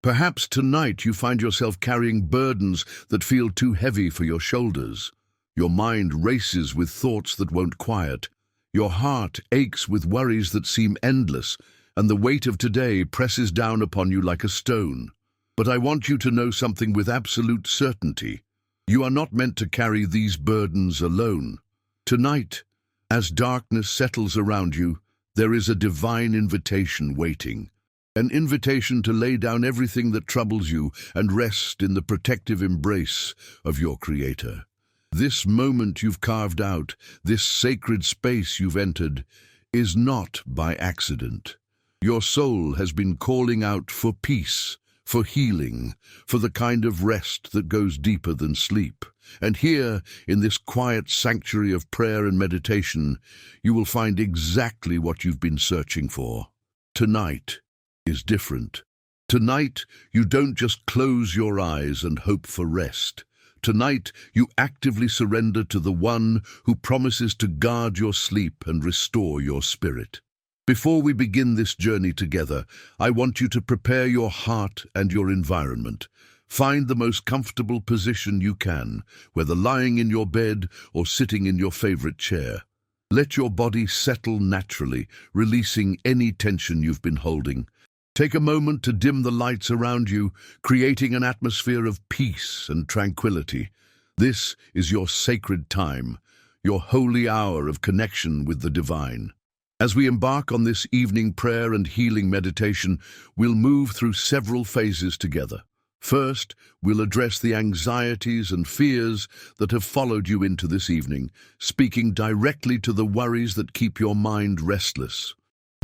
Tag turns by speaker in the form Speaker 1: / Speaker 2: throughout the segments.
Speaker 1: Perhaps tonight you find yourself carrying burdens that feel too heavy for your shoulders. Your mind races with thoughts that won't quiet. Your heart aches with worries that seem endless, and the weight of today presses down upon you like a stone. But I want you to know something with absolute certainty. You are not meant to carry these burdens alone. Tonight, as darkness settles around you, there is a divine invitation waiting. An invitation to lay down everything that troubles you and rest in the protective embrace of your Creator. This moment you've carved out, this sacred space you've entered, is not by accident. Your soul has been calling out for peace, for healing, for the kind of rest that goes deeper than sleep. And here, in this quiet sanctuary of prayer and meditation, you will find exactly what you've been searching for. Tonight is different. Tonight, you don't just close your eyes and hope for rest. Tonight, you actively surrender to the one who promises to guard your sleep and restore your spirit. Before we begin this journey together, I want you to prepare your heart and your environment. Find the most comfortable position you can, whether lying in your bed or sitting in your favorite chair. Let your body settle naturally, releasing any tension you've been holding. Take a moment to dim the lights around you, creating an atmosphere of peace and tranquility. This is your sacred time, your holy hour of connection with the divine. As we embark on this evening prayer and healing meditation, we'll move through several phases together. First, we'll address the anxieties and fears that have followed you into this evening, speaking directly to the worries that keep your mind restless.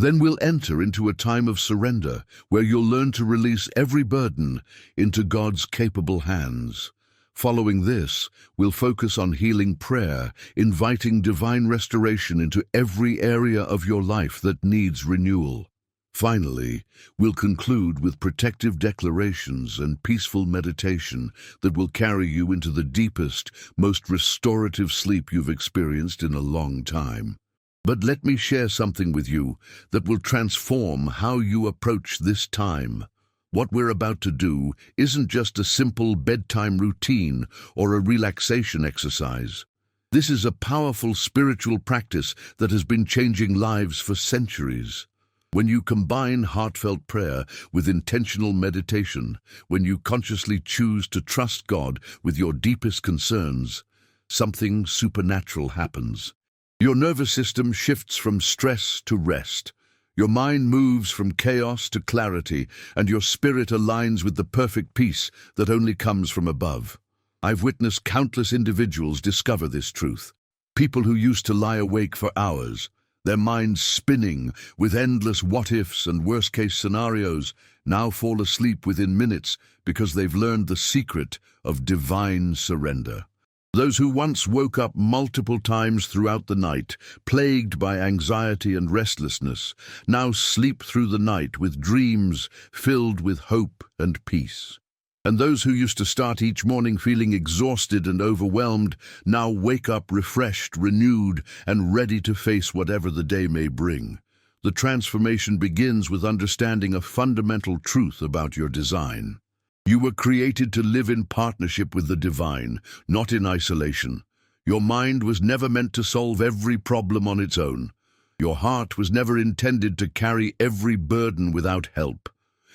Speaker 1: Then we'll enter into a time of surrender, where you'll learn to release every burden into God's capable hands. Following this, we'll focus on healing prayer, inviting divine restoration into every area of your life that needs renewal. Finally, we'll conclude with protective declarations and peaceful meditation that will carry you into the deepest, most restorative sleep you've experienced in a long time. But let me share something with you that will transform how you approach this time. What we're about to do isn't just a simple bedtime routine or a relaxation exercise. This is a powerful spiritual practice that has been changing lives for centuries. When you combine heartfelt prayer with intentional meditation, when you consciously choose to trust God with your deepest concerns, something supernatural happens. Your nervous system shifts from stress to rest. Your mind moves from chaos to clarity, and your spirit aligns with the perfect peace that only comes from above. I've witnessed countless individuals discover this truth. People who used to lie awake for hours, their minds spinning with endless what-ifs and worst-case scenarios, now fall asleep within minutes because they've learned the secret of divine surrender. Those who once woke up multiple times throughout the night, plagued by anxiety and restlessness, now sleep through the night with dreams filled with hope and peace. And those who used to start each morning feeling exhausted and overwhelmed, now wake up refreshed, renewed, and ready to face whatever the day may bring. The transformation begins with understanding a fundamental truth about your design. You were created to live in partnership with the divine, not in isolation. Your mind was never meant to solve every problem on its own. Your heart was never intended to carry every burden without help.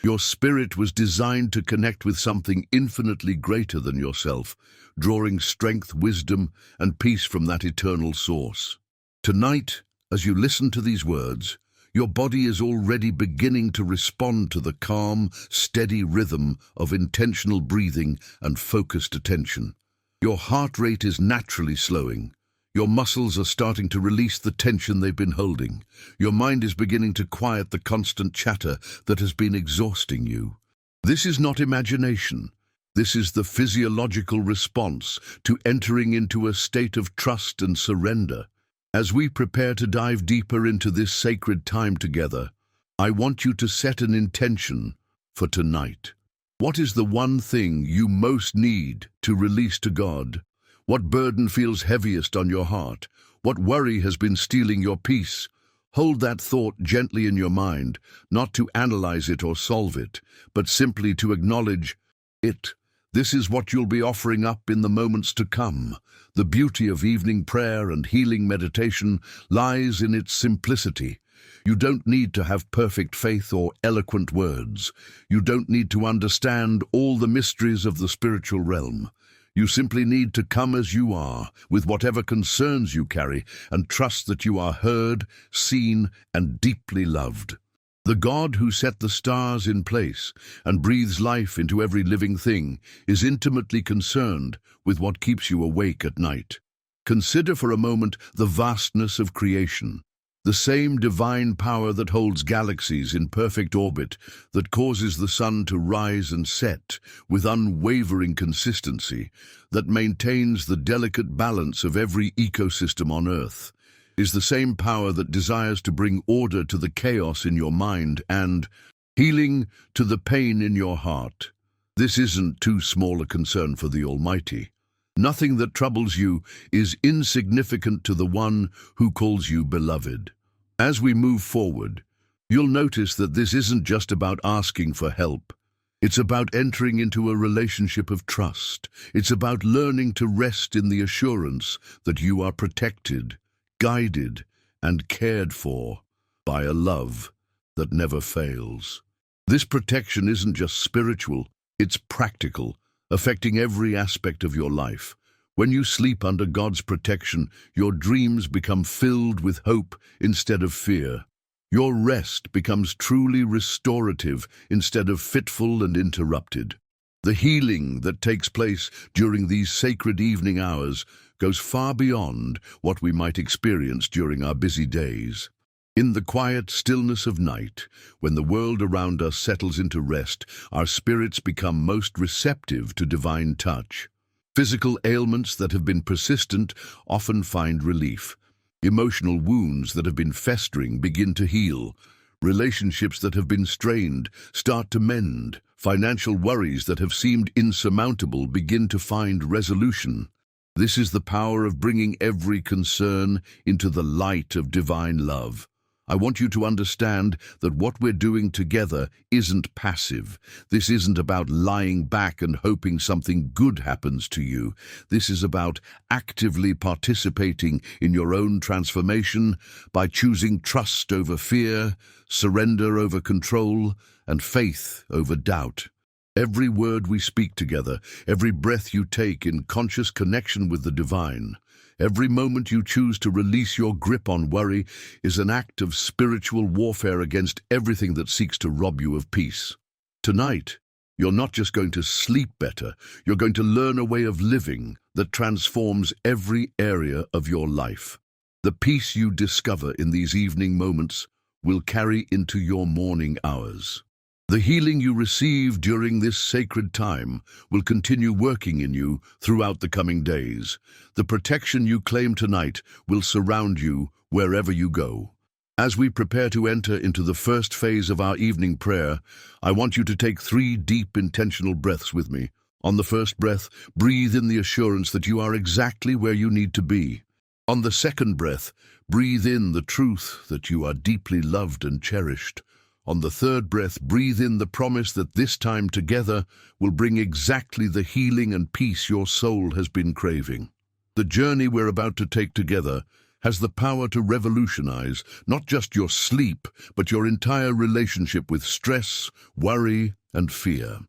Speaker 1: Your spirit was designed to connect with something infinitely greater than yourself, drawing strength, wisdom, and peace from that eternal source. Tonight, as you listen to these words, your body is already beginning to respond to the calm, steady rhythm of intentional breathing and focused attention. Your heart rate is naturally slowing. Your muscles are starting to release the tension they've been holding. Your mind is beginning to quiet the constant chatter that has been exhausting you. This is not imagination. This is the physiological response to entering into a state of trust and surrender. As we prepare to dive deeper into this sacred time together, I want you to set an intention for tonight. What is the one thing you most need to release to God? What burden feels heaviest on your heart? What worry has been stealing your peace? Hold that thought gently in your mind, not to analyze it or solve it, but simply to acknowledge it. This is what you'll be offering up in the moments to come. The beauty of evening prayer and healing meditation lies in its simplicity. You don't need to have perfect faith or eloquent words. You don't need to understand all the mysteries of the spiritual realm. You simply need to come as you are, with whatever concerns you carry, and trust that you are heard, seen, and deeply loved. The God who set the stars in place and breathes life into every living thing is intimately concerned with what keeps you awake at night. Consider for a moment the vastness of creation. The same divine power that holds galaxies in perfect orbit, that causes the sun to rise and set with unwavering consistency, that maintains the delicate balance of every ecosystem on Earth, is the same power that desires to bring order to the chaos in your mind and healing to the pain in your heart. This isn't too small a concern for the Almighty. Nothing that troubles you is insignificant to the one who calls you beloved. As we move forward, you'll notice that this isn't just about asking for help. It's about entering into a relationship of trust. It's about learning to rest in the assurance that you are protected, guided, and cared for by a love that never fails. This protection isn't just spiritual, it's practical, affecting every aspect of your life. When you sleep under God's protection, your dreams become filled with hope instead of fear. Your rest becomes truly restorative instead of fitful and interrupted. The healing that takes place during these sacred evening hours goes far beyond what we might experience during our busy days. In the quiet stillness of night, when the world around us settles into rest, our spirits become most receptive to divine touch. Physical ailments that have been persistent often find relief. Emotional wounds that have been festering begin to heal. Relationships that have been strained start to mend. Financial worries that have seemed insurmountable begin to find resolution. This is the power of bringing every concern into the light of divine love. I want you to understand that what we're doing together isn't passive. This isn't about lying back and hoping something good happens to you. This is about actively participating in your own transformation by choosing trust over fear, surrender over control, and faith over doubt. Every word we speak together, every breath you take in conscious connection with the divine, every moment you choose to release your grip on worry is an act of spiritual warfare against everything that seeks to rob you of peace. Tonight, you're not just going to sleep better, you're going to learn a way of living that transforms every area of your life. The peace you discover in these evening moments will carry into your morning hours. The healing you receive during this sacred time will continue working in you throughout the coming days. The protection you claim tonight will surround you wherever you go. As we prepare to enter into the first phase of our evening prayer, I want you to take 3 deep, intentional breaths with me. On the first breath, breathe in the assurance that you are exactly where you need to be. On the second breath, breathe in the truth that you are deeply loved and cherished. On the third breath, breathe in the promise that this time together will bring exactly the healing and peace your soul has been craving. The journey we're about to take together has the power to revolutionize not just your sleep, but your entire relationship with stress, worry, and fear.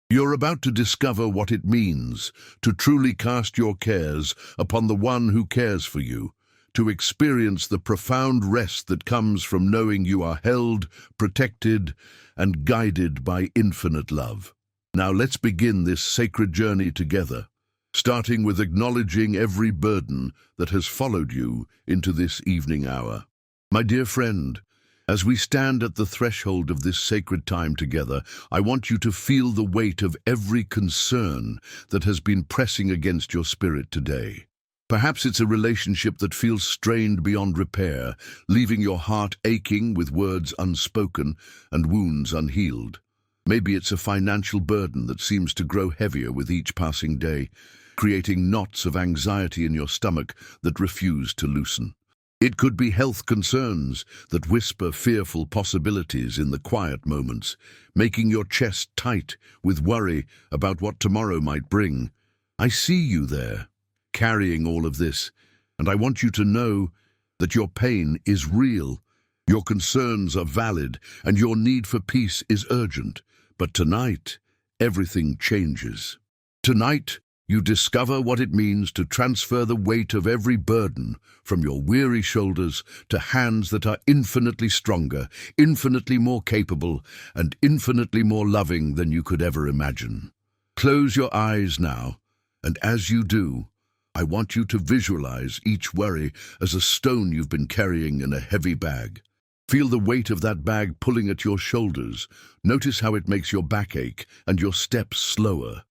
Speaker 1: You're about to discover what it means to truly cast your cares upon the one who cares for you, to experience the profound rest that comes from knowing you are held, protected, and guided by infinite love. Now let's begin this sacred journey together, starting with acknowledging every burden that has followed you into this evening hour. My dear friend, as we stand at the threshold of this sacred time together, I want you to feel the weight of every concern that has been pressing against your spirit today. Perhaps it's a relationship that feels strained beyond repair, leaving your heart aching with words unspoken and wounds unhealed. Maybe it's a financial burden that seems to grow heavier with each passing day, creating knots of anxiety in your stomach that refuse to loosen. It could be health concerns that whisper fearful possibilities in the quiet moments, making your chest tight with worry about what tomorrow might bring. I see you there, carrying all of this, and I want you to know that your pain is real, your concerns are valid, and your need for peace is urgent. But tonight, everything changes. Tonight, you discover what it means to transfer the weight of every burden from your weary shoulders to hands that are infinitely stronger, infinitely more capable, and infinitely more loving than you could ever imagine. Close your eyes now, and as you do, I want you to visualize each worry as a stone you've been carrying in a heavy bag. Feel the weight of that bag pulling at your shoulders. Notice how it makes your back ache and your steps slower.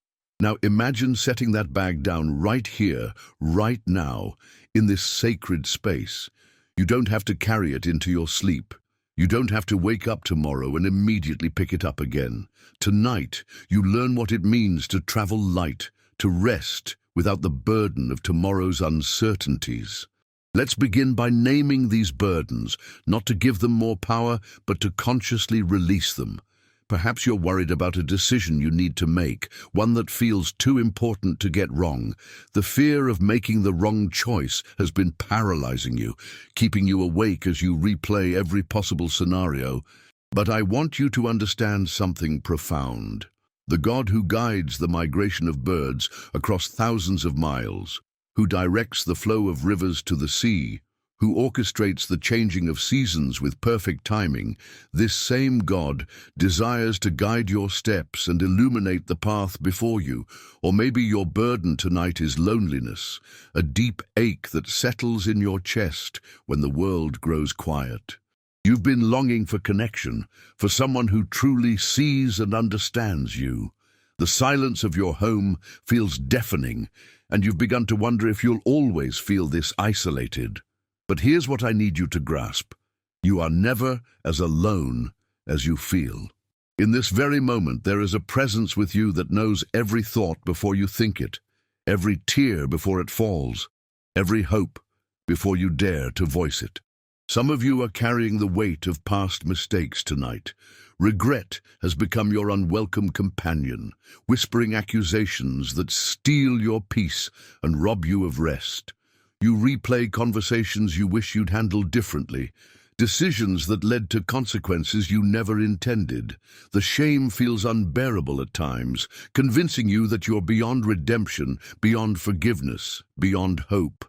Speaker 1: Now imagine setting that bag down right here, right now, in this sacred space. You don't have to carry it into your sleep. You don't have to wake up tomorrow and immediately pick it up again. Tonight, you learn what it means to travel light, to rest without the burden of tomorrow's uncertainties. Let's begin by naming these burdens, not to give them more power, but to consciously release them. Perhaps you're worried about a decision you need to make, one that feels too important to get wrong. The fear of making the wrong choice has been paralyzing you, keeping you awake as you replay every possible scenario. But I want you to understand something profound. The God who guides the migration of birds across thousands of miles, who directs the flow of rivers to the sea, who orchestrates the changing of seasons with perfect timing, this same God desires to guide your steps and illuminate the path before you. Or maybe your burden tonight is loneliness, a deep ache that settles in your chest when the world grows quiet. You've been longing for connection, for someone who truly sees and understands you. The silence of your home feels deafening, and you've begun to wonder if you'll always feel this isolated. But here's what I need you to grasp. You are never as alone as you feel. In this very moment, there is a presence with you that knows every thought before you think it, every tear before it falls, every hope before you dare to voice it. Some of you are carrying the weight of past mistakes tonight. Regret has become your unwelcome companion, whispering accusations that steal your peace and rob you of rest. You replay conversations you wish you'd handled differently, decisions that led to consequences you never intended. The shame feels unbearable at times, convincing you that you're beyond redemption, beyond forgiveness, beyond hope.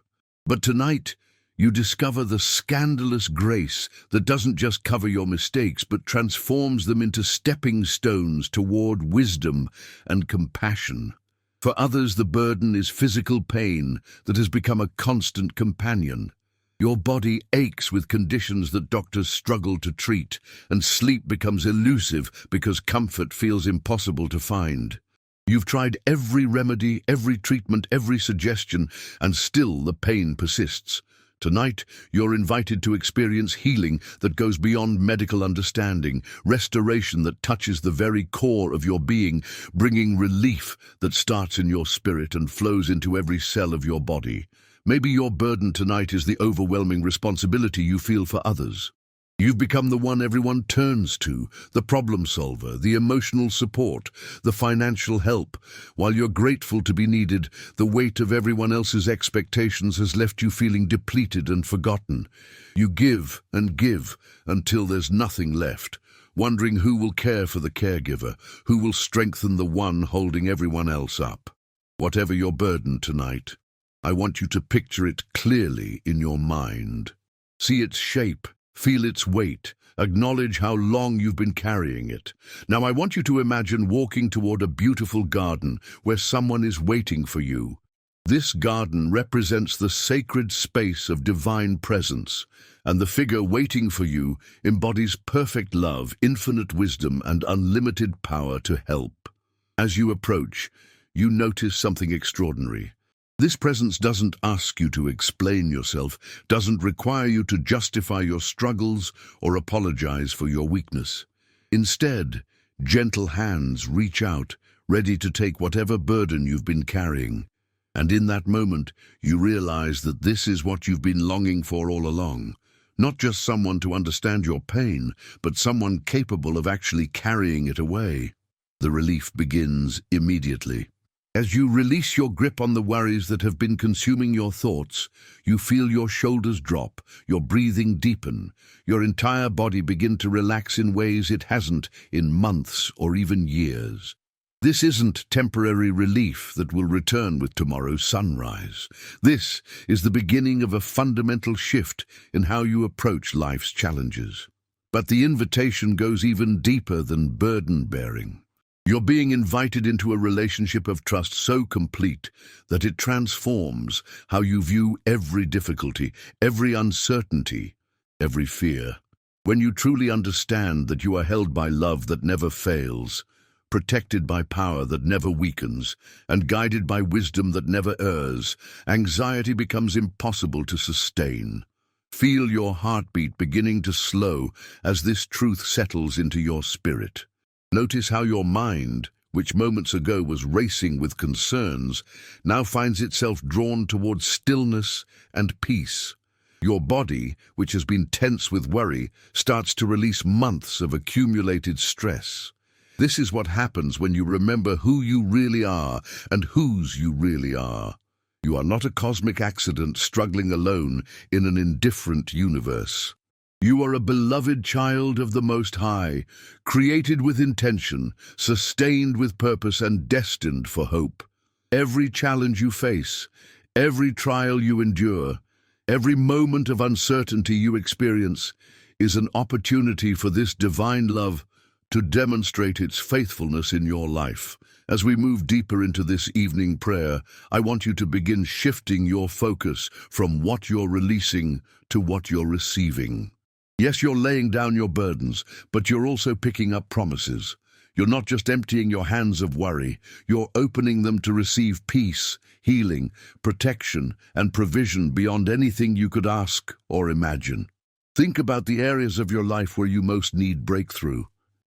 Speaker 1: But tonight, you discover the scandalous grace that doesn't just cover your mistakes, but transforms them into stepping stones toward wisdom and compassion. For others, the burden is physical pain that has become a constant companion. Your body aches with conditions that doctors struggle to treat, and sleep becomes elusive because comfort feels impossible to find. You've tried every remedy, every treatment, every suggestion, and still the pain persists. Tonight, you're invited to experience healing that goes beyond medical understanding, restoration that touches the very core of your being, bringing relief that starts in your spirit and flows into every cell of your body. Maybe your burden tonight is the overwhelming responsibility you feel for others. You've become the one everyone turns to, the problem solver, the emotional support, the financial help. While you're grateful to be needed, the weight of everyone else's expectations has left you feeling depleted and forgotten. You give and give until there's nothing left, wondering who will care for the caregiver, who will strengthen the one holding everyone else up. Whatever your burden tonight, I want you to picture it clearly in your mind. See its shape. Feel its weight. Acknowledge how long you've been carrying it. Now I want you to imagine walking toward a beautiful garden where someone is waiting for you. This garden represents the sacred space of divine presence, and the figure waiting for you embodies perfect love, infinite wisdom, and unlimited power to help. As you approach, you notice something extraordinary. This presence doesn't ask you to explain yourself, doesn't require you to justify your struggles or apologize for your weakness. Instead, gentle hands reach out, ready to take whatever burden you've been carrying. And in that moment, you realize that this is what you've been longing for all along. Not just someone to understand your pain, but someone capable of actually carrying it away. The relief begins immediately. As you release your grip on the worries that have been consuming your thoughts, you feel your shoulders drop, your breathing deepen, your entire body begin to relax in ways it hasn't in months or even years. This isn't temporary relief that will return with tomorrow's sunrise. This is the beginning of a fundamental shift in how you approach life's challenges. But the invitation goes even deeper than burden-bearing. You're being invited into a relationship of trust so complete that it transforms how you view every difficulty, every uncertainty, every fear. When you truly understand that you are held by love that never fails, protected by power that never weakens, and guided by wisdom that never errs, anxiety becomes impossible to sustain. Feel your heartbeat beginning to slow as this truth settles into your spirit. Notice how your mind, which moments ago was racing with concerns, now finds itself drawn towards stillness and peace. Your body, which has been tense with worry, starts to release months of accumulated stress. This is what happens when you remember who you really are and whose you really are. You are not a cosmic accident struggling alone in an indifferent universe. You are a beloved child of the Most High, created with intention, sustained with purpose, and destined for hope. Every challenge you face, every trial you endure, every moment of uncertainty you experience is an opportunity for this divine love to demonstrate its faithfulness in your life. As we move deeper into this evening prayer, I want you to begin shifting your focus from what you're releasing to what you're receiving. Yes, you're laying down your burdens, but you're also picking up promises. You're not just emptying your hands of worry, you're opening them to receive peace, healing, protection, and provision beyond anything you could ask or imagine. Think about the areas of your life where you most need breakthrough.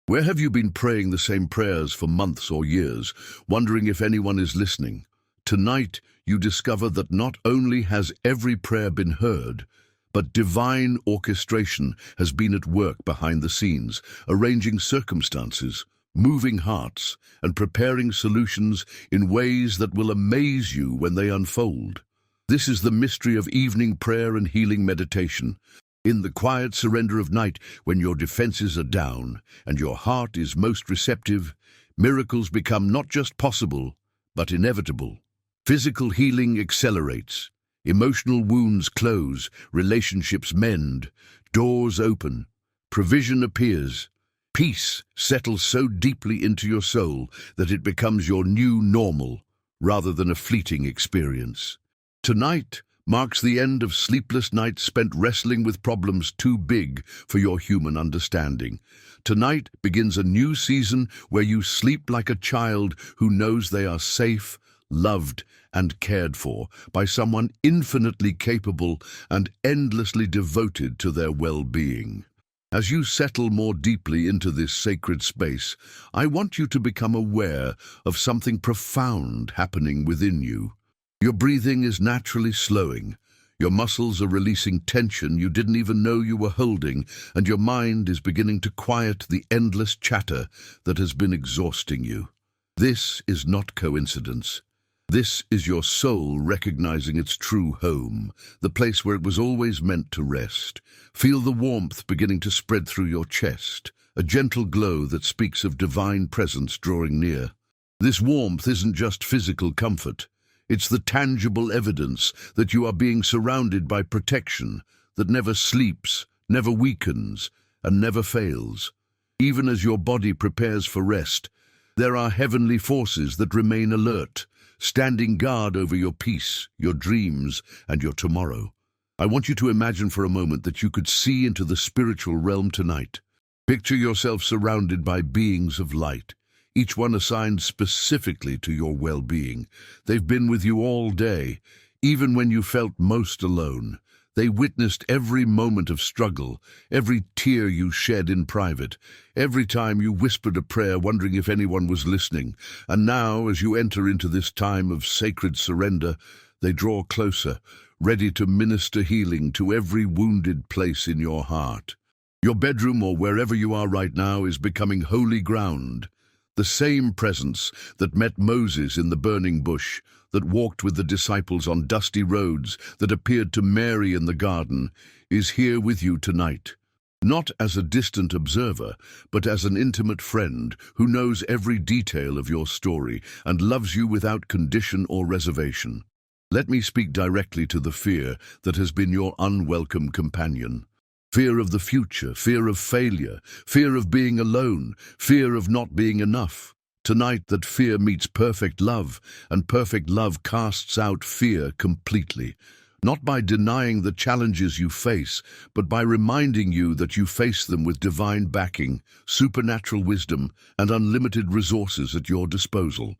Speaker 1: Where have you been praying the same prayers for months or years, wondering if anyone is listening? Tonight, you discover that not only has every prayer been heard, but divine orchestration has been at work behind the scenes, arranging circumstances, moving hearts, and preparing solutions in ways that will amaze you when they unfold. This is the mystery of evening prayer and healing meditation. In the quiet surrender of night, when your defenses are down and your heart is most receptive, miracles become not just possible, but inevitable. Physical healing accelerates. Emotional wounds close, relationships mend, doors open, provision appears. Peace settles so deeply into your soul that it becomes your new normal, rather than a fleeting experience. Tonight marks the end of sleepless nights spent wrestling with problems too big for your human understanding. Tonight begins a new season where you sleep like a child who knows they are safe, loved, and cared for by someone infinitely capable and endlessly devoted to their well-being. As you settle more deeply into this sacred space, I want you to become aware of something profound happening within you. Your breathing is naturally slowing. Your muscles are releasing tension you didn't even know you were holding, and your mind is beginning to quiet the endless chatter that has been exhausting you. This is not coincidence. This is your soul recognizing its true home, the place where it was always meant to rest. Feel the warmth beginning to spread through your chest, a gentle glow that speaks of divine presence drawing near. This warmth isn't just physical comfort. It's the tangible evidence that you are being surrounded by protection that never sleeps, never weakens, and never fails. Even as your body prepares for rest, there are heavenly forces that remain alert, standing guard over your peace, your dreams, and your tomorrow. I want you to imagine for a moment that you could see into the spiritual realm tonight. Picture yourself surrounded by beings of light, each one assigned specifically to your well-being. They've been with you all day, even when you felt most alone. They witnessed every moment of struggle, every tear you shed in private, every time you whispered a prayer wondering if anyone was listening. And now, as you enter into this time of sacred surrender, they draw closer, ready to minister healing to every wounded place in your heart. Your bedroom or wherever you are right now is becoming holy ground. The same presence that met Moses in the burning bush, that walked with the disciples on dusty roads, that appeared to Mary in the garden, is here with you tonight. Not as a distant observer, but as an intimate friend who knows every detail of your story and loves you without condition or reservation. Let me speak directly to the fear that has been your unwelcome companion. Fear of the future, fear of failure, fear of being alone, fear of not being enough. Tonight that fear meets perfect love, and perfect love casts out fear completely. Not by denying the challenges you face, but by reminding you that you face them with divine backing, supernatural wisdom, and unlimited resources at your disposal.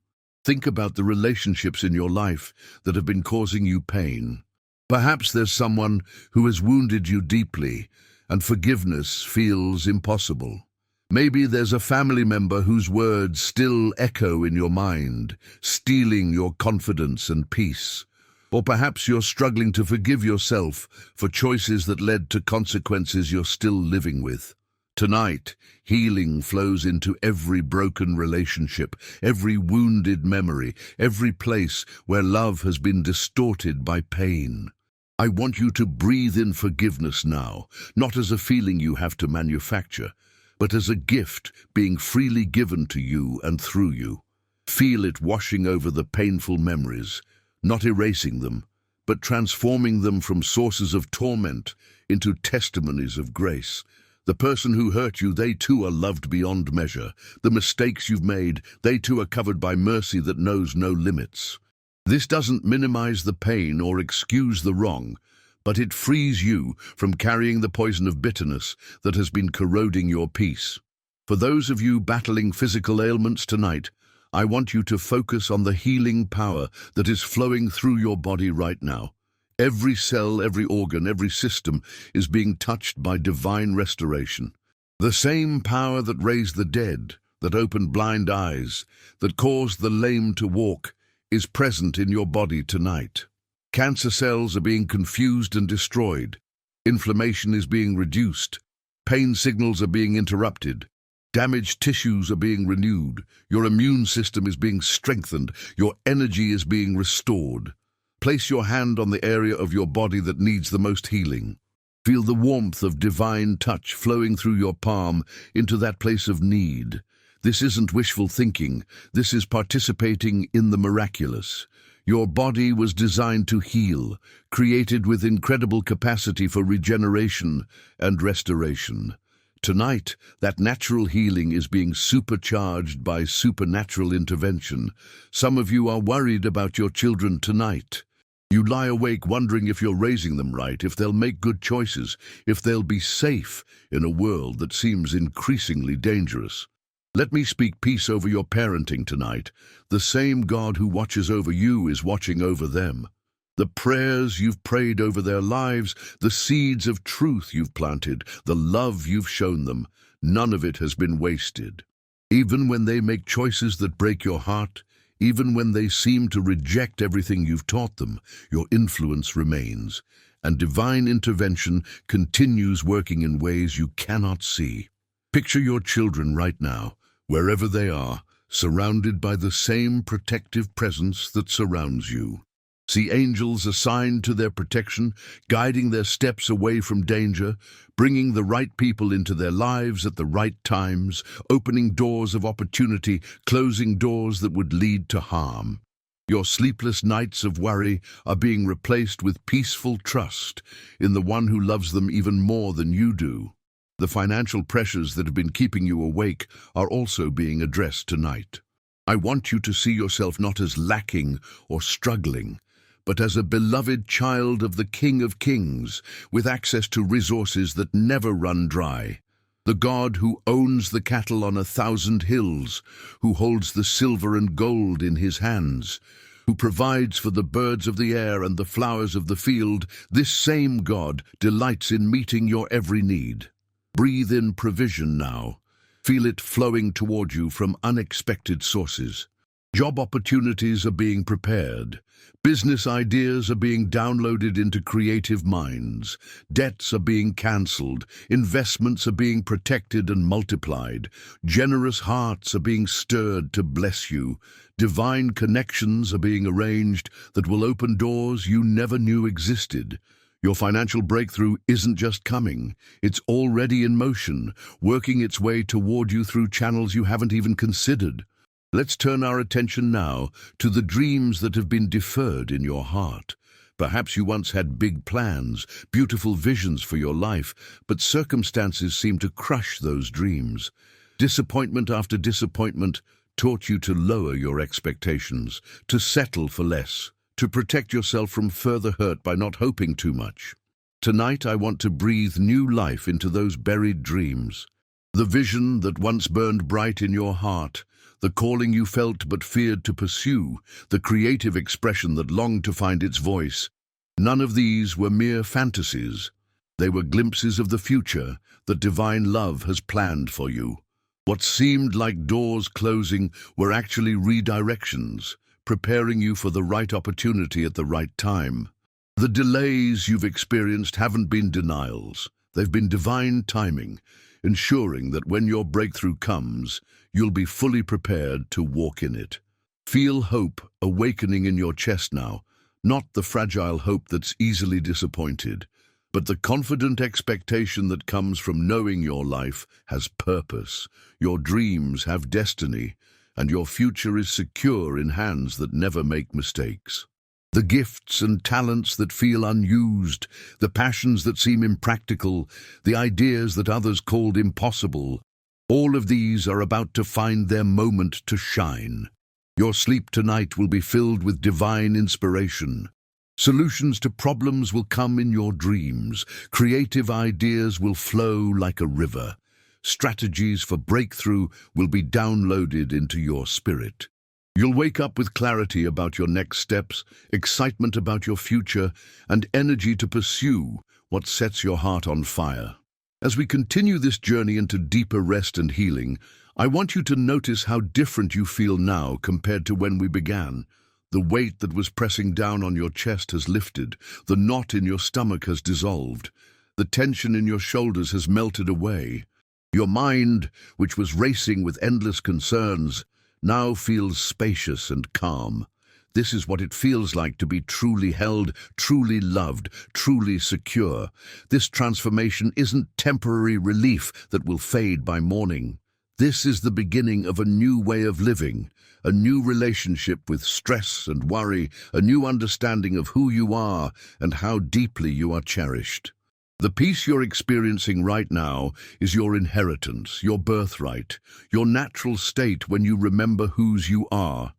Speaker 1: Think about the relationships in your life that have been causing you pain. Perhaps there's someone who has wounded you deeply, and forgiveness feels impossible. Maybe there's a family member whose words still echo in your mind, stealing your confidence and peace. Or perhaps you're struggling to forgive yourself for choices that led to consequences you're still living with. Tonight, healing flows into every broken relationship, every wounded memory, every place where love has been distorted by pain. I want you to breathe in forgiveness now, not as a feeling you have to manufacture, but as a gift being freely given to you and through you. Feel it washing over the painful memories, not erasing them, but transforming them from sources of torment into testimonies of grace. The person who hurt you, they too are loved beyond measure. The mistakes you've made, they too are covered by mercy that knows no limits. This doesn't minimize the pain or excuse the wrong, but it frees you from carrying the poison of bitterness that has been corroding your peace. For those of you battling physical ailments tonight, I want you to focus on the healing power that is flowing through your body right now. Every cell, every organ, every system is being touched by divine restoration. The same power that raised the dead, that opened blind eyes, that caused the lame to walk, is present in your body tonight. Cancer cells are being confused and destroyed. Inflammation is being reduced. Pain signals are being interrupted. Damaged tissues are being renewed. Your immune system is being strengthened. Your energy is being restored. Place your hand on the area of your body that needs the most healing. Feel the warmth of divine touch flowing through your palm into that place of need. This isn't wishful thinking. This is participating in the miraculous. Your body was designed to heal, created with incredible capacity for regeneration and restoration. Tonight, that natural healing is being supercharged by supernatural intervention. Some of you are worried about your children tonight. You lie awake wondering if you're raising them right, if they'll make good choices, if they'll be safe in a world that seems increasingly dangerous. Let me speak peace over your parenting tonight. The same God who watches over you is watching over them. The prayers you've prayed over their lives, the seeds of truth you've planted, the love you've shown them, none of it has been wasted. Even when they make choices that break your heart, even when they seem to reject everything you've taught them, your influence remains, and divine intervention continues working in ways you cannot see. Picture your children right now, wherever they are, surrounded by the same protective presence that surrounds you. See angels assigned to their protection, guiding their steps away from danger, bringing the right people into their lives at the right times, opening doors of opportunity, closing doors that would lead to harm. Your sleepless nights of worry are being replaced with peaceful trust in the one who loves them even more than you do. The financial pressures that have been keeping you awake are also being addressed tonight. I want you to see yourself not as lacking or struggling, but as a beloved child of the King of Kings, with access to resources that never run dry. The God who owns the cattle on 1,000 hills, who holds the silver and gold in his hands, who provides for the birds of the air and the flowers of the field, this same God delights in meeting your every need. Breathe in provision now. Feel it flowing toward you from unexpected sources. Job opportunities are being prepared. Business ideas are being downloaded into creative minds. Debts are being cancelled. Investments are being protected and multiplied. Generous hearts are being stirred to bless you. Divine connections are being arranged that will open doors you never knew existed. Your financial breakthrough isn't just coming, it's already in motion, working its way toward you through channels you haven't even considered. Let's turn our attention now to the dreams that have been deferred in your heart. Perhaps you once had big plans, beautiful visions for your life, but circumstances seem to crush those dreams. Disappointment after disappointment taught you to lower your expectations, to settle for less, to protect yourself from further hurt by not hoping too much. Tonight I want to breathe new life into those buried dreams. The vision that once burned bright in your heart, the calling you felt but feared to pursue, the creative expression that longed to find its voice. None of these were mere fantasies. They were glimpses of the future that divine love has planned for you. What seemed like doors closing were actually redirections, preparing you for the right opportunity at the right time. The delays you've experienced haven't been denials. They've been divine timing, ensuring that when your breakthrough comes, you'll be fully prepared to walk in it. Feel hope awakening in your chest now, not the fragile hope that's easily disappointed, but the confident expectation that comes from knowing your life has purpose, your dreams have destiny, and your future is secure in hands that never make mistakes. The gifts and talents that feel unused, the passions that seem impractical, the ideas that others called impossible, all of these are about to find their moment to shine. Your sleep tonight will be filled with divine inspiration. Solutions to problems will come in your dreams. Creative ideas will flow like a river. Strategies for breakthrough will be downloaded into your spirit. You'll wake up with clarity about your next steps, excitement about your future, and energy to pursue what sets your heart on fire. As we continue this journey into deeper rest and healing, I want you to notice how different you feel now compared to when we began. The weight that was pressing down on your chest has lifted, the knot in your stomach has dissolved, the tension in your shoulders has melted away. Your mind, which was racing with endless concerns, now feels spacious and calm. This is what it feels like to be truly held, truly loved, truly secure. This transformation isn't temporary relief that will fade by morning. This is the beginning of a new way of living, a new relationship with stress and worry, a new understanding of who you are and how deeply you are cherished. The peace you're experiencing right now is your inheritance, your birthright, your natural state when you remember whose you are.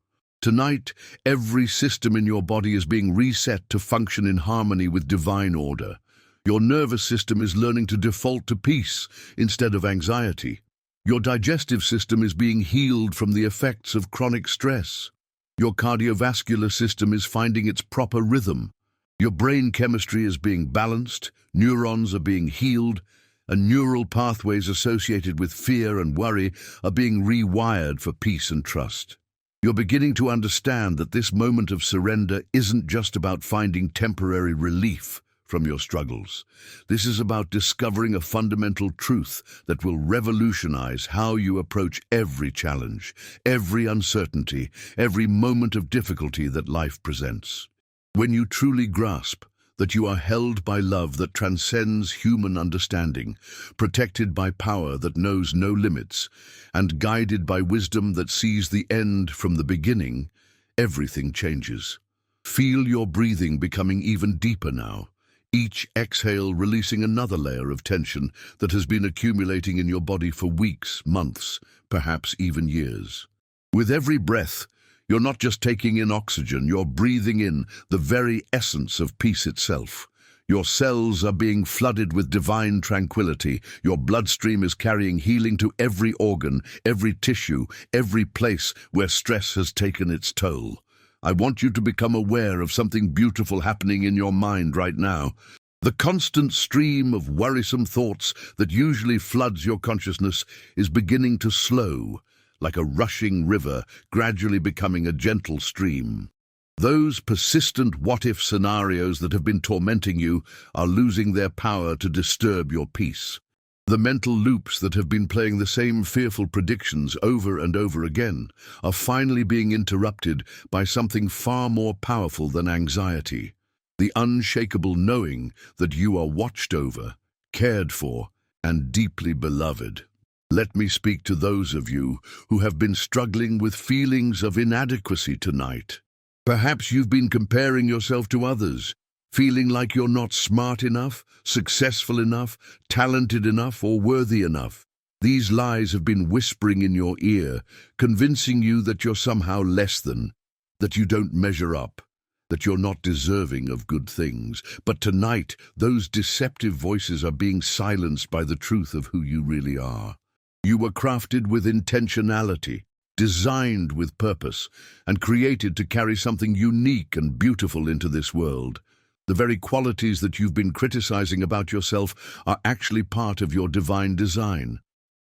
Speaker 1: Tonight, every system in your body is being reset to function in harmony with divine order. Your nervous system is learning to default to peace instead of anxiety. Your digestive system is being healed from the effects of chronic stress. Your cardiovascular system is finding its proper rhythm. Your brain chemistry is being balanced, neurons are being healed, and neural pathways associated with fear and worry are being rewired for peace and trust. You're beginning to understand that this moment of surrender isn't just about finding temporary relief from your struggles. This is about discovering a fundamental truth that will revolutionize how you approach every challenge, every uncertainty, every moment of difficulty that life presents. When you truly grasp that you are held by love that transcends human understanding, protected by power that knows no limits, and guided by wisdom that sees the end from the beginning, everything changes. Feel your breathing becoming even deeper now, each exhale releasing another layer of tension that has been accumulating in your body for weeks, months, perhaps even years. With every breath, you're not just taking in oxygen, you're breathing in the very essence of peace itself. Your cells are being flooded with divine tranquility. Your bloodstream is carrying healing to every organ, every tissue, every place where stress has taken its toll. I want you to become aware of something beautiful happening in your mind right now. The constant stream of worrisome thoughts that usually floods your consciousness is beginning to slow, like a rushing river, gradually becoming a gentle stream. Those persistent what-if scenarios that have been tormenting you are losing their power to disturb your peace. The mental loops that have been playing the same fearful predictions over and over again are finally being interrupted by something far more powerful than anxiety. The unshakable knowing that you are watched over, cared for, and deeply beloved. Let me speak to those of you who have been struggling with feelings of inadequacy tonight. Perhaps you've been comparing yourself to others, feeling like you're not smart enough, successful enough, talented enough, or worthy enough. These lies have been whispering in your ear, convincing you that you're somehow less than, that you don't measure up, that you're not deserving of good things. But tonight, those deceptive voices are being silenced by the truth of who you really are. You were crafted with intentionality, designed with purpose, and created to carry something unique and beautiful into this world. The very qualities that you've been criticizing about yourself are actually part of your divine design.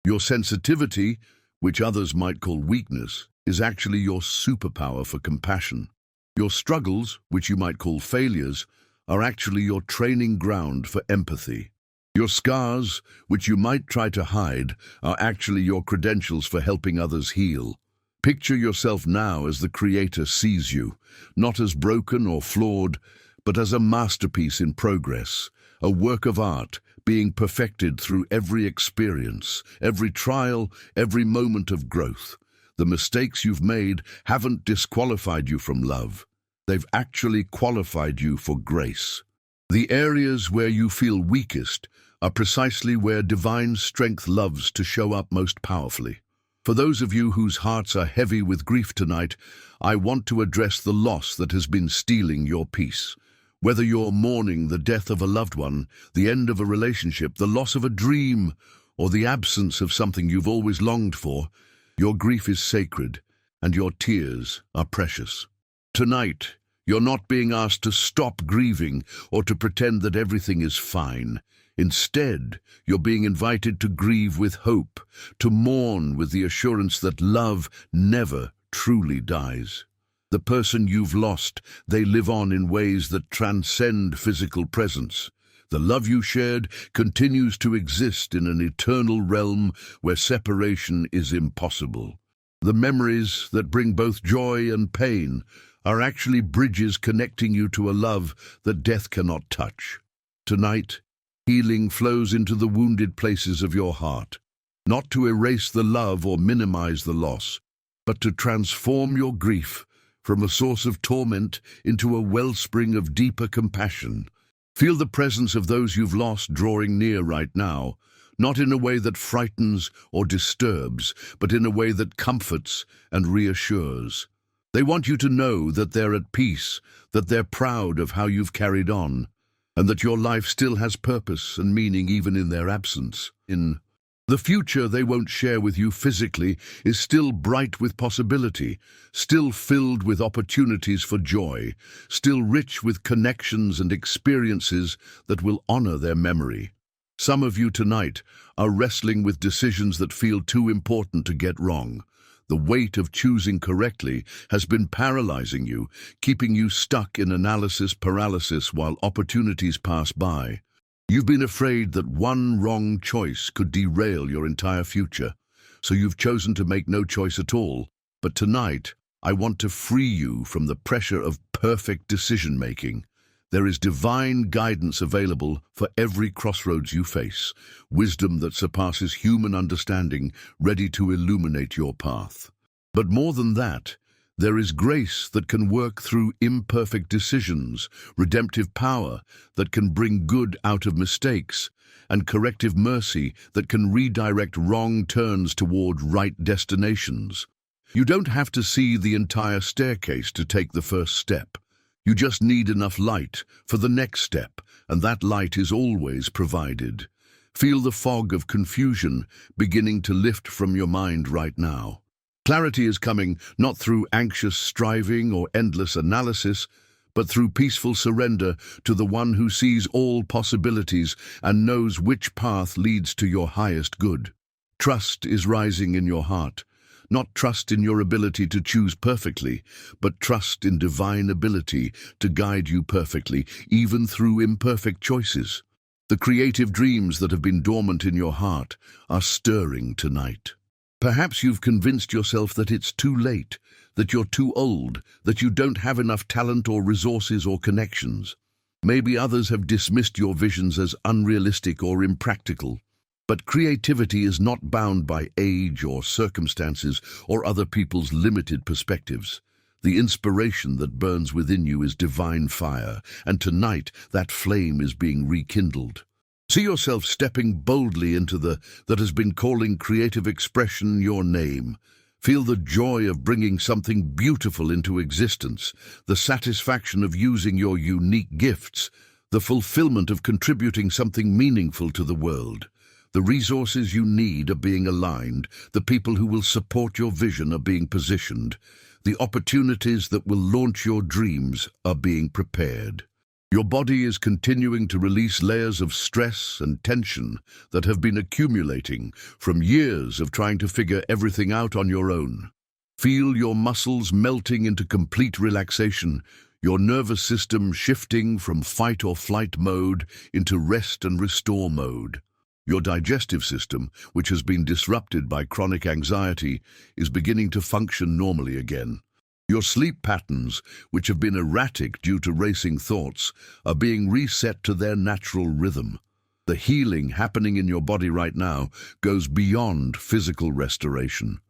Speaker 1: Your sensitivity, which others might call weakness, is actually your superpower for compassion. Your struggles, which you might call failures, are actually your training ground for empathy. Your scars, which you might try to hide, are actually your credentials for helping others heal. Picture yourself now as the Creator sees you, not as broken or flawed, but as a masterpiece in progress, a work of art being perfected through every experience, every trial, every moment of growth. The mistakes you've made haven't disqualified you from love. They've actually qualified you for grace. The areas where you feel weakest are precisely where divine strength loves to show up most powerfully. For those of you whose hearts are heavy with grief tonight, I want to address the loss that has been stealing your peace. Whether you're mourning the death of a loved one, the end of a relationship, the loss of a dream, or the absence of something you've always longed for, your grief is sacred and your tears are precious. Tonight, you're not being asked to stop grieving or to pretend that everything is fine. Instead, you're being invited to grieve with hope, to mourn with the assurance that love never truly dies. The person you've lost, they live on in ways that transcend physical presence. The love you shared continues to exist in an eternal realm where separation is impossible. The memories that bring both joy and pain are actually bridges connecting you to a love that death cannot touch. Tonight, healing flows into the wounded places of your heart, not to erase the love or minimize the loss, but to transform your grief from a source of torment into a wellspring of deeper compassion. Feel the presence of those you've lost drawing near right now, not in a way that frightens or disturbs, but in a way that comforts and reassures. They want you to know that they're at peace, that they're proud of how you've carried on, and that your life still has purpose and meaning even in their absence. The future they won't share with you physically is still bright with possibility, still filled with opportunities for joy, still rich with connections and experiences that will honor their memory. Some of you tonight are wrestling with decisions that feel too important to get wrong. The weight of choosing correctly has been paralyzing you, keeping you stuck in analysis paralysis while opportunities pass by. You've been afraid that one wrong choice could derail your entire future, so you've chosen to make no choice at all. But tonight, I want to free you from the pressure of perfect decision-making. There is divine guidance available for every crossroads you face, wisdom that surpasses human understanding, ready to illuminate your path. But more than that, there is grace that can work through imperfect decisions, redemptive power that can bring good out of mistakes, and corrective mercy that can redirect wrong turns toward right destinations. You don't have to see the entire staircase to take the first step. You just need enough light for the next step, and that light is always provided. Feel the fog of confusion beginning to lift from your mind right now. Clarity is coming not through anxious striving or endless analysis, but through peaceful surrender to the one who sees all possibilities and knows which path leads to your highest good. Trust is rising in your heart, not trust in your ability to choose perfectly, but trust in divine ability to guide you perfectly, even through imperfect choices. The creative dreams that have been dormant in your heart are stirring tonight. Perhaps you've convinced yourself that it's too late, that you're too old, that you don't have enough talent or resources or connections. Maybe others have dismissed your visions as unrealistic or impractical. But creativity is not bound by age or circumstances or other people's limited perspectives. The inspiration that burns within you is divine fire, and tonight that flame is being rekindled. See yourself stepping boldly into that has been calling creative expression your name. Feel the joy of bringing something beautiful into existence, the satisfaction of using your unique gifts, the fulfillment of contributing something meaningful to the world. The resources you need are being aligned, the people who will support your vision are being positioned, the opportunities that will launch your dreams are being prepared. Your body is continuing to release layers of stress and tension that have been accumulating from years of trying to figure everything out on your own. Feel your muscles melting into complete relaxation, your nervous system shifting from fight or flight mode into rest and restore mode. Your digestive system, which has been disrupted by chronic anxiety, is beginning to function normally again. Your sleep patterns, which have been erratic due to racing thoughts, are being reset to their natural rhythm. The healing happening in your body right now goes beyond physical restoration.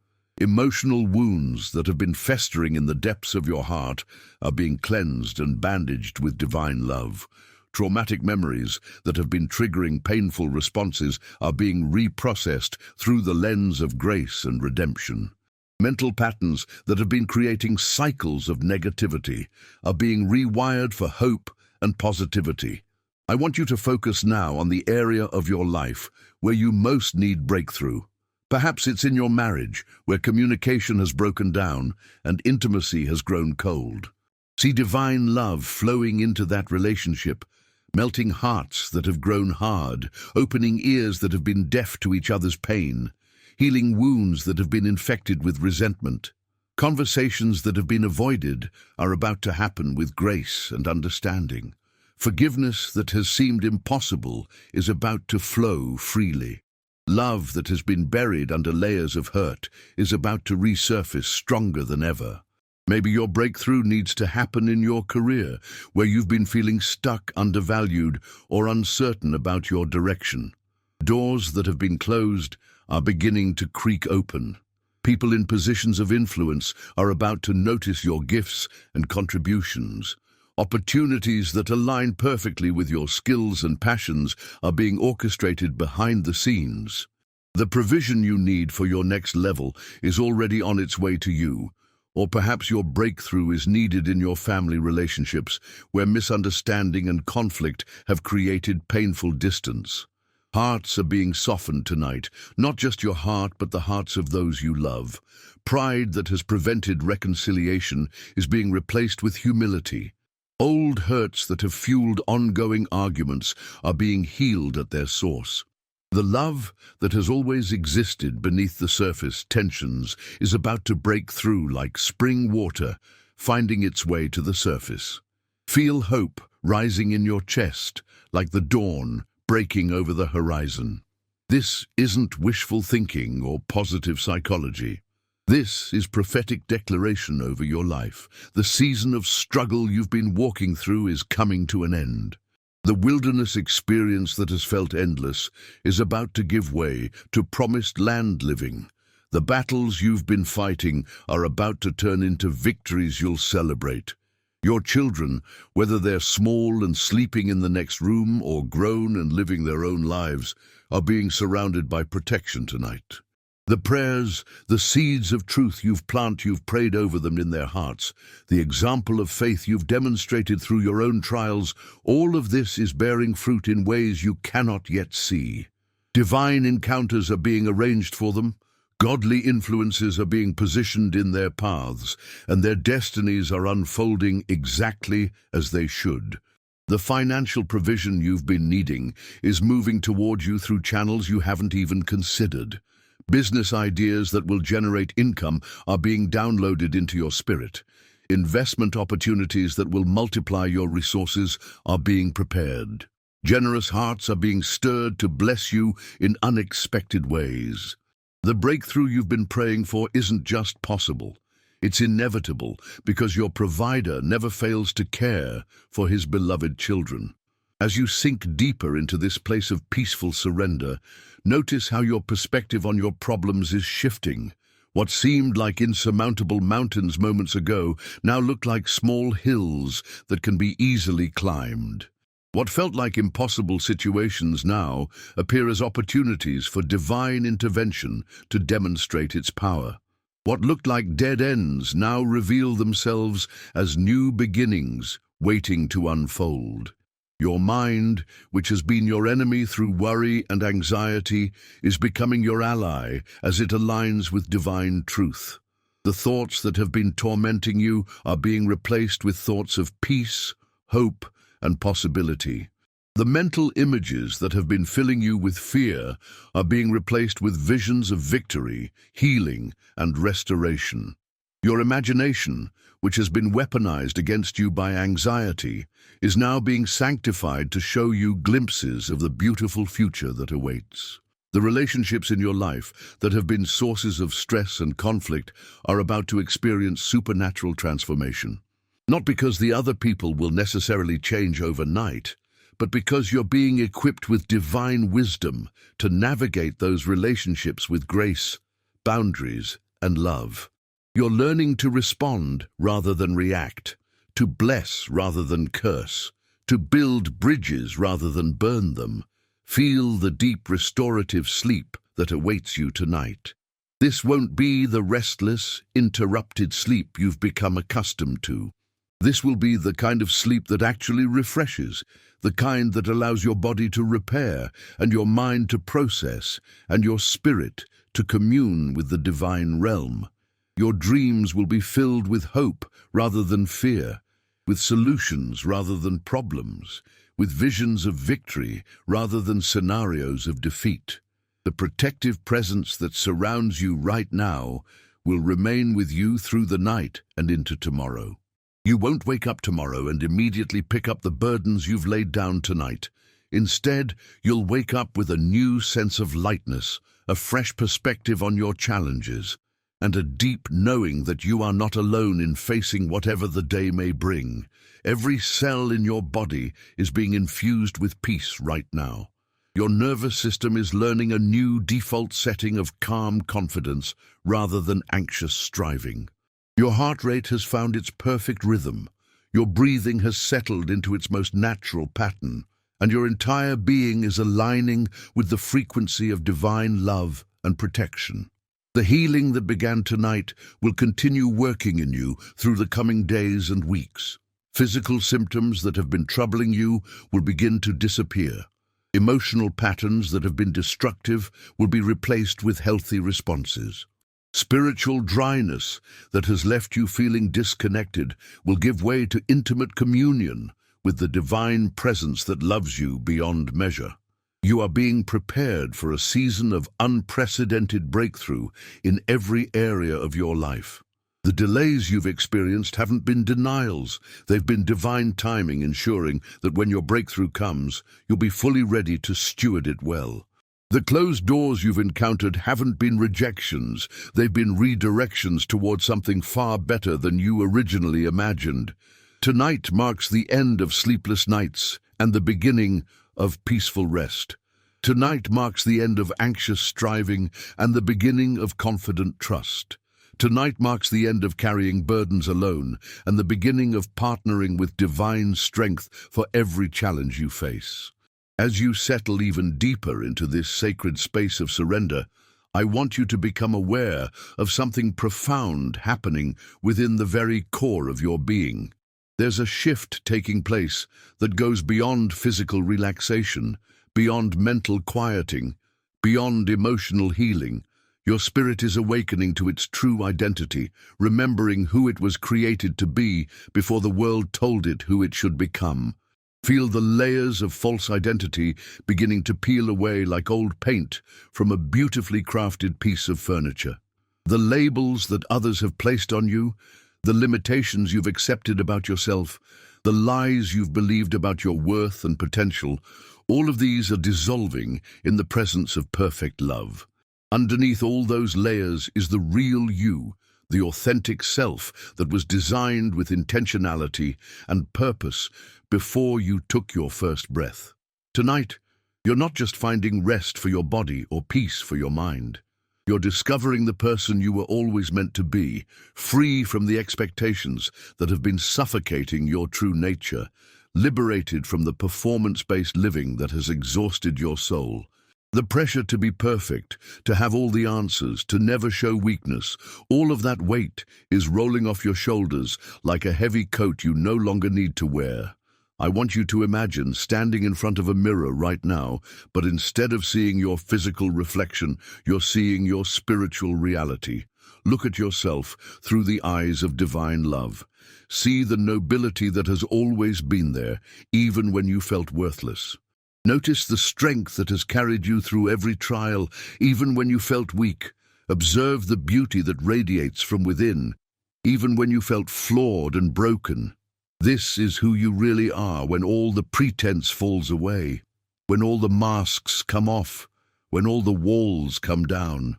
Speaker 1: Emotional wounds that have been festering in the depths of your heart are being cleansed and bandaged with divine love. Traumatic memories that have been triggering painful responses are being reprocessed through the lens of grace and redemption. Mental patterns that have been creating cycles of negativity are being rewired for hope and positivity. I want you to focus now on the area of your life where you most need breakthrough. Perhaps it's in your marriage, where communication has broken down and intimacy has grown cold. See divine love flowing into that relationship, melting hearts that have grown hard, opening ears that have been deaf to each other's pain, healing wounds that have been infected with resentment. Conversations that have been avoided are about to happen with grace and understanding. Forgiveness that has seemed impossible is about to flow freely. Love that has been buried under layers of hurt is about to resurface stronger than ever. Maybe your breakthrough needs to happen in your career, where you've been feeling stuck, undervalued, or uncertain about your direction. Doors that have been closed are beginning to creak open. People in positions of influence are about to notice your gifts and contributions. Opportunities that align perfectly with your skills and passions are being orchestrated behind the scenes. The provision you need for your next level is already on its way to you. Or perhaps your breakthrough is needed in your family relationships, where misunderstanding and conflict have created painful distance. Hearts are being softened tonight, not just your heart, but the hearts of those you love. Pride that has prevented reconciliation is being replaced with humility. Old hurts that have fueled ongoing arguments are being healed at their source. The love that has always existed beneath the surface tensions is about to break through like spring water, finding its way to the surface. Feel hope rising in your chest, like the dawn breaking over the horizon. This isn't wishful thinking or positive psychology. This is prophetic declaration over your life. The season of struggle you've been walking through is coming to an end. The wilderness experience that has felt endless is about to give way to promised land living. The battles you've been fighting are about to turn into victories you'll celebrate. Your children, whether they're small and sleeping in the next room or grown and living their own lives, are being surrounded by protection tonight. The prayers, the seeds of truth you've prayed over them in their hearts, the example of faith you've demonstrated through your own trials, all of this is bearing fruit in ways you cannot yet see. Divine encounters are being arranged for them, Godly influences are being positioned in their paths, and their destinies are unfolding exactly as they should. The financial provision you've been needing is moving toward you through channels you haven't even considered. Business ideas that will generate income are being downloaded into your spirit. Investment opportunities that will multiply your resources are being prepared. Generous hearts are being stirred to bless you in unexpected ways. The breakthrough you've been praying for isn't just possible. It's inevitable because your provider never fails to care for his beloved children. As you sink deeper into this place of peaceful surrender, notice how your perspective on your problems is shifting. What seemed like insurmountable mountains moments ago now look like small hills that can be easily climbed. What felt like impossible situations now appear as opportunities for divine intervention to demonstrate its power. What looked like dead ends now reveal themselves as new beginnings waiting to unfold. Your mind, which has been your enemy through worry and anxiety, is becoming your ally as it aligns with divine truth. The thoughts that have been tormenting you are being replaced with thoughts of peace, hope, and possibility. The mental images that have been filling you with fear are being replaced with visions of victory, healing, and restoration. Your imagination, which has been weaponized against you by anxiety, is now being sanctified to show you glimpses of the beautiful future that awaits. The relationships in your life that have been sources of stress and conflict are about to experience supernatural transformation. Not because the other people will necessarily change overnight, but because you're being equipped with divine wisdom to navigate those relationships with grace, boundaries, and love. You're learning to respond rather than react, to bless rather than curse, to build bridges rather than burn them. Feel the deep restorative sleep that awaits you tonight. This won't be the restless, interrupted sleep you've become accustomed to. This will be the kind of sleep that actually refreshes, the kind that allows your body to repair and your mind to process and your spirit to commune with the divine realm. Your dreams will be filled with hope rather than fear, with solutions rather than problems, with visions of victory rather than scenarios of defeat. The protective presence that surrounds you right now will remain with you through the night and into tomorrow. You won't wake up tomorrow and immediately pick up the burdens you've laid down tonight. Instead, you'll wake up with a new sense of lightness, a fresh perspective on your challenges, and a deep knowing that you are not alone in facing whatever the day may bring. Every cell in your body is being infused with peace right now. Your nervous system is learning a new default setting of calm confidence rather than anxious striving. Your heart rate has found its perfect rhythm, your breathing has settled into its most natural pattern, and your entire being is aligning with the frequency of divine love and protection. The healing that began tonight will continue working in you through the coming days and weeks. Physical symptoms that have been troubling you will begin to disappear. Emotional patterns that have been destructive will be replaced with healthy responses. Spiritual dryness that has left you feeling disconnected will give way to intimate communion with the divine presence that loves you beyond measure. You are being prepared for a season of unprecedented breakthrough in every area of your life. The delays you've experienced haven't been denials. They've been divine timing, ensuring that when your breakthrough comes, you'll be fully ready to steward it well. The closed doors you've encountered haven't been rejections. They've been redirections toward something far better than you originally imagined. Tonight marks the end of sleepless nights and the beginning of peaceful rest. Tonight marks the end of anxious striving and the beginning of confident trust. Tonight marks the end of carrying burdens alone and the beginning of partnering with divine strength for every challenge you face. As you settle even deeper into this sacred space of surrender, I want you to become aware of something profound happening within the very core of your being. There's a shift taking place that goes beyond physical relaxation, beyond mental quieting, beyond emotional healing. Your spirit is awakening to its true identity, remembering who it was created to be before the world told it who it should become. Feel the layers of false identity beginning to peel away like old paint from a beautifully crafted piece of furniture. The labels that others have placed on you, the limitations you've accepted about yourself, the lies you've believed about your worth and potential, all of these are dissolving in the presence of perfect love. Underneath all those layers is the real you, the authentic self that was designed with intentionality and purpose before you took your first breath. Tonight, you're not just finding rest for your body or peace for your mind. You're discovering the person you were always meant to be, free from the expectations that have been suffocating your true nature, liberated from the performance-based living that has exhausted your soul. The pressure to be perfect, to have all the answers, to never show weakness, all of that weight is rolling off your shoulders like a heavy coat you no longer need to wear. I want you to imagine standing in front of a mirror right now, but instead of seeing your physical reflection, you're seeing your spiritual reality. Look at yourself through the eyes of divine love. See the nobility that has always been there, even when you felt worthless. Notice the strength that has carried you through every trial, even when you felt weak. Observe the beauty that radiates from within, even when you felt flawed and broken. This is who you really are when all the pretense falls away, when all the masks come off, when all the walls come down.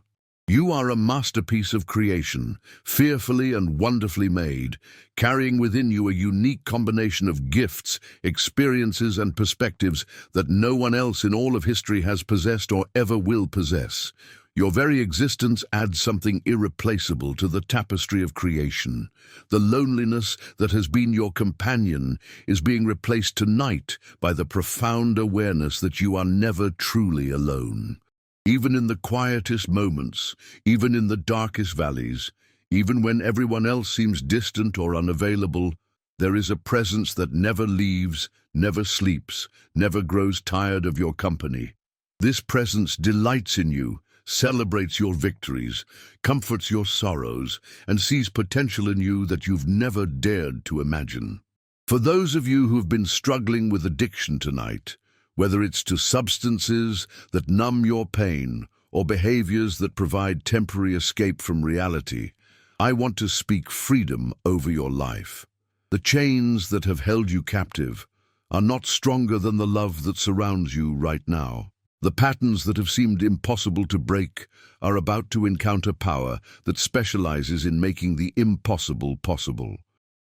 Speaker 1: You are a masterpiece of creation, fearfully and wonderfully made, carrying within you a unique combination of gifts, experiences, and perspectives that no one else in all of history has possessed or ever will possess. Your very existence adds something irreplaceable to the tapestry of creation. The loneliness that has been your companion is being replaced tonight by the profound awareness that you are never truly alone. Even in the quietest moments, even in the darkest valleys, even when everyone else seems distant or unavailable, there is a presence that never leaves, never sleeps, never grows tired of your company. This presence delights in you, celebrates your victories, comforts your sorrows, and sees potential in you that you've never dared to imagine. For those of you who've been struggling with addiction tonight, whether it's to substances that numb your pain or behaviors that provide temporary escape from reality, I want to speak freedom over your life. The chains that have held you captive are not stronger than the love that surrounds you right now. The patterns that have seemed impossible to break are about to encounter power that specializes in making the impossible possible.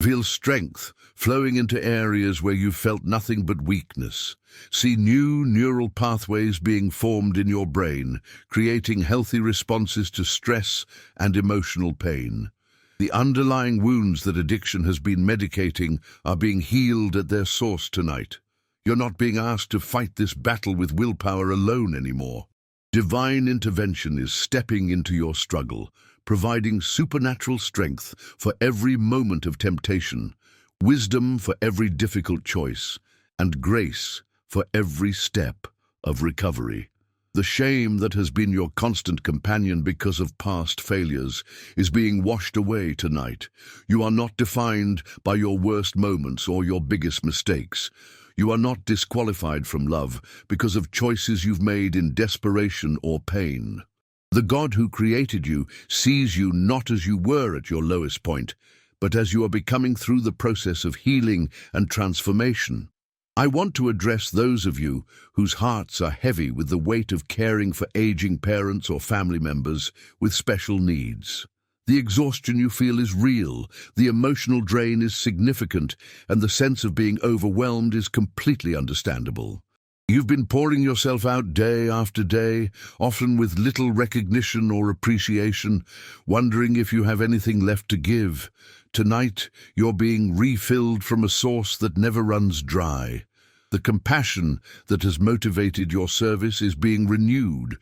Speaker 1: Feel strength flowing into areas where you felt nothing but weakness. See new neural pathways being formed in your brain, creating healthy responses to stress and emotional pain. The underlying wounds that addiction has been medicating are being healed at their source tonight. You're not being asked to fight this battle with willpower alone anymore. Divine intervention is stepping into your struggle, providing supernatural strength for every moment of temptation, wisdom for every difficult choice, and grace for every step of recovery. The shame that has been your constant companion because of past failures is being washed away tonight. You are not defined by your worst moments or your biggest mistakes. You are not disqualified from love because of choices you've made in desperation or pain. The God who created you sees you not as you were at your lowest point, but as you are becoming through the process of healing and transformation. I want to address those of you whose hearts are heavy with the weight of caring for aging parents or family members with special needs. The exhaustion you feel is real, the emotional drain is significant, and the sense of being overwhelmed is completely understandable. You've been pouring yourself out day after day, often with little recognition or appreciation, wondering if you have anything left to give. Tonight, you're being refilled from a source that never runs dry. The compassion that has motivated your service is being renewed,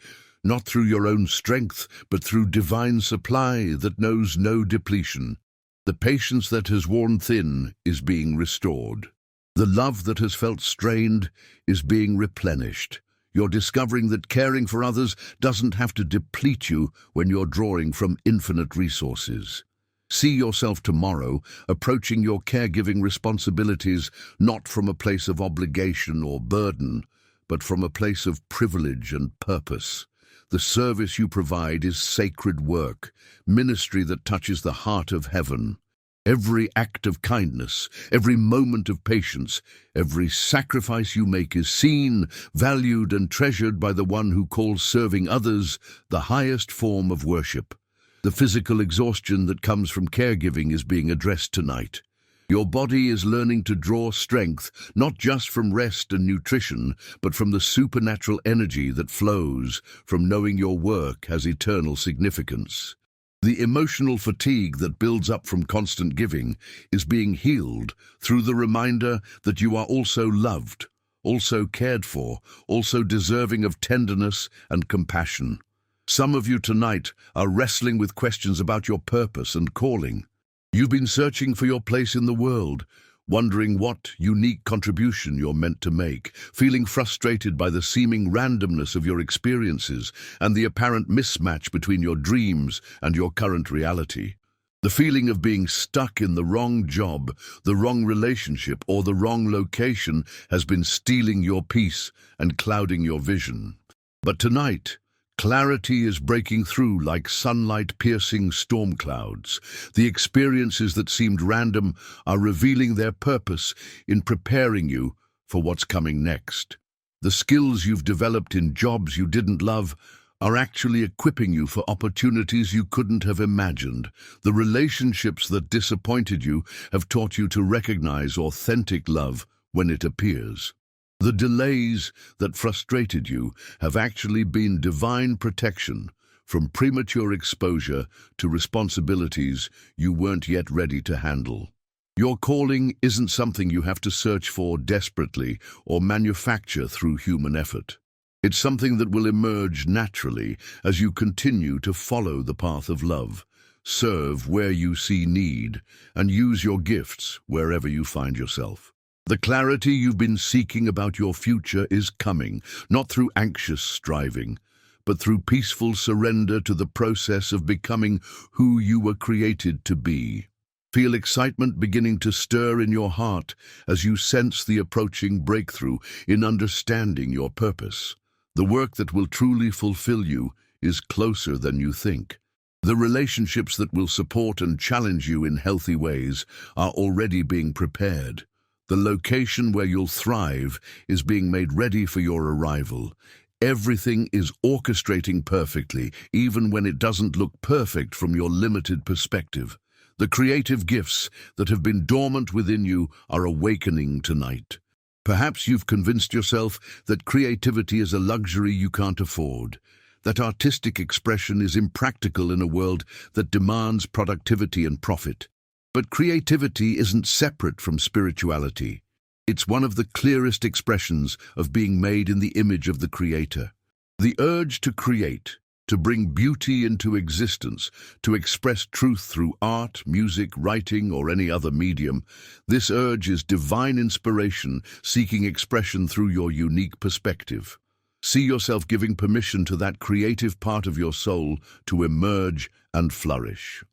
Speaker 1: not through your own strength, but through divine supply that knows no depletion. The patience that has worn thin is being restored. The love that has felt strained is being replenished. You're discovering that caring for others doesn't have to deplete you when you're drawing from infinite resources. See yourself tomorrow approaching your caregiving responsibilities not from a place of obligation or burden, but from a place of privilege and purpose. The service you provide is sacred work, ministry that touches the heart of heaven. Every act of kindness, every moment of patience, every sacrifice you make is seen, valued, and treasured by the one who calls serving others the highest form of worship. The physical exhaustion that comes from caregiving is being addressed tonight. Your body is learning to draw strength, not just from rest and nutrition, but from the supernatural energy that flows from knowing your work has eternal significance. The emotional fatigue that builds up from constant giving is being healed through the reminder that you are also loved, also cared for, also deserving of tenderness and compassion. Some of you tonight are wrestling with questions about your purpose and calling. You've been searching for your place in the world, wondering what unique contribution you're meant to make, feeling frustrated by the seeming randomness of your experiences and the apparent mismatch between your dreams and your current reality. The feeling of being stuck in the wrong job, the wrong relationship, or the wrong location has been stealing your peace and clouding your vision. But tonight, clarity is breaking through like sunlight piercing storm clouds. The experiences that seemed random are revealing their purpose in preparing you for what's coming next. The skills you've developed in jobs you didn't love are actually equipping you for opportunities you couldn't have imagined. The relationships that disappointed you have taught you to recognize authentic love when it appears. The delays that frustrated you have actually been divine protection from premature exposure to responsibilities you weren't yet ready to handle. Your calling isn't something you have to search for desperately or manufacture through human effort. It's something that will emerge naturally as you continue to follow the path of love, serve where you see need, and use your gifts wherever you find yourself. The clarity you've been seeking about your future is coming, not through anxious striving, but through peaceful surrender to the process of becoming who you were created to be. Feel excitement beginning to stir in your heart as you sense the approaching breakthrough in understanding your purpose. The work that will truly fulfill you is closer than you think. The relationships that will support and challenge you in healthy ways are already being prepared. The location where you'll thrive is being made ready for your arrival. Everything is orchestrating perfectly, even when it doesn't look perfect from your limited perspective. The creative gifts that have been dormant within you are awakening tonight. Perhaps you've convinced yourself that creativity is a luxury you can't afford, that artistic expression is impractical in a world that demands productivity and profit. But creativity isn't separate from spirituality. It's one of the clearest expressions of being made in the image of the Creator. The urge to create, to bring beauty into existence, to express truth through art, music, writing, or any other medium, this urge is divine inspiration seeking expression through your unique perspective. See yourself giving permission to that creative part of your soul to emerge and flourish.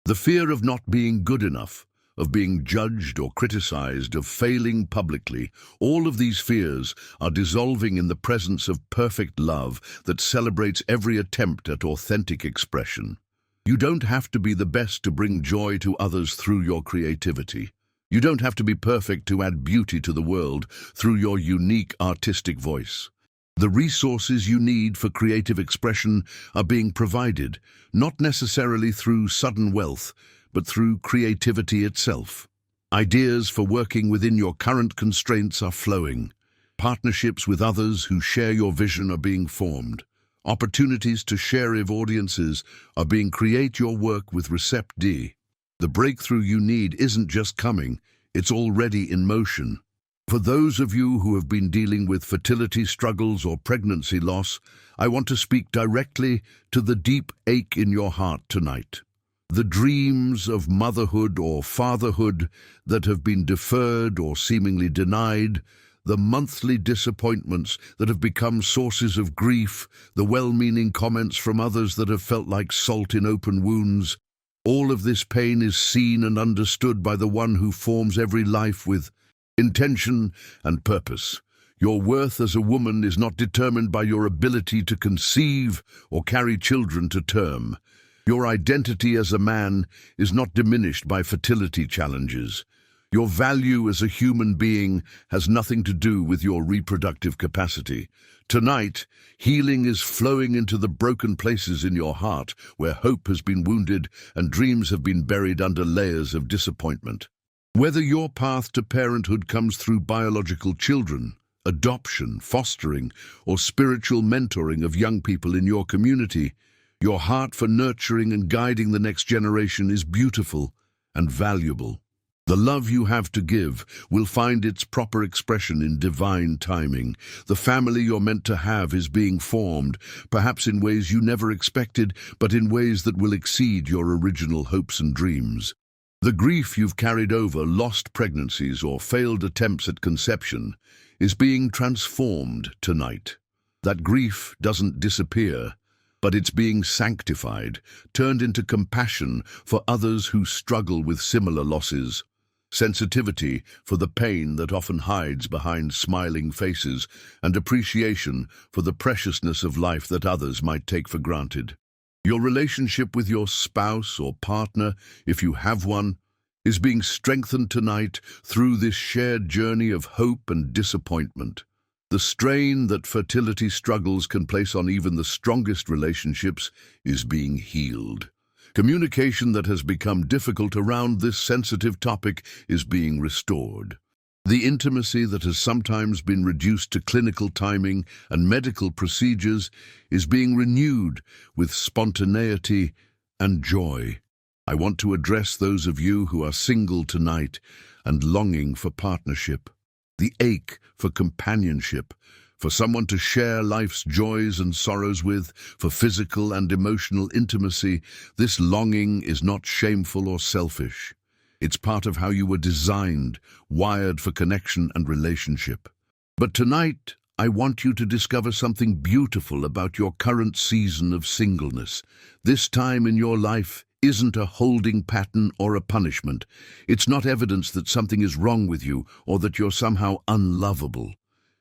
Speaker 1: The fear of not being good enough, of being judged or criticized, of failing publicly, all of these fears are dissolving in the presence of perfect love that celebrates every attempt at authentic expression. You don't have to be the best to bring joy to others through your creativity. You don't have to be perfect to add beauty to the world through your unique artistic voice. The resources you need for creative expression are being provided, not necessarily through sudden wealth, but through creativity itself. Ideas for working within your current constraints are flowing. Partnerships with others who share your vision are being formed. Opportunities to share with audiences are being create your work with Recept-D. The breakthrough you need isn't just coming, it's already in motion. For those of you who have been dealing with fertility struggles or pregnancy loss, I want to speak directly to the deep ache in your heart tonight. The dreams of motherhood or fatherhood that have been deferred or seemingly denied, The monthly disappointments that have become sources of grief, the well-meaning comments from others that have felt like salt in open wounds, all of this pain is seen and understood by the one who forms every life with intention and purpose. Your worth as a woman is not determined by your ability to conceive or carry children to term. Your identity as a man is not diminished by fertility challenges. Your value as a human being has nothing to do with your reproductive capacity. Tonight, healing is flowing into the broken places in your heart where hope has been wounded and dreams have been buried under layers of disappointment. Whether your path to parenthood comes through biological children, adoption, fostering, or spiritual mentoring of young people in your community, your heart for nurturing and guiding the next generation is beautiful and valuable. The love you have to give will find its proper expression in divine timing. The family you're meant to have is being formed, perhaps in ways you never expected, but in ways that will exceed your original hopes and dreams. The grief you've carried over lost pregnancies or failed attempts at conception is being transformed tonight. That grief doesn't disappear, but it's being sanctified, turned into compassion for others who struggle with similar losses. Sensitivity for the pain that often hides behind smiling faces, and appreciation for the preciousness of life that others might take for granted. Your relationship with your spouse or partner, if you have one, is being strengthened tonight through this shared journey of hope and disappointment. The strain that fertility struggles can place on even the strongest relationships is being healed. Communication that has become difficult around this sensitive topic is being restored. The intimacy that has sometimes been reduced to clinical timing and medical procedures is being renewed with spontaneity and joy. I want to address those of you who are single tonight and longing for partnership. The ache for companionship, for someone to share life's joys and sorrows with, for physical and emotional intimacy. This longing is not shameful or selfish. It's part of how you were designed, wired for connection and relationship. But tonight, I want you to discover something beautiful about your current season of singleness. This time in your life isn't a holding pattern or a punishment. It's not evidence that something is wrong with you or that you're somehow unlovable.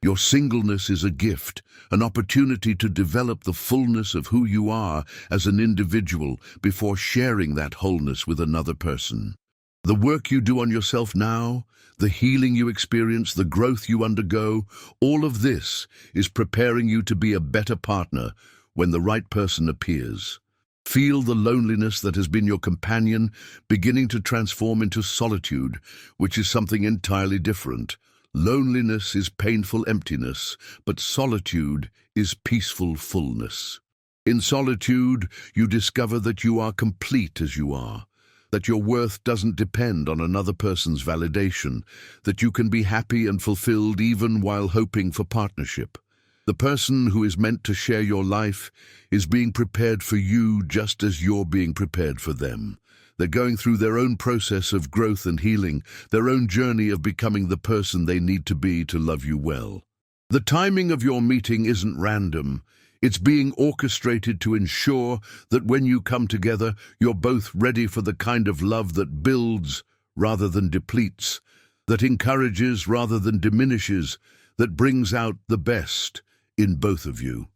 Speaker 1: Your singleness is a gift, an opportunity to develop the fullness of who you are as an individual before sharing that wholeness with another person. The work you do on yourself now, the healing you experience, the growth you undergo, all of this is preparing you to be a better partner when the right person appears. Feel the loneliness that has been your companion beginning to transform into solitude, which is something entirely different. Loneliness is painful emptiness, but solitude is peaceful fullness. In solitude, you discover that you are complete as you are, that your worth doesn't depend on another person's validation, that you can be happy and fulfilled even while hoping for partnership. The person who is meant to share your life is being prepared for you just as you're being prepared for them. They're going through their own process of growth and healing, their own journey of becoming the person they need to be to love you well. The timing of your meeting isn't random. It's being orchestrated to ensure that when you come together, you're both ready for the kind of love that builds rather than depletes, that encourages rather than diminishes, that brings out the best in both of you.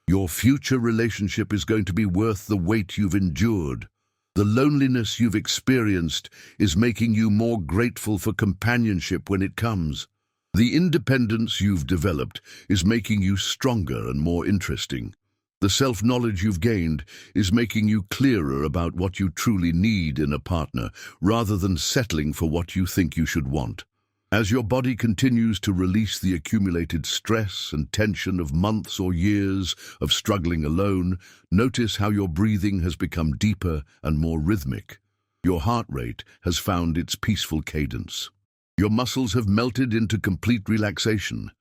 Speaker 1: Your future relationship is going to be worth the weight you've endured. The loneliness you've experienced is making you more grateful for companionship when it comes. The independence you've developed is making you stronger and more interesting. The self-knowledge you've gained is making you clearer about what you truly need in a partner, rather than settling for what you think you should want. As your body continues to release the accumulated stress and tension of months or years of struggling alone, notice how your breathing has become deeper and more rhythmic. Your heart rate has found its peaceful cadence. Your muscles have melted into complete relaxation.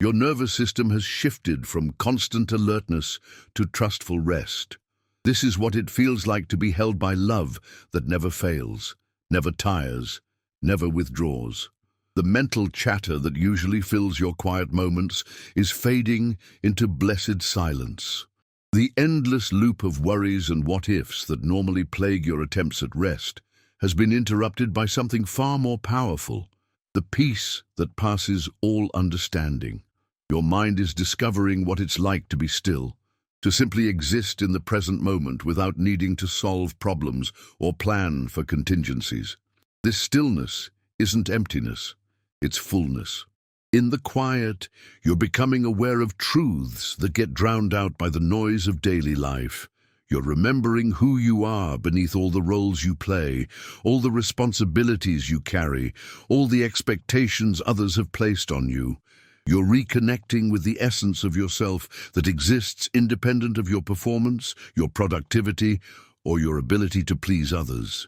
Speaker 1: Your nervous system has shifted from constant alertness to trustful rest. This is what it feels like to be held by love that never fails, never tires, never withdraws. The mental chatter that usually fills your quiet moments is fading into blessed silence. The endless loop of worries and what-ifs that normally plague your attempts at rest has been interrupted by something far more powerful, the peace that passes all understanding. Your mind is discovering what it's like to be still, to simply exist in the present moment without needing to solve problems or plan for contingencies. This stillness isn't emptiness, it's fullness. In the quiet, you're becoming aware of truths that get drowned out by the noise of daily life. You're remembering who you are beneath all the roles you play, all the responsibilities you carry, all the expectations others have placed on you. You're reconnecting with the essence of yourself that exists independent of your performance, your productivity, or your ability to please others.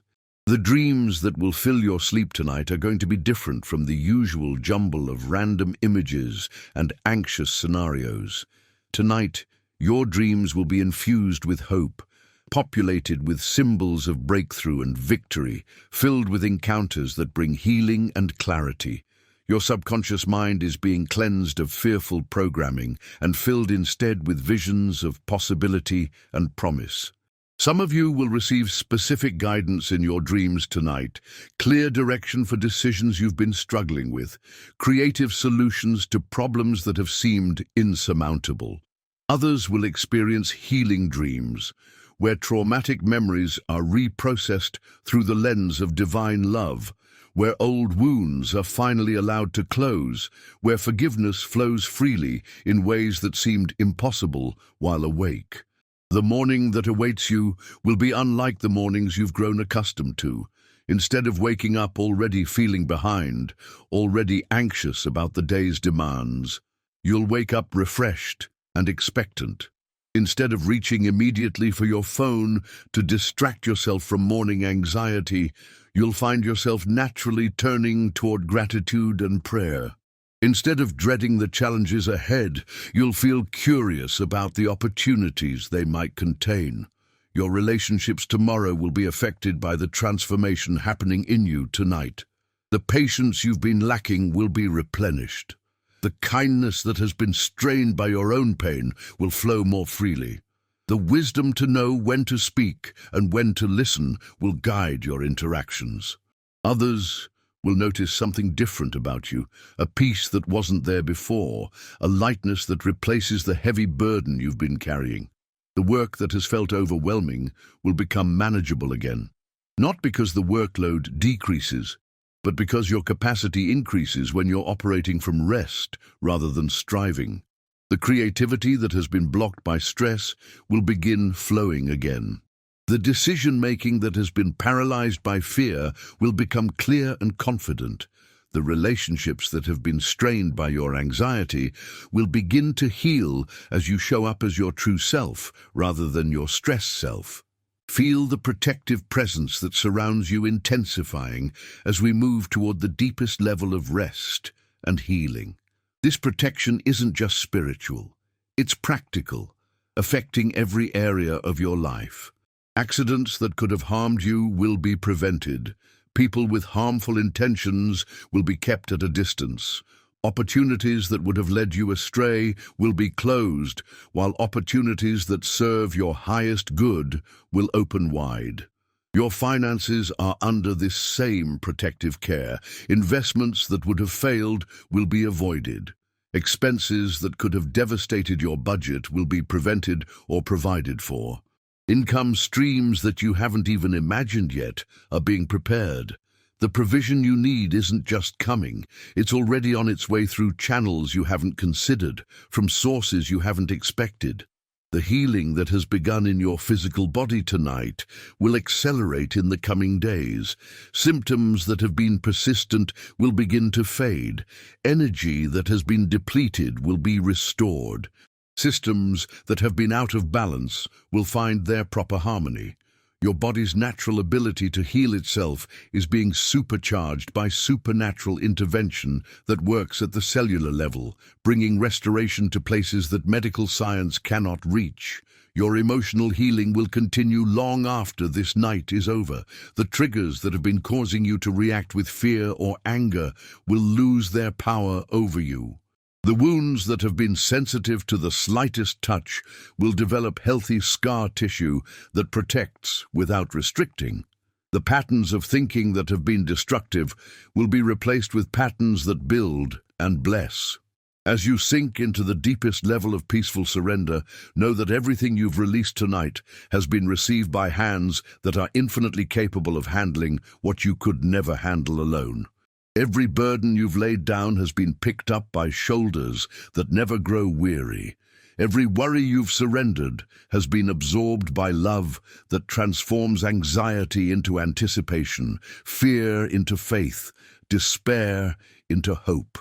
Speaker 1: The dreams that will fill your sleep tonight are going to be different from the usual jumble of random images and anxious scenarios. Tonight, your dreams will be infused with hope, populated with symbols of breakthrough and victory, filled with encounters that bring healing and clarity. Your subconscious mind is being cleansed of fearful programming and filled instead with visions of possibility and promise. Some of you will receive specific guidance in your dreams tonight, clear direction for decisions you've been struggling with, creative solutions to problems that have seemed insurmountable. Others will experience healing dreams, where traumatic memories are reprocessed through the lens of divine love, where old wounds are finally allowed to close, where forgiveness flows freely in ways that seemed impossible while awake. The morning that awaits you will be unlike the mornings you've grown accustomed to. Instead of waking up already feeling behind, already anxious about the day's demands, you'll wake up refreshed and expectant. Instead of reaching immediately for your phone to distract yourself from morning anxiety, you'll find yourself naturally turning toward gratitude and prayer. Instead of dreading the challenges ahead, you'll feel curious about the opportunities they might contain. Your relationships tomorrow will be affected by the transformation happening in you tonight. The patience you've been lacking will be replenished. The kindness that has been strained by your own pain will flow more freely. The wisdom to know when to speak and when to listen will guide your interactions. Others will notice something different about you, a peace that wasn't there before, a lightness that replaces the heavy burden you've been carrying. The work that has felt overwhelming will become manageable again. Not because the workload decreases, but because your capacity increases when you're operating from rest rather than striving. The creativity that has been blocked by stress will begin flowing again. The decision-making that has been paralyzed by fear will become clear and confident. The relationships that have been strained by your anxiety will begin to heal as you show up as your true self rather than your stressed self. Feel the protective presence that surrounds you intensifying as we move toward the deepest level of rest and healing. This protection isn't just spiritual, it's practical, affecting every area of your life. Accidents that could have harmed you will be prevented. People with harmful intentions will be kept at a distance. Opportunities that would have led you astray will be closed, while opportunities that serve your highest good will open wide. Your finances are under this same protective care. Investments that would have failed will be avoided. Expenses that could have devastated your budget will be prevented or provided for. Income streams that you haven't even imagined yet are being prepared. The provision you need isn't just coming, it's already on its way through channels you haven't considered, from sources you haven't expected. The healing that has begun in your physical body tonight will accelerate in the coming days. Symptoms that have been persistent will begin to fade. Energy that has been depleted will be restored. Systems that have been out of balance will find their proper harmony. Your body's natural ability to heal itself is being supercharged by supernatural intervention that works at the cellular level, bringing restoration to places that medical science cannot reach. Your emotional healing will continue long after this night is over. The triggers that have been causing you to react with fear or anger will lose their power over you. The wounds that have been sensitive to the slightest touch will develop healthy scar tissue that protects without restricting. The patterns of thinking that have been destructive will be replaced with patterns that build and bless. As you sink into the deepest level of peaceful surrender, know that everything you've released tonight has been received by hands that are infinitely capable of handling what you could never handle alone. Every burden you've laid down has been picked up by shoulders that never grow weary. Every worry you've surrendered has been absorbed by love that transforms anxiety into anticipation, fear into faith, despair into hope.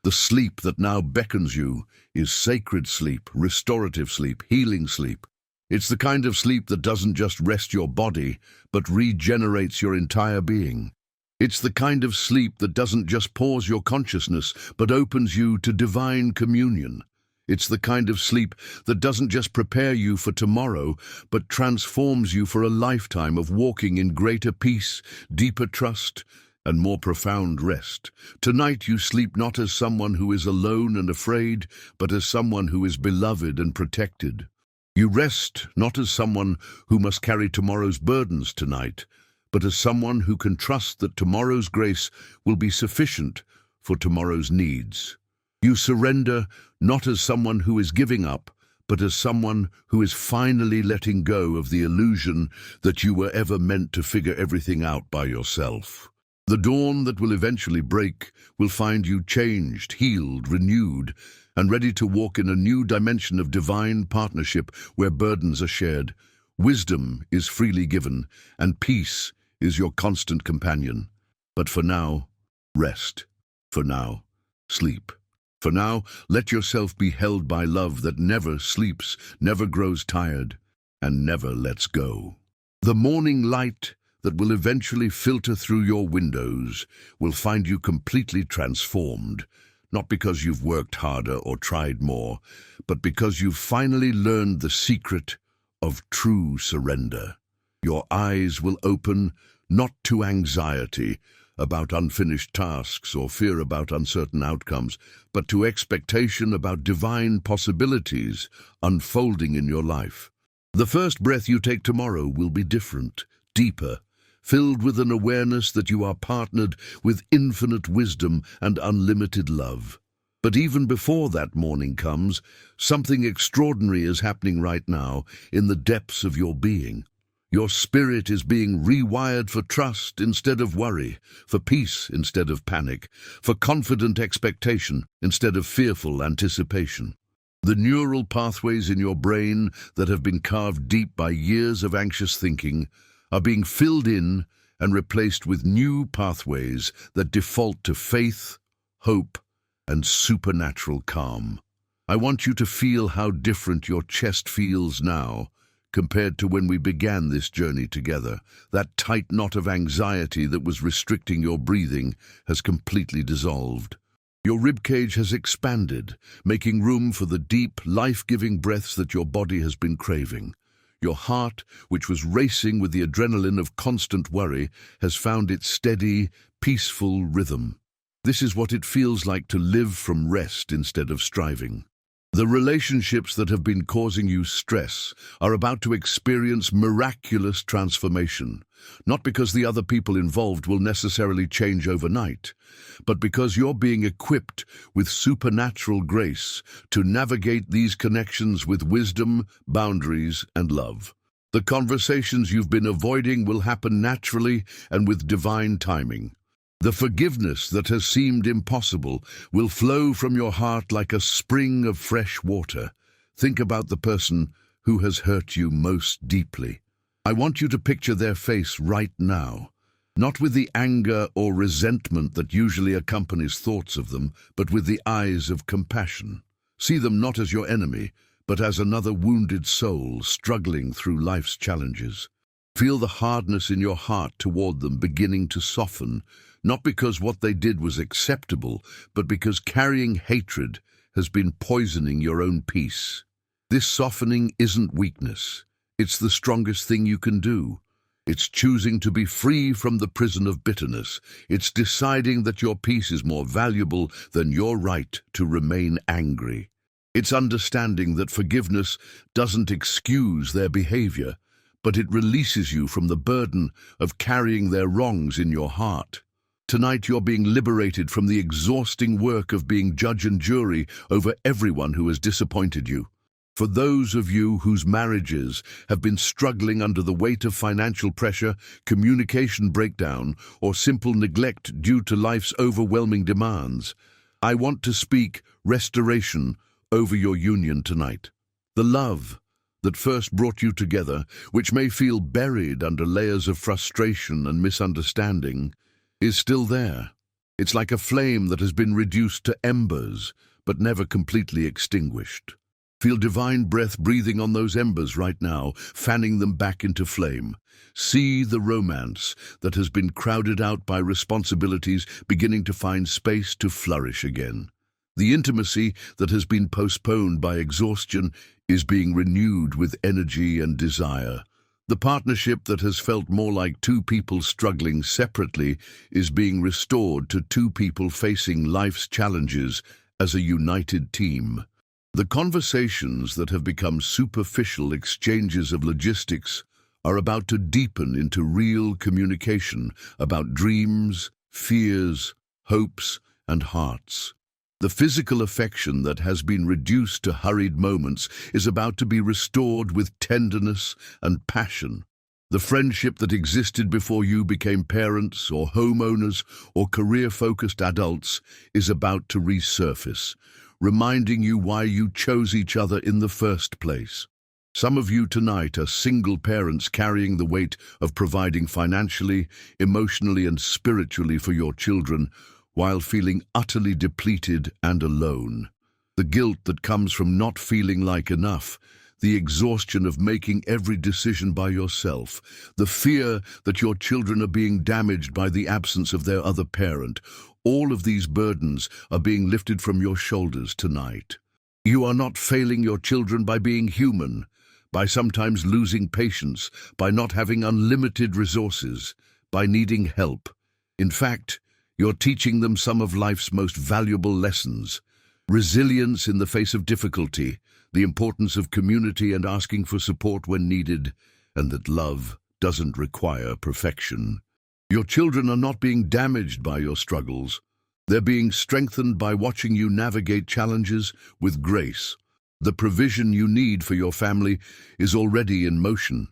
Speaker 1: The sleep that now beckons you is sacred sleep, restorative sleep, healing sleep. It's the kind of sleep that doesn't just rest your body, but regenerates your entire being. It's the kind of sleep that doesn't just pause your consciousness, but opens you to divine communion. It's the kind of sleep that doesn't just prepare you for tomorrow, but transforms you for a lifetime of walking in greater peace, deeper trust, and more profound rest. Tonight you sleep not as someone who is alone and afraid, but as someone who is beloved and protected. You rest not as someone who must carry tomorrow's burdens tonight, but as someone who can trust that tomorrow's grace will be sufficient for tomorrow's needs. You surrender not as someone who is giving up, but as someone who is finally letting go of the illusion that you were ever meant to figure everything out by yourself. The dawn that will eventually break will find you changed, healed, renewed, and ready to walk in a new dimension of divine partnership where burdens are shared, wisdom is freely given, and peace is your constant companion. But for now, rest. For now, sleep. For now, let yourself be held by love that never sleeps, never grows tired, and never lets go. The morning light that will eventually filter through your windows will find you completely transformed, not because you've worked harder or tried more, but because you've finally learned the secret of true surrender. Your eyes will open not to anxiety about unfinished tasks or fear about uncertain outcomes, but to expectation about divine possibilities unfolding in your life. The first breath you take tomorrow will be different, deeper, filled with an awareness that you are partnered with infinite wisdom and unlimited love. But even before that morning comes, something extraordinary is happening right now in the depths of your being. Your spirit is being rewired for trust instead of worry, for peace instead of panic, for confident expectation instead of fearful anticipation. The neural pathways in your brain that have been carved deep by years of anxious thinking are being filled in and replaced with new pathways that default to faith, hope, and supernatural calm. I want you to feel how different your chest feels now compared to when we began this journey together. That tight knot of anxiety that was restricting your breathing has completely dissolved. Your ribcage has expanded, making room for the deep, life-giving breaths that your body has been craving. Your heart, which was racing with the adrenaline of constant worry, has found its steady, peaceful rhythm. This is what it feels like to live from rest instead of striving. The relationships that have been causing you stress are about to experience miraculous transformation, not because the other people involved will necessarily change overnight, but because you're being equipped with supernatural grace to navigate these connections with wisdom, boundaries, and love. The conversations you've been avoiding will happen naturally and with divine timing. The forgiveness that has seemed impossible will flow from your heart like a spring of fresh water. Think about the person who has hurt you most deeply. I want you to picture their face right now, not with the anger or resentment that usually accompanies thoughts of them, but with the eyes of compassion. See them not as your enemy, but as another wounded soul struggling through life's challenges. Feel the hardness in your heart toward them beginning to soften, not because what they did was acceptable, but because carrying hatred has been poisoning your own peace. This softening isn't weakness. It's the strongest thing you can do. It's choosing to be free from the prison of bitterness. It's deciding that your peace is more valuable than your right to remain angry. It's understanding that forgiveness doesn't excuse their behavior, but it releases you from the burden of carrying their wrongs in your heart. Tonight you're being liberated from the exhausting work of being judge and jury over everyone who has disappointed you. For those of you whose marriages have been struggling under the weight of financial pressure, communication breakdown, or simple neglect due to life's overwhelming demands, I want to speak restoration over your union tonight. The love that first brought you together, which may feel buried under layers of frustration and misunderstanding, is still there. It's like a flame that has been reduced to embers, but never completely extinguished. Feel divine breath breathing on those embers right now, fanning them back into flame. See the romance that has been crowded out by responsibilities beginning to find space to flourish again. The intimacy that has been postponed by exhaustion is being renewed with energy and desire. The partnership that has felt more like two people struggling separately is being restored to two people facing life's challenges as a united team. The conversations that have become superficial exchanges of logistics are about to deepen into real communication about dreams, fears, hopes, and hearts. The physical affection that has been reduced to hurried moments is about to be restored with tenderness and passion. The friendship that existed before you became parents or homeowners or career-focused adults is about to resurface, reminding you why you chose each other in the first place. Some of you tonight are single parents carrying the weight of providing financially, emotionally, and spiritually for your children while feeling utterly depleted and alone. The guilt that comes from not feeling like enough, the exhaustion of making every decision by yourself, the fear that your children are being damaged by the absence of their other parent, all of these burdens are being lifted from your shoulders tonight. You are not failing your children by being human, by sometimes losing patience, by not having unlimited resources, by needing help. In fact, you're teaching them some of life's most valuable lessons: resilience in the face of difficulty, the importance of community and asking for support when needed, and that love doesn't require perfection. Your children are not being damaged by your struggles. They're being strengthened by watching you navigate challenges with grace. The provision you need for your family is already in motion.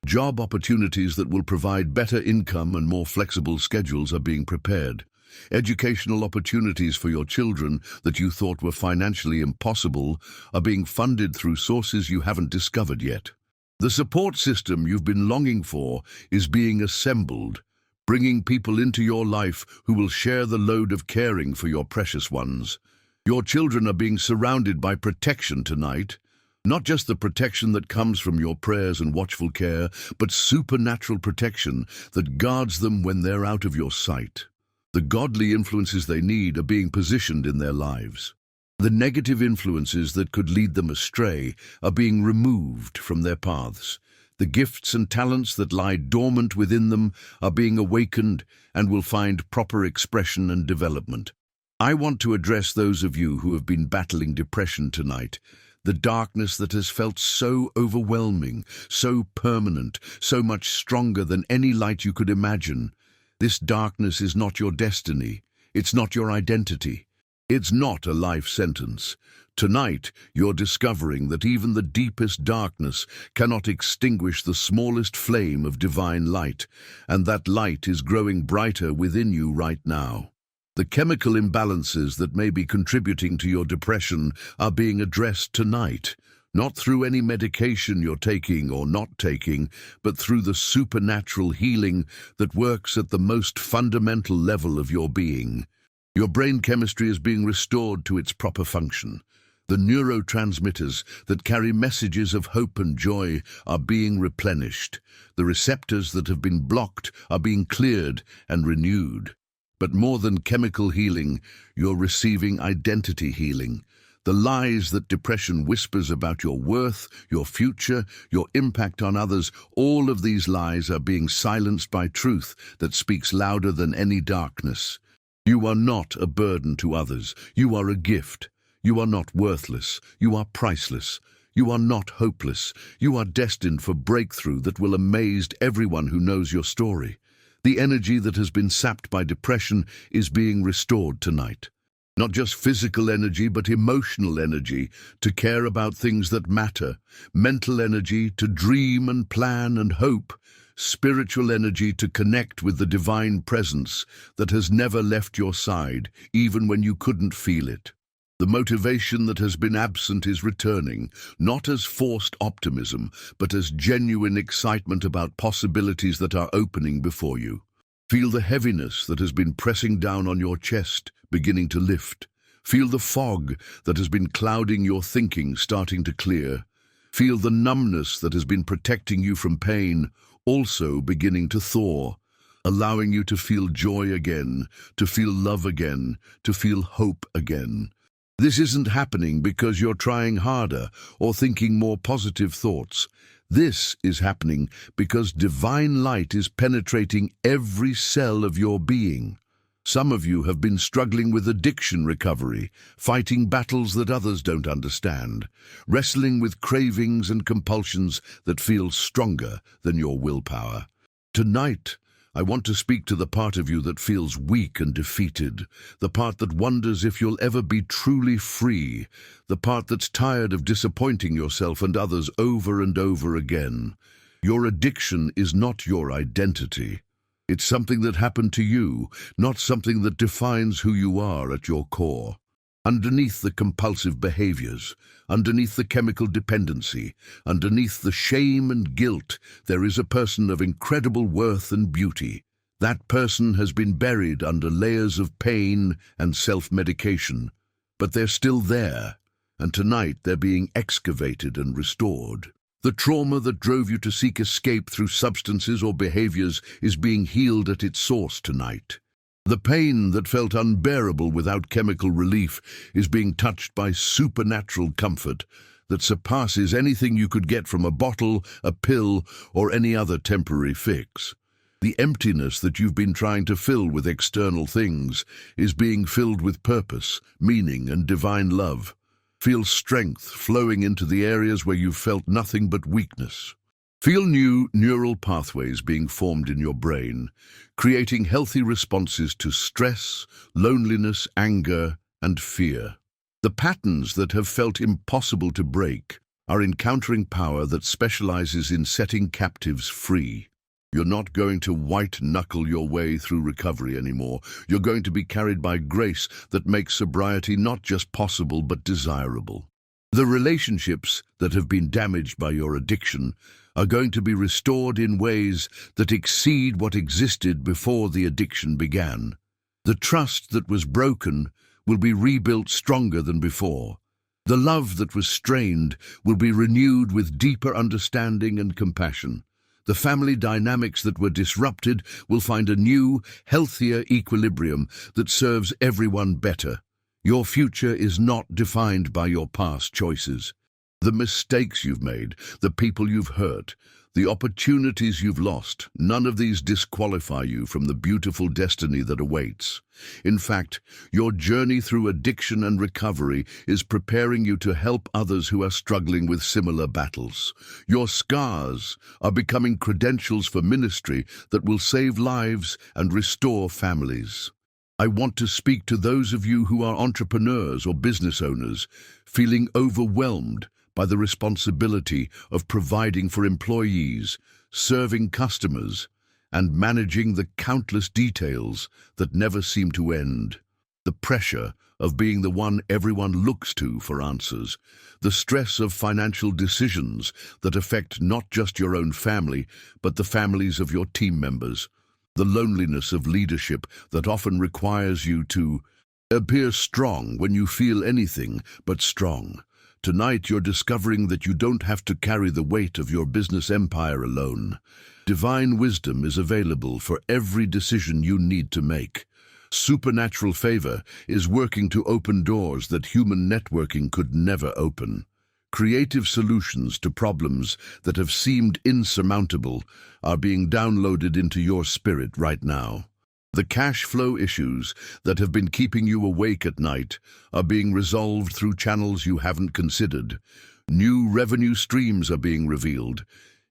Speaker 1: Job opportunities that will provide better income and more flexible schedules are being prepared. Educational opportunities for your children that you thought were financially impossible are being funded through sources you haven't discovered yet. The support system you've been longing for is being assembled, bringing people into your life who will share the load of caring for your precious ones. Your children are being surrounded by protection tonight. Not just the protection that comes from your prayers and watchful care, but supernatural protection that guards them when they're out of your sight. The godly influences they need are being positioned in their lives. The negative influences that could lead them astray are being removed from their paths. The gifts and talents that lie dormant within them are being awakened and will find proper expression and development. I want to address those of you who have been battling depression tonight. The darkness that has felt so overwhelming, so permanent, so much stronger than any light you could imagine. This darkness is not your destiny. It's not your identity. It's not a life sentence. Tonight, you're discovering that even the deepest darkness cannot extinguish the smallest flame of divine light, and that light is growing brighter within you right now. The chemical imbalances that may be contributing to your depression are being addressed tonight, not through any medication you're taking or not taking, but through the supernatural healing that works at the most fundamental level of your being. Your brain chemistry is being restored to its proper function. The neurotransmitters that carry messages of hope and joy are being replenished. The receptors that have been blocked are being cleared and renewed. But more than chemical healing, you're receiving identity healing. The lies that depression whispers about your worth, your future, your impact on others, all of these lies are being silenced by truth that speaks louder than any darkness. You are not a burden to others. You are a gift. You are not worthless. You are priceless. You are not hopeless. You are destined for breakthrough that will amaze everyone who knows your story. The energy that has been sapped by depression is being restored tonight. Not just physical energy, but emotional energy to care about things that matter. Mental energy to dream and plan and hope. Spiritual energy to connect with the divine presence that has never left your side, even when you couldn't feel it. The motivation that has been absent is returning, not as forced optimism, but as genuine excitement about possibilities that are opening before you. Feel the heaviness that has been pressing down on your chest, beginning to lift. Feel the fog that has been clouding your thinking starting to clear. Feel the numbness that has been protecting you from pain, also beginning to thaw, allowing you to feel joy again, to feel love again, to feel hope again. This isn't happening because you're trying harder or thinking more positive thoughts. This is happening because divine light is penetrating every cell of your being. Some of you have been struggling with addiction recovery, fighting battles that others don't understand, wrestling with cravings and compulsions that feel stronger than your willpower. Tonight, I want to speak to the part of you that feels weak and defeated, the part that wonders if you'll ever be truly free, the part that's tired of disappointing yourself and others over and over again. Your addiction is not your identity. It's something that happened to you, not something that defines who you are at your core. Underneath the compulsive behaviors, underneath the chemical dependency, underneath the shame and guilt, there is a person of incredible worth and beauty. That person has been buried under layers of pain and self-medication, but they're still there, and tonight they're being excavated and restored. The trauma that drove you to seek escape through substances or behaviors is being healed at its source tonight. The pain that felt unbearable without chemical relief is being touched by supernatural comfort that surpasses anything you could get from a bottle, a pill, or any other temporary fix. The emptiness that you've been trying to fill with external things is being filled with purpose, meaning, and divine love. Feel strength flowing into the areas where you've felt nothing but weakness. Feel new neural pathways being formed in your brain, creating healthy responses to stress, loneliness, anger, and fear. The patterns that have felt impossible to break are encountering power that specializes in setting captives free. You're not going to white-knuckle your way through recovery anymore. You're going to be carried by grace that makes sobriety not just possible but desirable. The relationships that have been damaged by your addiction are going to be restored in ways that exceed what existed before the addiction began. The trust that was broken will be rebuilt stronger than before. The love that was strained will be renewed with deeper understanding and compassion. The family dynamics that were disrupted will find a new, healthier equilibrium that serves everyone better. Your future is not defined by your past choices. The mistakes you've made, the people you've hurt, the opportunities you've lost, none of these disqualify you from the beautiful destiny that awaits. In fact, your journey through addiction and recovery is preparing you to help others who are struggling with similar battles. Your scars are becoming credentials for ministry that will save lives and restore families. I want to speak to those of you who are entrepreneurs or business owners, feeling overwhelmed by the responsibility of providing for employees, serving customers, and managing the countless details that never seem to end. The pressure of being the one everyone looks to for answers, the stress of financial decisions that affect not just your own family, but the families of your team members, the loneliness of leadership that often requires you to appear strong when you feel anything but strong. Tonight you're discovering that you don't have to carry the weight of your business empire alone. Divine wisdom is available for every decision you need to make. Supernatural favor is working to open doors that human networking could never open. Creative solutions to problems that have seemed insurmountable are being downloaded into your spirit right now. The cash flow issues that have been keeping you awake at night are being resolved through channels you haven't considered. New revenue streams are being revealed.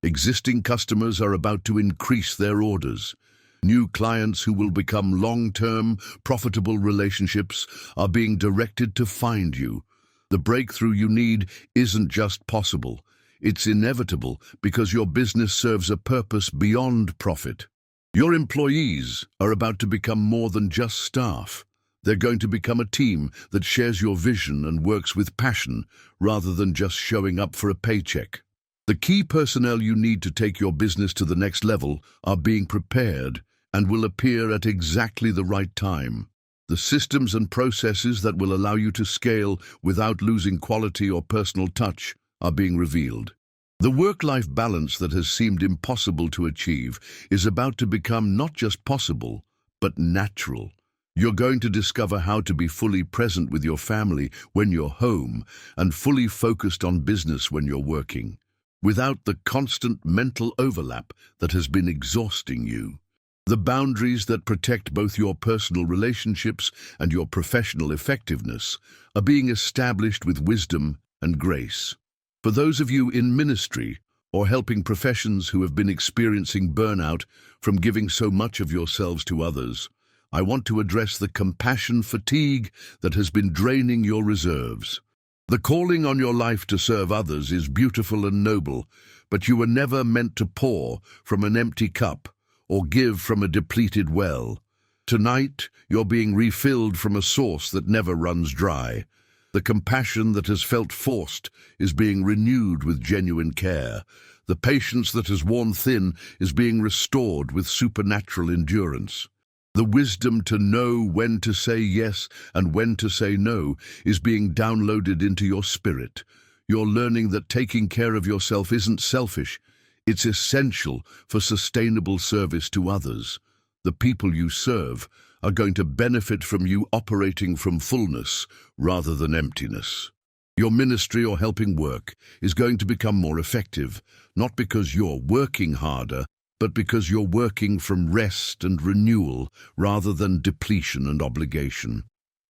Speaker 1: Existing customers are about to increase their orders. New clients who will become long-term, profitable relationships are being directed to find you. The breakthrough you need isn't just possible. It's inevitable because your business serves a purpose beyond profit. Your employees are about to become more than just staff. They're going to become a team that shares your vision and works with passion rather than just showing up for a paycheck. The key personnel you need to take your business to the next level are being prepared and will appear at exactly the right time. The systems and processes that will allow you to scale without losing quality or personal touch are being revealed. The work-life balance that has seemed impossible to achieve is about to become not just possible, but natural. You're going to discover how to be fully present with your family when you're home and fully focused on business when you're working, without the constant mental overlap that has been exhausting you. The boundaries that protect both your personal relationships and your professional effectiveness are being established with wisdom and grace. For those of you in ministry or helping professions who have been experiencing burnout from giving so much of yourselves to others, I want to address the compassion fatigue that has been draining your reserves. The calling on your life to serve others is beautiful and noble, but you were never meant to pour from an empty cup or give from a depleted well. Tonight, you're being refilled from a source that never runs dry. The compassion that has felt forced is being renewed with genuine care. The patience that has worn thin is being restored with supernatural endurance. The wisdom to know when to say yes and when to say no is being downloaded into your spirit. You're learning that taking care of yourself isn't selfish. It's essential for sustainable service to others. The people you serve are going to benefit from you operating from fullness rather than emptiness. Your ministry or helping work is going to become more effective, not because you're working harder, but because you're working from rest and renewal rather than depletion and obligation.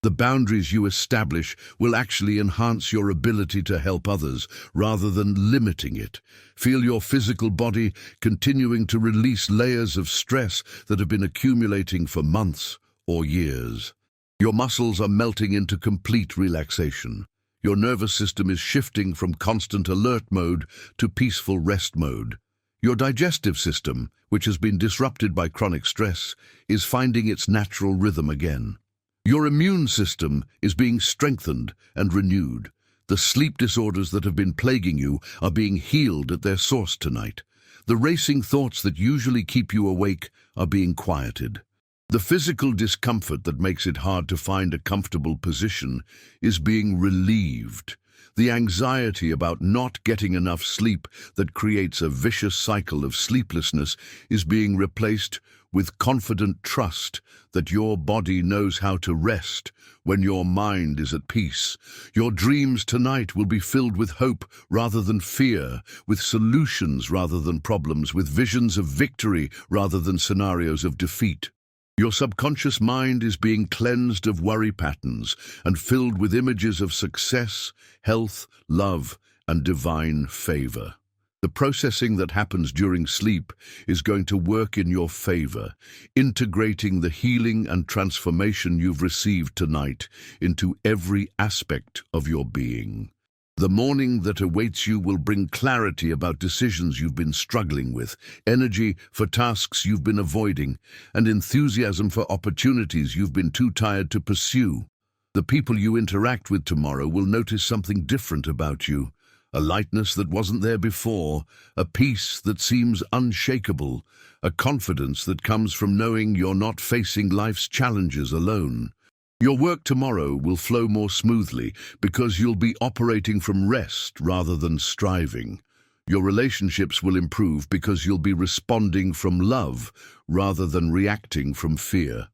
Speaker 1: The boundaries you establish will actually enhance your ability to help others rather than limiting it. Feel your physical body continuing to release layers of stress that have been accumulating for months or years. Your muscles are melting into complete relaxation. Your nervous system is shifting from constant alert mode to peaceful rest mode. Your digestive system, which has been disrupted by chronic stress, is finding its natural rhythm again. Your immune system is being strengthened and renewed. The sleep disorders that have been plaguing you are being healed at their source tonight. The racing thoughts that usually keep you awake are being quieted. The physical discomfort that makes it hard to find a comfortable position is being relieved. The anxiety about not getting enough sleep that creates a vicious cycle of sleeplessness is being replaced with confident trust that your body knows how to rest when your mind is at peace. Your dreams tonight will be filled with hope rather than fear, with solutions rather than problems, with visions of victory rather than scenarios of defeat. Your subconscious mind is being cleansed of worry patterns and filled with images of success, health, love, and divine favor. The processing that happens during sleep is going to work in your favor, integrating the healing and transformation you've received tonight into every aspect of your being. The morning that awaits you will bring clarity about decisions you've been struggling with, energy for tasks you've been avoiding, and enthusiasm for opportunities you've been too tired to pursue. The people you interact with tomorrow will notice something different about you. A lightness that wasn't there before, a peace that seems unshakable, a confidence that comes from knowing you're not facing life's challenges alone. Your work tomorrow will flow more smoothly because you'll be operating from rest rather than striving. Your relationships will improve because you'll be responding from love rather than reacting from fear.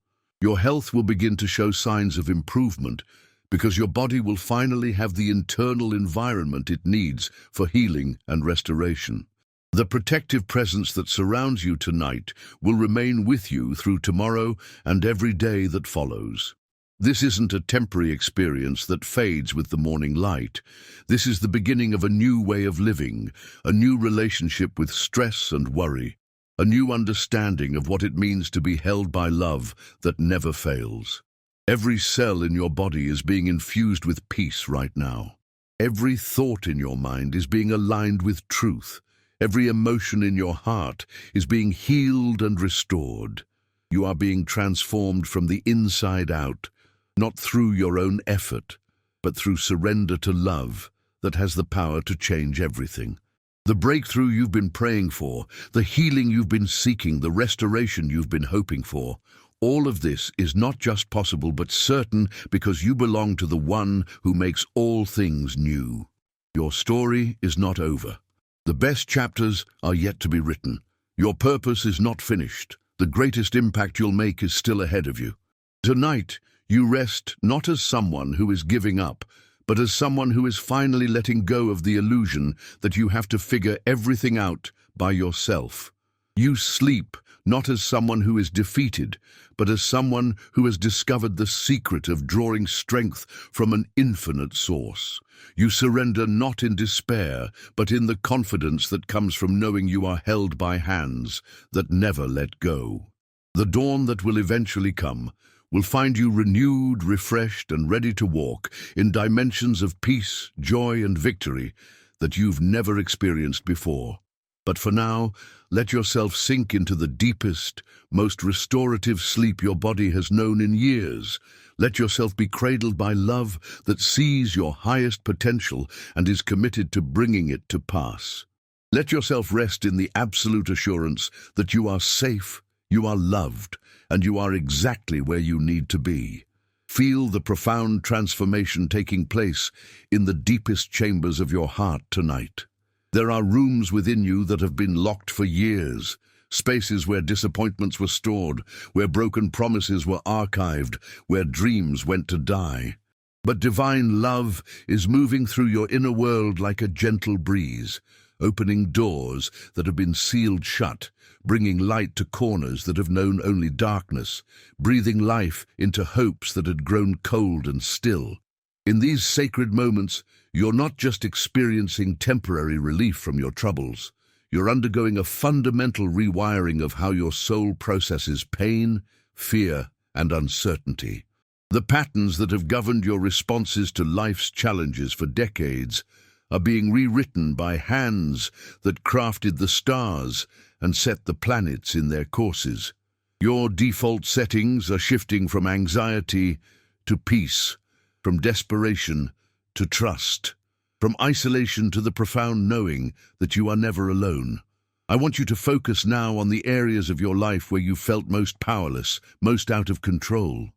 Speaker 1: Your health will begin to show signs of improvement because your body will finally have the internal environment it needs for healing and restoration. The protective presence that surrounds you tonight will remain with you through tomorrow and every day that follows. This isn't a temporary experience that fades with the morning light. This is the beginning of a new way of living, a new relationship with stress and worry, a new understanding of what it means to be held by love that never fails. Every cell in your body is being infused with peace right now. Every thought in your mind is being aligned with truth. Every emotion in your heart is being healed and restored. You are being transformed from the inside out, not through your own effort, but through surrender to love that has the power to change everything. The breakthrough you've been praying for, the healing you've been seeking, the restoration you've been hoping for, all of this is not just possible but certain because you belong to the one who makes all things new. Your story is not over. The best chapters are yet to be written. Your purpose is not finished. The greatest impact you'll make is still ahead of you. Tonight, you rest not as someone who is giving up, but as someone who is finally letting go of the illusion that you have to figure everything out by yourself. You sleep not as someone who is defeated, but as someone who has discovered the secret of drawing strength from an infinite source. You surrender not in despair, but in the confidence that comes from knowing you are held by hands that never let go. The dawn that will eventually come will find you renewed, refreshed, and ready to walk in dimensions of peace, joy, and victory that you've never experienced before. But for now, let yourself sink into the deepest, most restorative sleep your body has known in years. Let yourself be cradled by love that sees your highest potential and is committed to bringing it to pass. Let yourself rest in the absolute assurance that you are safe, you are loved, and you are exactly where you need to be. Feel the profound transformation taking place in the deepest chambers of your heart tonight. There are rooms within you that have been locked for years, spaces where disappointments were stored, where broken promises were archived, where dreams went to die. But divine love is moving through your inner world like a gentle breeze, opening doors that have been sealed shut, bringing light to corners that have known only darkness, breathing life into hopes that had grown cold and still. In these sacred moments, you're not just experiencing temporary relief from your troubles. You're undergoing a fundamental rewiring of how your soul processes pain, fear, and uncertainty. The patterns that have governed your responses to life's challenges for decades are being rewritten by hands that crafted the stars and set the planets in their courses. Your default settings are shifting from anxiety to peace, from desperation to trust, from isolation to the profound knowing that you are never alone. I want you to focus now on the areas of your life where you felt most powerless, most out of control.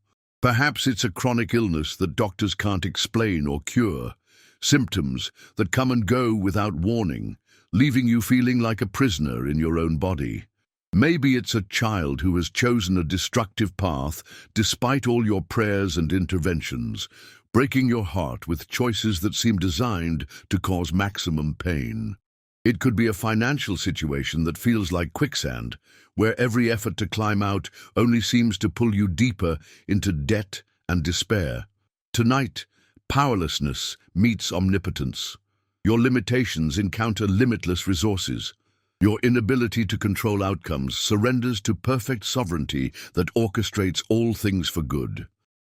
Speaker 1: Perhaps it's a chronic illness that doctors can't explain or cure, symptoms that come and go without warning, leaving you feeling like a prisoner in your own body. Maybe it's a child who has chosen a destructive path despite all your prayers and interventions, breaking your heart with choices that seem designed to cause maximum pain. It could be a financial situation that feels like quicksand, where every effort to climb out only seems to pull you deeper into debt and despair. Tonight, powerlessness meets omnipotence. Your limitations encounter limitless resources. Your inability to control outcomes surrenders to perfect sovereignty that orchestrates all things for good.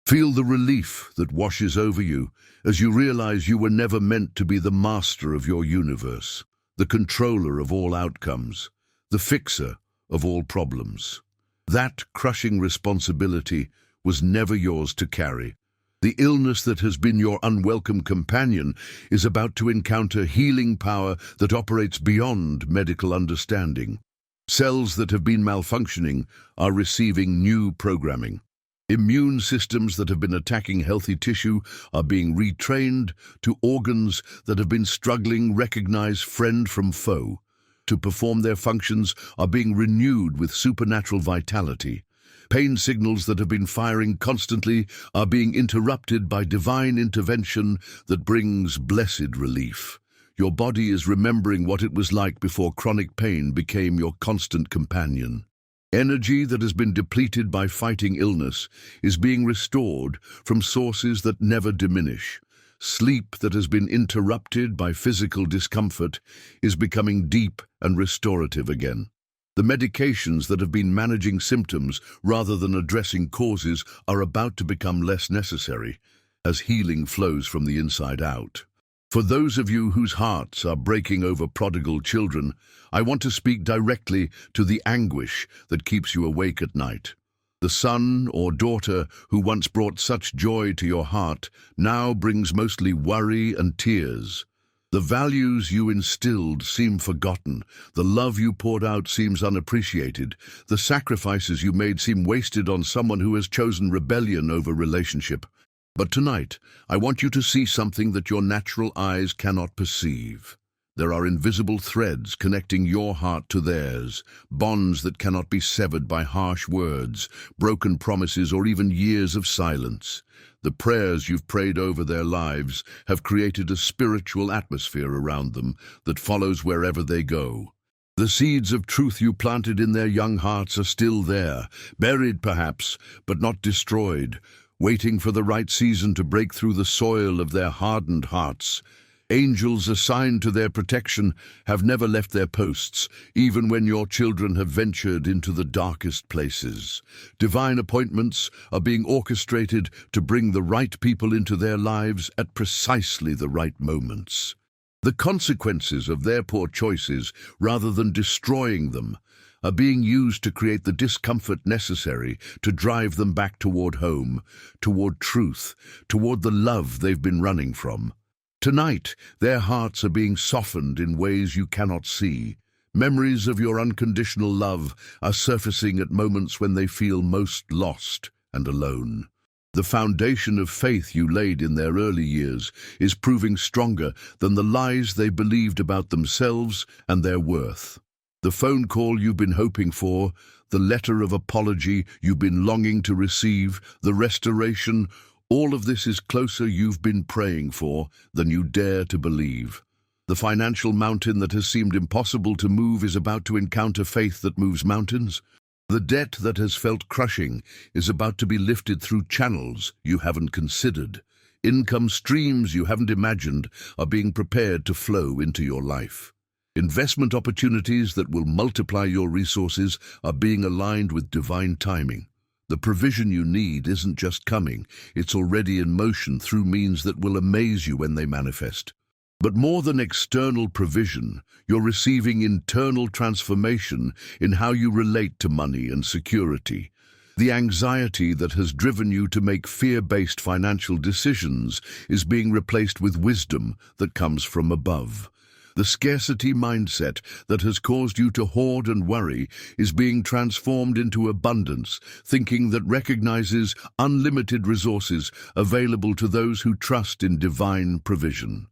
Speaker 1: Feel the relief that washes over you as you realize you were never meant to be the master of your universe, the controller of all outcomes, the fixer of all problems. That crushing responsibility was never yours to carry. The illness that has been your unwelcome companion is about to encounter healing power that operates beyond medical understanding. Cells that have been malfunctioning are receiving new programming. Immune systems that have been attacking healthy tissue are being retrained to organs that have been struggling recognize friend from foe. To perform their functions are being renewed with supernatural vitality. Pain signals that have been firing constantly are being interrupted by divine intervention that brings blessed relief. Your body is remembering what it was like before chronic pain became your constant companion. Energy that has been depleted by fighting illness is being restored from sources that never diminish. Sleep that has been interrupted by physical discomfort is becoming deep and restorative again. The medications that have been managing symptoms rather than addressing causes are about to become less necessary as healing flows from the inside out. For those of you whose hearts are breaking over prodigal children, I want to speak directly to the anguish that keeps you awake at night. The son or daughter who once brought such joy to your heart now brings mostly worry and tears. The values you instilled seem forgotten, the love you poured out seems unappreciated, the sacrifices you made seem wasted on someone who has chosen rebellion over relationship. But tonight, I want you to see something that your natural eyes cannot perceive. There are invisible threads connecting your heart to theirs, bonds that cannot be severed by harsh words, broken promises, or even years of silence. The prayers you've prayed over their lives have created a spiritual atmosphere around them that follows wherever they go. The seeds of truth you planted in their young hearts are still there, buried perhaps, but not destroyed, waiting for the right season to break through the soil of their hardened hearts. Angels assigned to their protection have never left their posts, even when your children have ventured into the darkest places. Divine appointments are being orchestrated to bring the right people into their lives at precisely the right moments. The consequences of their poor choices, rather than destroying them, are being used to create the discomfort necessary to drive them back toward home, toward truth, toward the love they've been running from. Tonight, their hearts are being softened in ways you cannot see. Memories of your unconditional love are surfacing at moments when they feel most lost and alone. The foundation of faith you laid in their early years is proving stronger than the lies they believed about themselves and their worth. The phone call you've been hoping for, the letter of apology you've been longing to receive, the restoration, all of this is closer you've been praying for than you dare to believe. The financial mountain that has seemed impossible to move is about to encounter faith that moves mountains. The debt that has felt crushing is about to be lifted through channels you haven't considered. Income streams you haven't imagined are being prepared to flow into your life. Investment opportunities that will multiply your resources are being aligned with divine timing. The provision you need isn't just coming, it's already in motion through means that will amaze you when they manifest. But more than external provision, you're receiving internal transformation in how you relate to money and security. The anxiety that has driven you to make fear-based financial decisions is being replaced with wisdom that comes from above. The scarcity mindset that has caused you to hoard and worry is being transformed into abundance, thinking that recognizes unlimited resources available to those who trust in divine provision.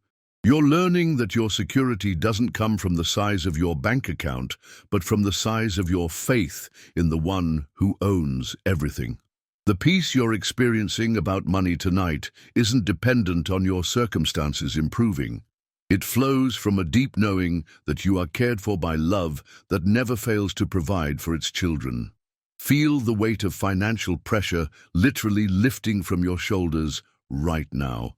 Speaker 1: You're learning that your security doesn't come from the size of your bank account, but from the size of your faith in the one who owns everything. The peace you're experiencing about money tonight isn't dependent on your circumstances improving. It flows from a deep knowing that you are cared for by love that never fails to provide for its children. Feel the weight of financial pressure literally lifting from your shoulders right now.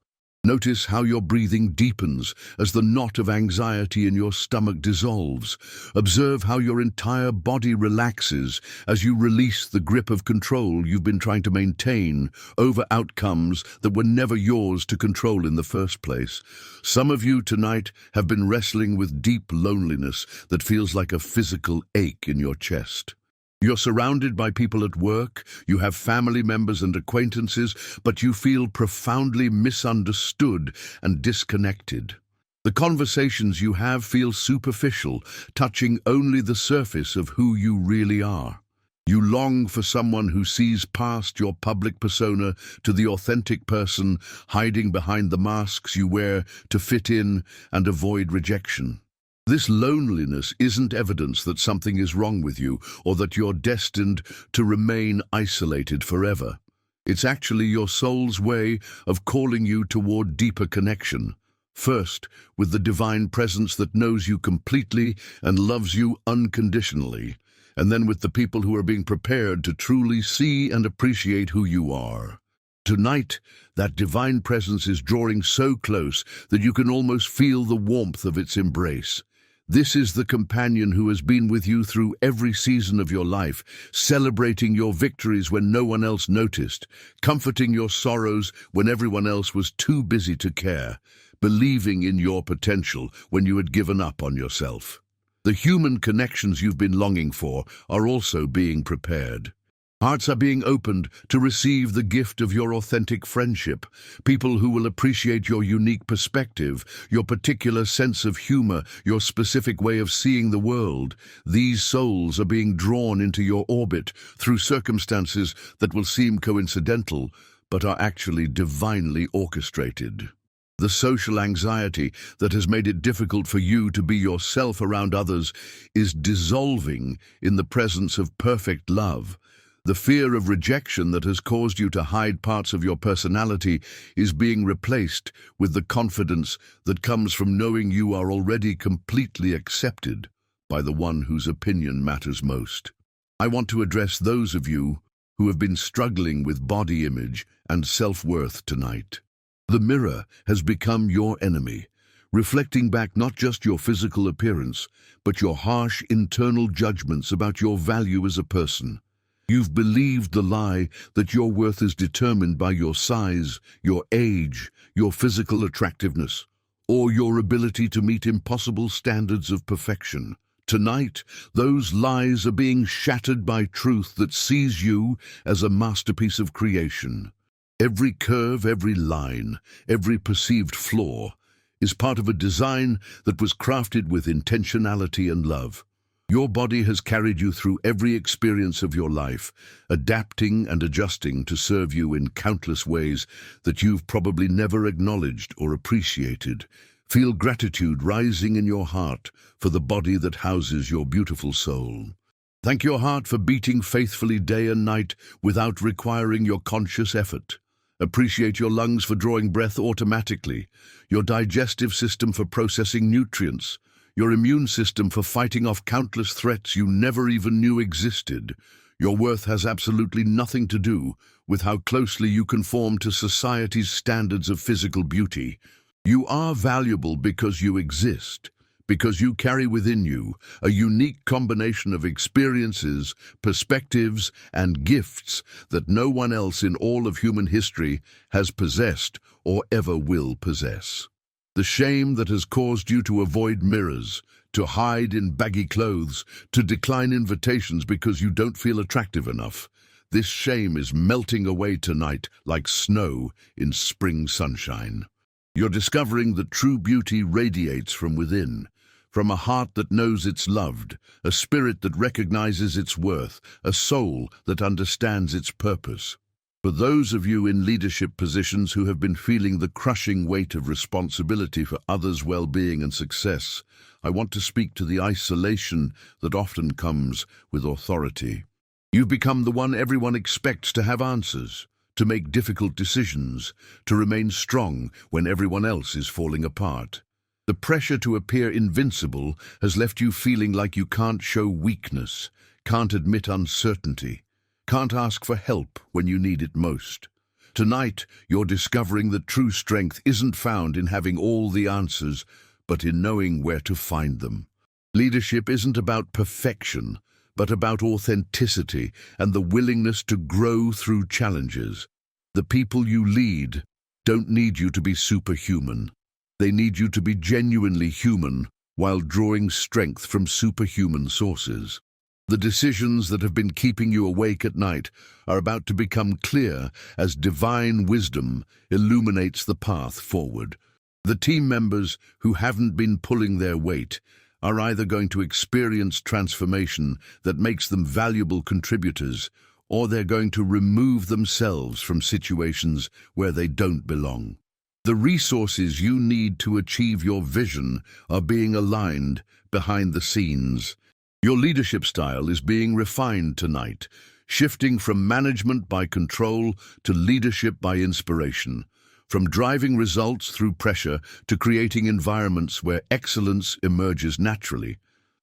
Speaker 1: Notice how your breathing deepens as the knot of anxiety in your stomach dissolves. Observe how your entire body relaxes as you release the grip of control you've been trying to maintain over outcomes that were never yours to control in the first place. Some of you tonight have been wrestling with deep loneliness that feels like a physical ache in your chest. You're surrounded by people at work, you have family members and acquaintances, but you feel profoundly misunderstood and disconnected. The conversations you have feel superficial, touching only the surface of who you really are. You long for someone who sees past your public persona to the authentic person hiding behind the masks you wear to fit in and avoid rejection. This loneliness isn't evidence that something is wrong with you or that you're destined to remain isolated forever. It's actually your soul's way of calling you toward deeper connection. First, with the divine presence that knows you completely and loves you unconditionally, and then with the people who are being prepared to truly see and appreciate who you are. Tonight, that divine presence is drawing so close that you can almost feel the warmth of its embrace. This is the companion who has been with you through every season of your life, celebrating your victories when no one else noticed, comforting your sorrows when everyone else was too busy to care, believing in your potential when you had given up on yourself. The human connections you've been longing for are also being prepared. Hearts are being opened to receive the gift of your authentic friendship, people who will appreciate your unique perspective, your particular sense of humor, your specific way of seeing the world. These souls are being drawn into your orbit through circumstances that will seem coincidental, but are actually divinely orchestrated. The social anxiety that has made it difficult for you to be yourself around others is dissolving in the presence of perfect love. The fear of rejection that has caused you to hide parts of your personality is being replaced with the confidence that comes from knowing you are already completely accepted by the one whose opinion matters most. I want to address those of you who have been struggling with body image and self-worth tonight. The mirror has become your enemy, reflecting back not just your physical appearance, but your harsh internal judgments about your value as a person. You've believed the lie that your worth is determined by your size, your age, your physical attractiveness, or your ability to meet impossible standards of perfection. Tonight, those lies are being shattered by truth that sees you as a masterpiece of creation. Every curve, every line, every perceived flaw is part of a design that was crafted with intentionality and love. Your body has carried you through every experience of your life, adapting and adjusting to serve you in countless ways that you've probably never acknowledged or appreciated. Feel gratitude rising in your heart for the body that houses your beautiful soul. Thank your heart for beating faithfully day and night without requiring your conscious effort. Appreciate your lungs for drawing breath automatically, your digestive system for processing nutrients, your immune system for fighting off countless threats you never even knew existed. Your worth has absolutely nothing to do with how closely you conform to society's standards of physical beauty. You are valuable because you exist, because you carry within you a unique combination of experiences, perspectives, and gifts that no one else in all of human history has possessed or ever will possess. The shame that has caused you to avoid mirrors, to hide in baggy clothes, to decline invitations because you don't feel attractive enough. This shame is melting away tonight like snow in spring sunshine. You're discovering that true beauty radiates from within, from a heart that knows it's loved, a spirit that recognizes its worth, a soul that understands its purpose. For those of you in leadership positions who have been feeling the crushing weight of responsibility for others' well-being and success, I want to speak to the isolation that often comes with authority. You've become the one everyone expects to have answers, to make difficult decisions, to remain strong when everyone else is falling apart. The pressure to appear invincible has left you feeling like you can't show weakness, can't admit uncertainty, can't ask for help when you need it most. Tonight, you're discovering that true strength isn't found in having all the answers, but in knowing where to find them. Leadership isn't about perfection, but about authenticity and the willingness to grow through challenges. The people you lead don't need you to be superhuman. They need you to be genuinely human while drawing strength from superhuman sources. The decisions that have been keeping you awake at night are about to become clear as divine wisdom illuminates the path forward. The team members who haven't been pulling their weight are either going to experience transformation that makes them valuable contributors, or they're going to remove themselves from situations where they don't belong. The resources you need to achieve your vision are being aligned behind the scenes. Your leadership style is being refined tonight, shifting from management by control to leadership by inspiration, from driving results through pressure to creating environments where excellence emerges naturally.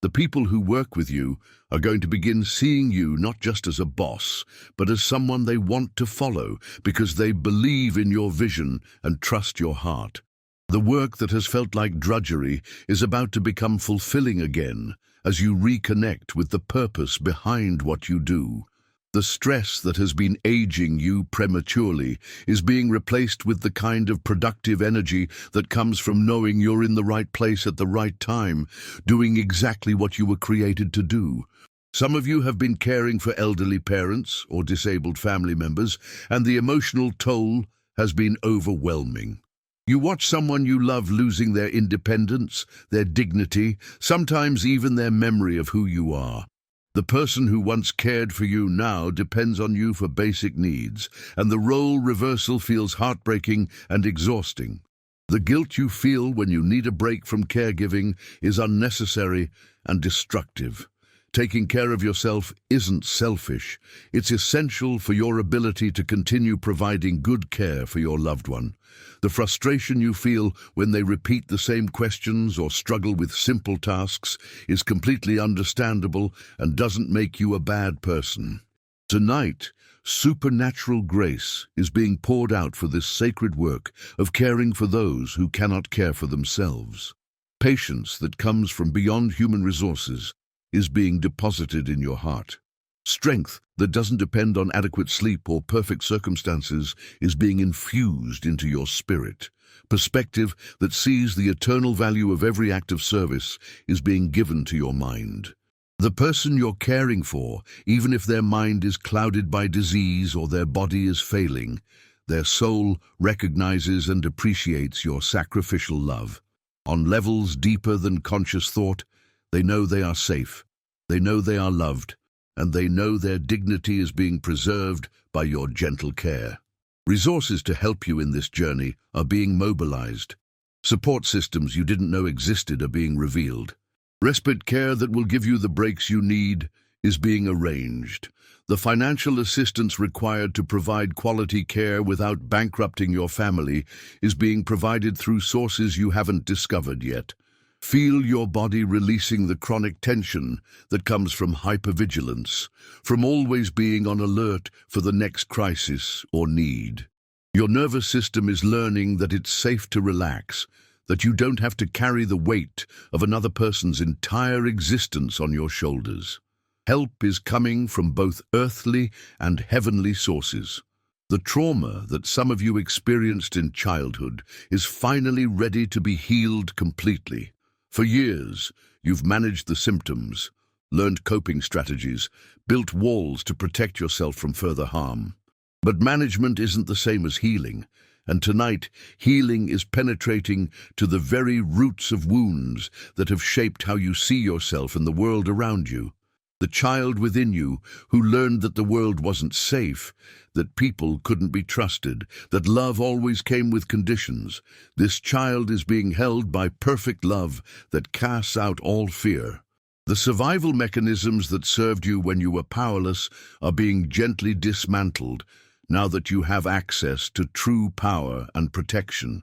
Speaker 1: The people who work with you are going to begin seeing you not just as a boss, but as someone they want to follow because they believe in your vision and trust your heart. The work that has felt like drudgery is about to become fulfilling again as you reconnect with the purpose behind what you do. The stress that has been aging you prematurely is being replaced with the kind of productive energy that comes from knowing you're in the right place at the right time, doing exactly what you were created to do. Some of you have been caring for elderly parents or disabled family members, and the emotional toll has been overwhelming. You watch someone you love losing their independence, their dignity, sometimes even their memory of who you are. The person who once cared for you now depends on you for basic needs, and the role reversal feels heartbreaking and exhausting. The guilt you feel when you need a break from caregiving is unnecessary and destructive. Taking care of yourself isn't selfish. It's essential for your ability to continue providing good care for your loved one. The frustration you feel when they repeat the same questions or struggle with simple tasks is completely understandable and doesn't make you a bad person. Tonight, supernatural grace is being poured out for this sacred work of caring for those who cannot care for themselves. Patience that comes from beyond human resources is being deposited in your heart. Strength that doesn't depend on adequate sleep or perfect circumstances is being infused into your spirit. Perspective that sees the eternal value of every act of service is being given to your mind. The person you're caring for, even if their mind is clouded by disease or their body is failing, their soul recognizes and appreciates your sacrificial love. On levels deeper than conscious thought, they know they are safe, they know they are loved, and they know their dignity is being preserved by your gentle care. Resources to help you in this journey are being mobilized. Support systems you didn't know existed are being revealed. Respite care that will give you the breaks you need is being arranged. The financial assistance required to provide quality care without bankrupting your family is being provided through sources you haven't discovered yet. Feel your body releasing the chronic tension that comes from hypervigilance, from always being on alert for the next crisis or need. Your nervous system is learning that it's safe to relax, that you don't have to carry the weight of another person's entire existence on your shoulders. Help is coming from both earthly and heavenly sources. The trauma that some of you experienced in childhood is finally ready to be healed completely. For years, you've managed the symptoms, learned coping strategies, built walls to protect yourself from further harm. But management isn't the same as healing, and tonight, healing is penetrating to the very roots of wounds that have shaped how you see yourself and the world around you. The child within you who learned that the world wasn't safe, that people couldn't be trusted, that love always came with conditions. This child is being held by perfect love that casts out all fear. The survival mechanisms that served you when you were powerless are being gently dismantled now that you have access to true power and protection.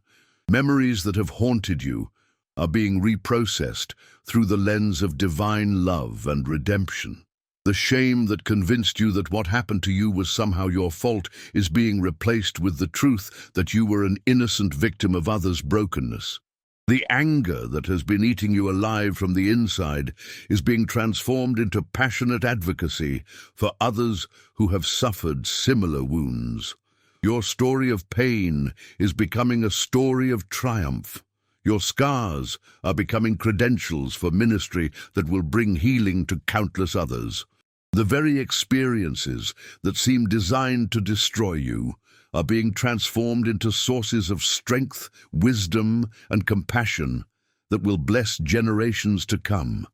Speaker 1: Memories that have haunted you are being reprocessed through the lens of divine love and redemption. The shame that convinced you that what happened to you was somehow your fault is being replaced with the truth that you were an innocent victim of others' brokenness. The anger that has been eating you alive from the inside is being transformed into passionate advocacy for others who have suffered similar wounds. Your story of pain is becoming a story of triumph. Your scars are becoming credentials for ministry that will bring healing to countless others. The very experiences that seem designed to destroy you are being transformed into sources of strength, wisdom, and compassion that will bless generations to come.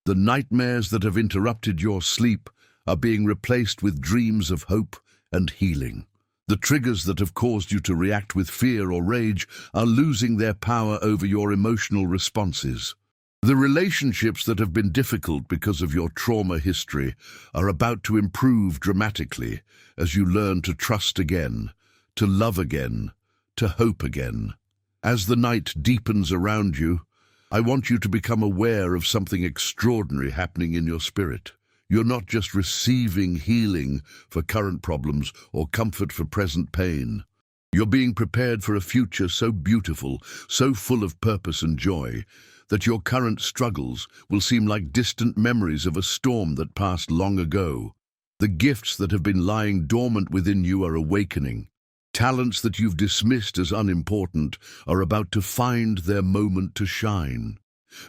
Speaker 1: The nightmares that have interrupted your sleep are being replaced with dreams of hope and healing. The triggers that have caused you to react with fear or rage are losing their power over your emotional responses. The relationships that have been difficult because of your trauma history are about to improve dramatically as you learn to trust again, to love again, to hope again. As the night deepens around you, I want you to become aware of something extraordinary happening in your spirit. You're not just receiving healing for current problems or comfort for present pain. You're being prepared for a future so beautiful, so full of purpose and joy, that your current struggles will seem like distant memories of a storm that passed long ago. The gifts that have been lying dormant within you are awakening. Talents that you've dismissed as unimportant are about to find their moment to shine.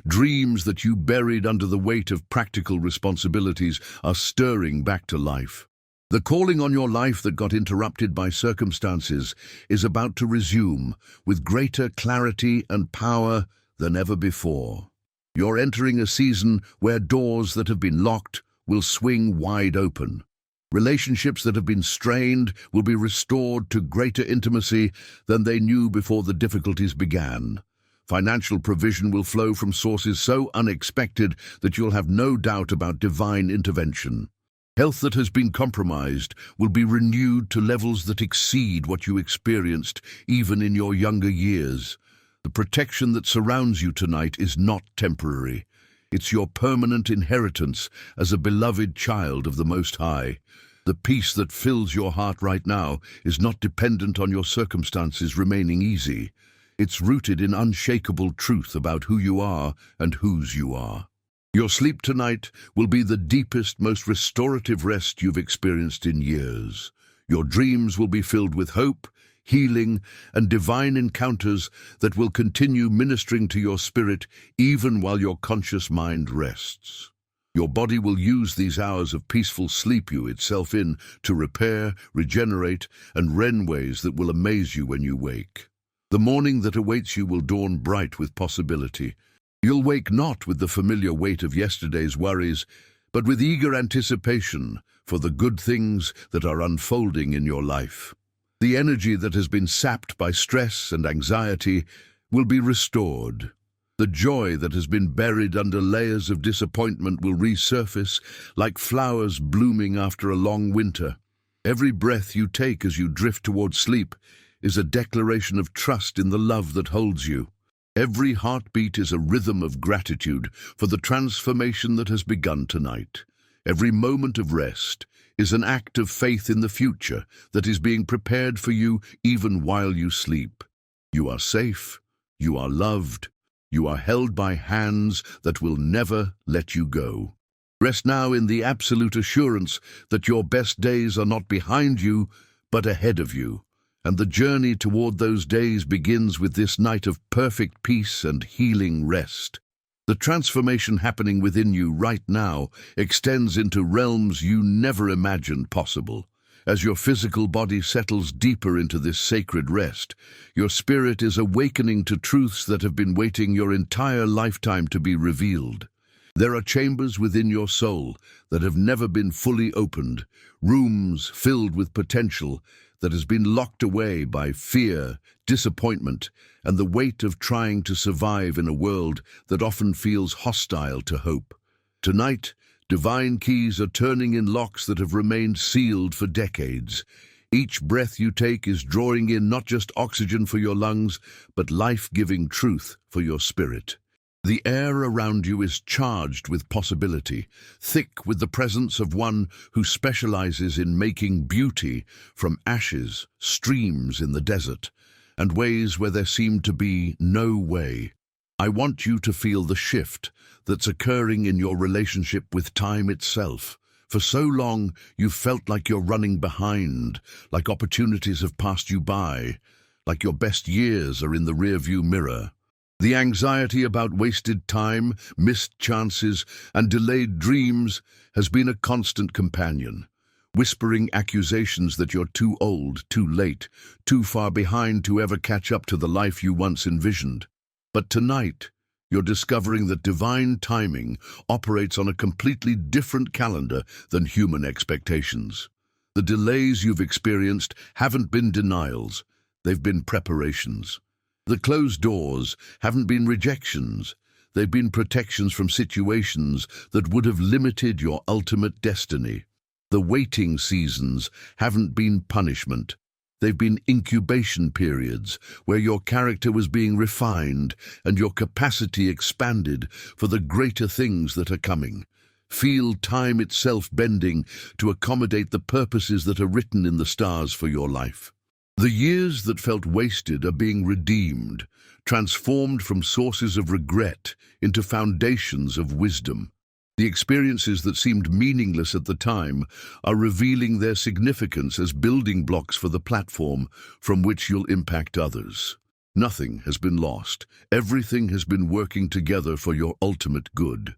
Speaker 1: Dreams that you buried under the weight of practical responsibilities are stirring back to life. The calling on your life that got interrupted by circumstances is about to resume with greater clarity and power than ever before. You're entering a season where doors that have been locked will swing wide open. Relationships that have been strained will be restored to greater intimacy than they knew before the difficulties began. Financial provision will flow from sources so unexpected that you'll have no doubt about divine intervention. Health that has been compromised will be renewed to levels that exceed what you experienced even in your younger years. The protection that surrounds you tonight is not temporary. It's your permanent inheritance as a beloved child of the Most High. The peace that fills your heart right now is not dependent on your circumstances remaining easy. It's rooted in unshakable truth about who you are and whose you are. Your sleep tonight will be the deepest, most restorative rest you've experienced in years. Your dreams will be filled with hope, healing, and divine encounters that will continue ministering to your spirit even while your conscious mind rests. Your body will use these hours of peaceful sleep itself in to repair, regenerate, and rest ways that will amaze you when you wake. The morning that awaits you will dawn bright with possibility. You'll wake not with the familiar weight of yesterday's worries, but with eager anticipation for the good things that are unfolding in your life. The energy that has been sapped by stress and anxiety will be restored. The joy that has been buried under layers of disappointment will resurface like flowers blooming after a long winter. Every breath you take as you drift toward sleep is a declaration of trust in the love that holds you. Every heartbeat is a rhythm of gratitude for the transformation that has begun tonight. Every moment of rest is an act of faith in the future that is being prepared for you even while you sleep. You are safe, you are loved, you are held by hands that will never let you go. Rest now in the absolute assurance that your best days are not behind you, but ahead of you. And the journey toward those days begins with this night of perfect peace and healing rest. The transformation happening within you right now extends into realms you never imagined possible. As your physical body settles deeper into this sacred rest, your spirit is awakening to truths that have been waiting your entire lifetime to be revealed. There are chambers within your soul that have never been fully opened, rooms filled with potential that has been locked away by fear, disappointment, and the weight of trying to survive in a world that often feels hostile to hope. Tonight, divine keys are turning in locks that have remained sealed for decades. Each breath you take is drawing in not just oxygen for your lungs, but life-giving truth for your spirit. The air around you is charged with possibility, thick with the presence of one who specializes in making beauty from ashes, streams in the desert, and ways where there seemed to be no way. I want you to feel the shift that's occurring in your relationship with time itself. For so long, you've felt like you're running behind, like opportunities have passed you by, like your best years are in the rearview mirror. The anxiety about wasted time, missed chances, and delayed dreams has been a constant companion, whispering accusations that you're too old, too late, too far behind to ever catch up to the life you once envisioned. But tonight, you're discovering that divine timing operates on a completely different calendar than human expectations. The delays you've experienced haven't been denials, they've been preparations. The closed doors haven't been rejections, they've been protections from situations that would have limited your ultimate destiny. The waiting seasons haven't been punishment, they've been incubation periods where your character was being refined and your capacity expanded for the greater things that are coming. Feel time itself bending to accommodate the purposes that are written in the stars for your life. The years that felt wasted are being redeemed, transformed from sources of regret into foundations of wisdom. The experiences that seemed meaningless at the time are revealing their significance as building blocks for the platform from which you'll impact others. Nothing has been lost. Everything has been working together for your ultimate good.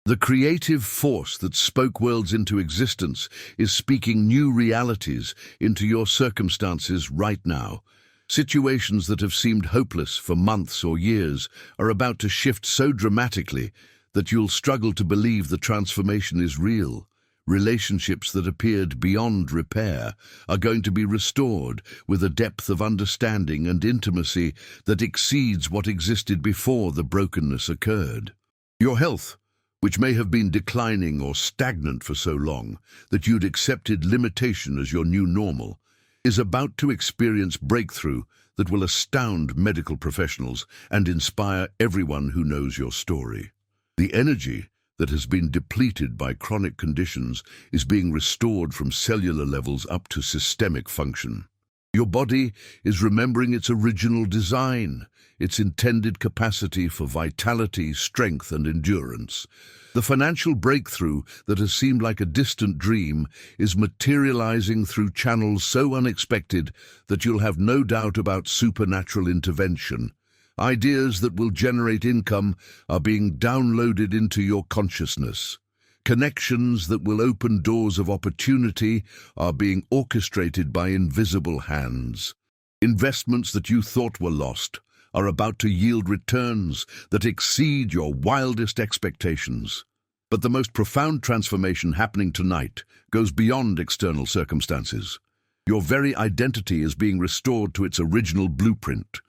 Speaker 1: The creative force that spoke worlds into existence is speaking new realities into your circumstances right now. Situations that have seemed hopeless for months or years are about to shift so dramatically that you'll struggle to believe the transformation is real. Relationships that appeared beyond repair are going to be restored with a depth of understanding and intimacy that exceeds what existed before the brokenness occurred. Your health, which may have been declining or stagnant for so long that you'd accepted limitation as your new normal, is about to experience breakthrough that will astound medical professionals and inspire everyone who knows your story. The energy that has been depleted by chronic conditions is being restored from cellular levels up to systemic function. Your body is remembering its original design, its intended capacity for vitality, strength, and endurance. The financial breakthrough that has seemed like a distant dream is materializing through channels so unexpected that you'll have no doubt about supernatural intervention. Ideas that will generate income are being downloaded into your consciousness. Connections that will open doors of opportunity are being orchestrated by invisible hands. Investments that you thought were lost are about to yield returns that exceed your wildest expectations. But the most profound transformation happening tonight goes beyond external circumstances. Your very identity is being restored to its original blueprint.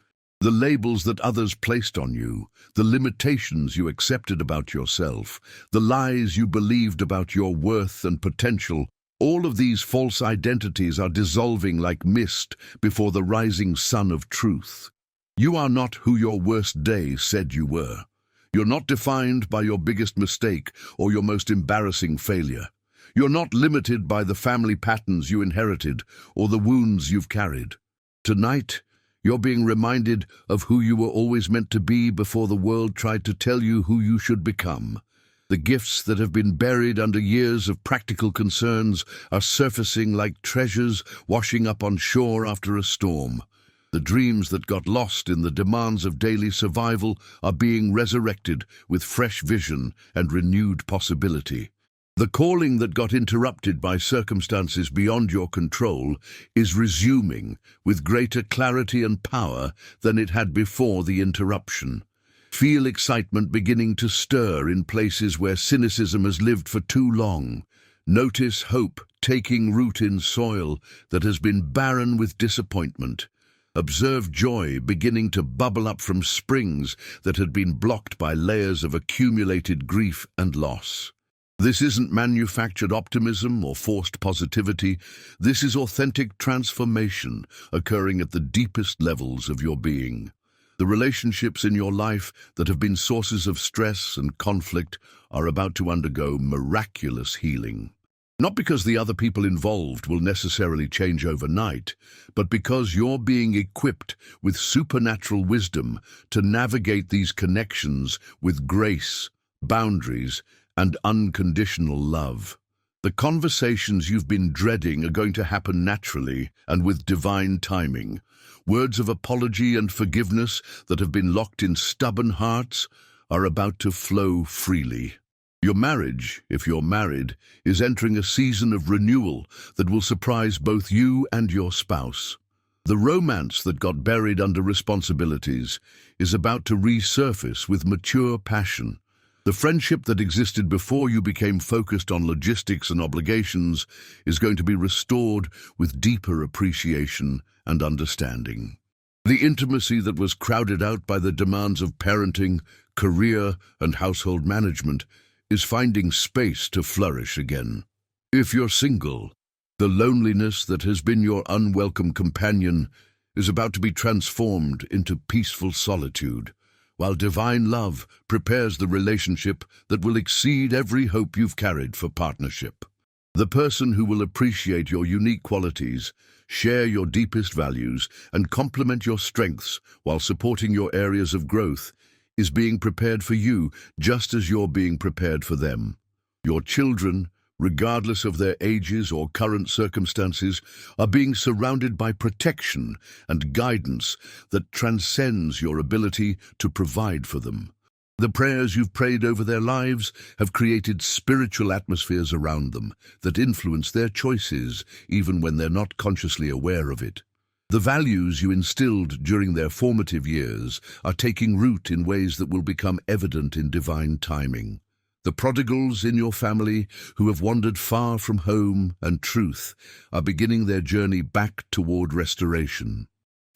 Speaker 1: The labels that others placed on you, the limitations you accepted about yourself, the lies you believed about your worth and potential, all of these false identities are dissolving like mist before the rising sun of truth. You are not who your worst day said you were. You're not defined by your biggest mistake or your most embarrassing failure. You're not limited by the family patterns you inherited or the wounds you've carried. Tonight, you're being reminded of who you were always meant to be before the world tried to tell you who you should become. The gifts that have been buried under years of practical concerns are surfacing like treasures washing up on shore after a storm. The dreams that got lost in the demands of daily survival are being resurrected with fresh vision and renewed possibility. The calling that got interrupted by circumstances beyond your control is resuming with greater clarity and power than it had before the interruption. Feel excitement beginning to stir in places where cynicism has lived for too long. Notice hope taking root in soil that has been barren with disappointment. Observe joy beginning to bubble up from springs that had been blocked by layers of accumulated grief and loss. This isn't manufactured optimism or forced positivity. This is authentic transformation occurring at the deepest levels of your being. The relationships in your life that have been sources of stress and conflict are about to undergo miraculous healing. Not because the other people involved will necessarily change overnight, but because you're being equipped with supernatural wisdom to navigate these connections with grace, boundaries, and unconditional love. The conversations you've been dreading are going to happen naturally and with divine timing. Words of apology and forgiveness that have been locked in stubborn hearts are about to flow freely. Your marriage, if you're married, is entering a season of renewal that will surprise both you and your spouse. The romance that got buried under responsibilities is about to resurface with mature passion. The friendship that existed before you became focused on logistics and obligations is going to be restored with deeper appreciation and understanding. The intimacy that was crowded out by the demands of parenting, career, and household management is finding space to flourish again. If you're single, the loneliness that has been your unwelcome companion is about to be transformed into peaceful solitude, while divine love prepares the relationship that will exceed every hope you've carried for partnership. The person who will appreciate your unique qualities, share your deepest values, and complement your strengths while supporting your areas of growth is being prepared for you just as you're being prepared for them. Your children, regardless of their ages or current circumstances, are being surrounded by protection and guidance that transcends your ability to provide for them. The prayers you've prayed over their lives have created spiritual atmospheres around them that influence their choices even when they're not consciously aware of it. The values you instilled during their formative years are taking root in ways that will become evident in divine timing. The prodigals in your family who have wandered far from home and truth are beginning their journey back toward restoration.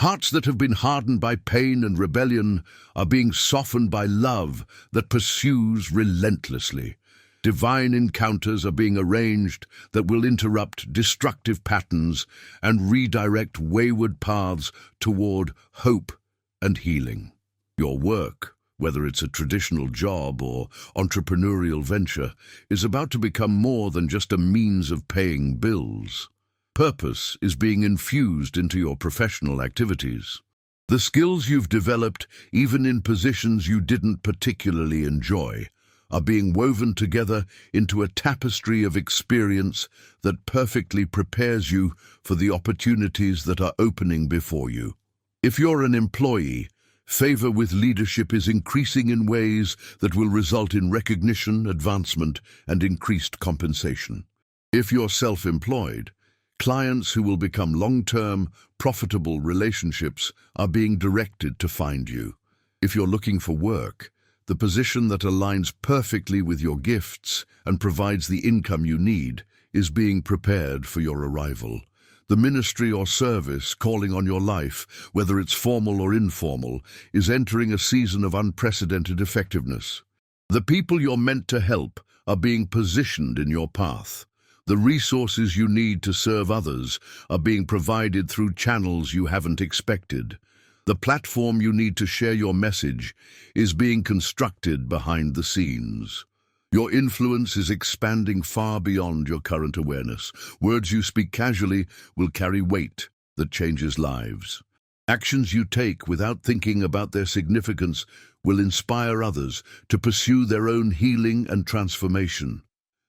Speaker 1: Hearts that have been hardened by pain and rebellion are being softened by love that pursues relentlessly. Divine encounters are being arranged that will interrupt destructive patterns and redirect wayward paths toward hope and healing. Your work, whether it's a traditional job or entrepreneurial venture, is about to become more than just a means of paying bills. Purpose is being infused into your professional activities. The skills you've developed, even in positions you didn't particularly enjoy, are being woven together into a tapestry of experience that perfectly prepares you for the opportunities that are opening before you. If you're an employee, favor with leadership is increasing in ways that will result in recognition, advancement, and increased compensation. If you're self-employed, clients who will become long-term, profitable relationships are being directed to find you. If you're looking for work, the position that aligns perfectly with your gifts and provides the income you need is being prepared for your arrival. The ministry or service calling on your life, whether it's formal or informal, is entering a season of unprecedented effectiveness. The people you're meant to help are being positioned in your path. The resources you need to serve others are being provided through channels you haven't expected. The platform you need to share your message is being constructed behind the scenes. Your influence is expanding far beyond your current awareness. Words you speak casually will carry weight that changes lives. Actions you take without thinking about their significance will inspire others to pursue their own healing and transformation.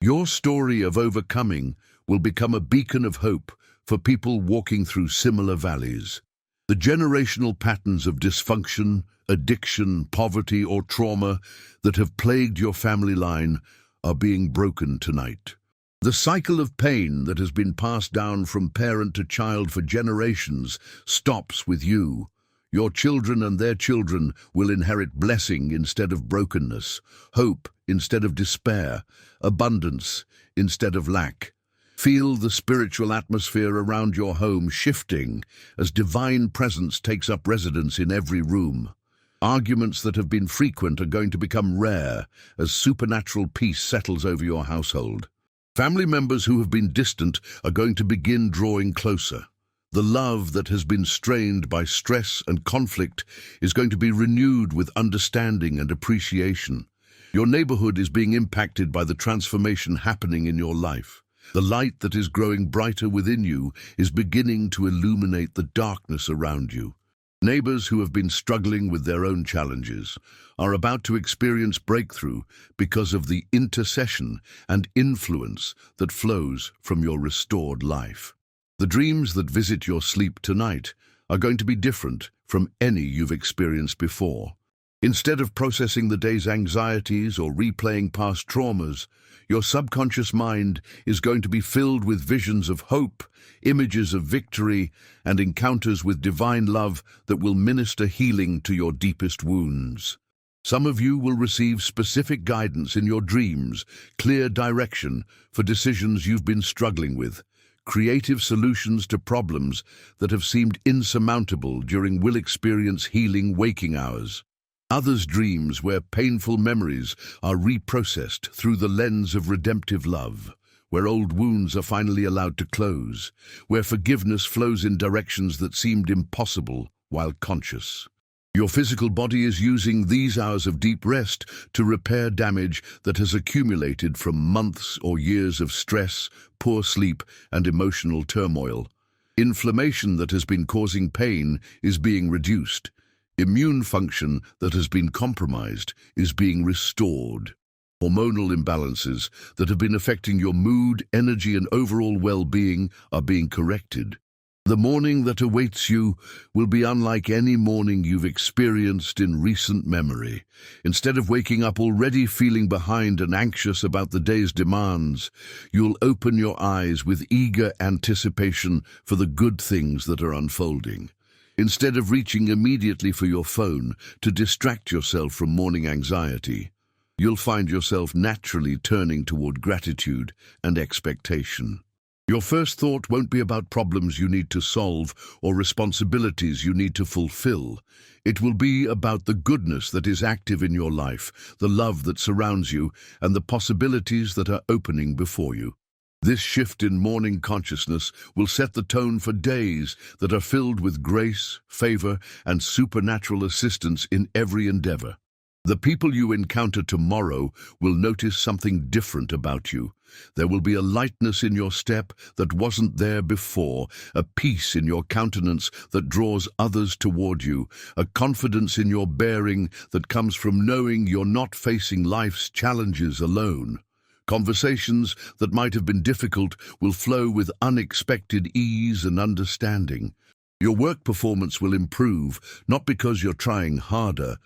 Speaker 1: Your story of overcoming will become a beacon of hope for people walking through similar valleys. The generational patterns of dysfunction, addiction, poverty, or trauma that have plagued your family line are being broken tonight. The cycle of pain that has been passed down from parent to child for generations stops with you. Your children and their children will inherit blessing instead of brokenness, hope instead of despair, abundance instead of lack. Feel the spiritual atmosphere around your home shifting as divine presence takes up residence in every room. Arguments that have been frequent are going to become rare as supernatural peace settles over your household. Family members who have been distant are going to begin drawing closer. The love that has been strained by stress and conflict is going to be renewed with understanding and appreciation. Your neighborhood is being impacted by the transformation happening in your life. The light that is growing brighter within you is beginning to illuminate the darkness around you. Neighbors who have been struggling with their own challenges are about to experience breakthrough because of the intercession and influence that flows from your restored life. The dreams that visit your sleep tonight are going to be different from any you've experienced before. Instead of processing the day's anxieties or replaying past traumas, your subconscious mind is going to be filled with visions of hope, images of victory, and encounters with divine love that will minister healing to your deepest wounds. Some of you will receive specific guidance in your dreams, clear direction for decisions you've been struggling with, creative solutions to problems that have seemed insurmountable during will experience healing waking hours. Others' dreams where painful memories are reprocessed through the lens of redemptive love, where old wounds are finally allowed to close, where forgiveness flows in directions that seemed impossible while conscious. Your physical body is using these hours of deep rest to repair damage that has accumulated from months or years of stress, poor sleep, and emotional turmoil. Inflammation that has been causing pain is being reduced. Immune function that has been compromised is being restored. Hormonal imbalances that have been affecting your mood, energy, and overall well-being are being corrected. The morning that awaits you will be unlike any morning you've experienced in recent memory. Instead of waking up already feeling behind and anxious about the day's demands, you'll open your eyes with eager anticipation for the good things that are unfolding. Instead of reaching immediately for your phone to distract yourself from morning anxiety, you'll find yourself naturally turning toward gratitude and expectation. Your first thought won't be about problems you need to solve or responsibilities you need to fulfill. It will be about the goodness that is active in your life, the love that surrounds you, and the possibilities that are opening before you. This shift in morning consciousness will set the tone for days that are filled with grace, favor, and supernatural assistance in every endeavor. The people you encounter tomorrow will notice something different about you. There will be a lightness in your step that wasn't there before, a peace in your countenance that draws others toward you, a confidence in your bearing that comes from knowing you're not facing life's challenges alone. Conversations that might have been difficult will flow with unexpected ease and understanding. Your work performance will improve, not because you're trying harder,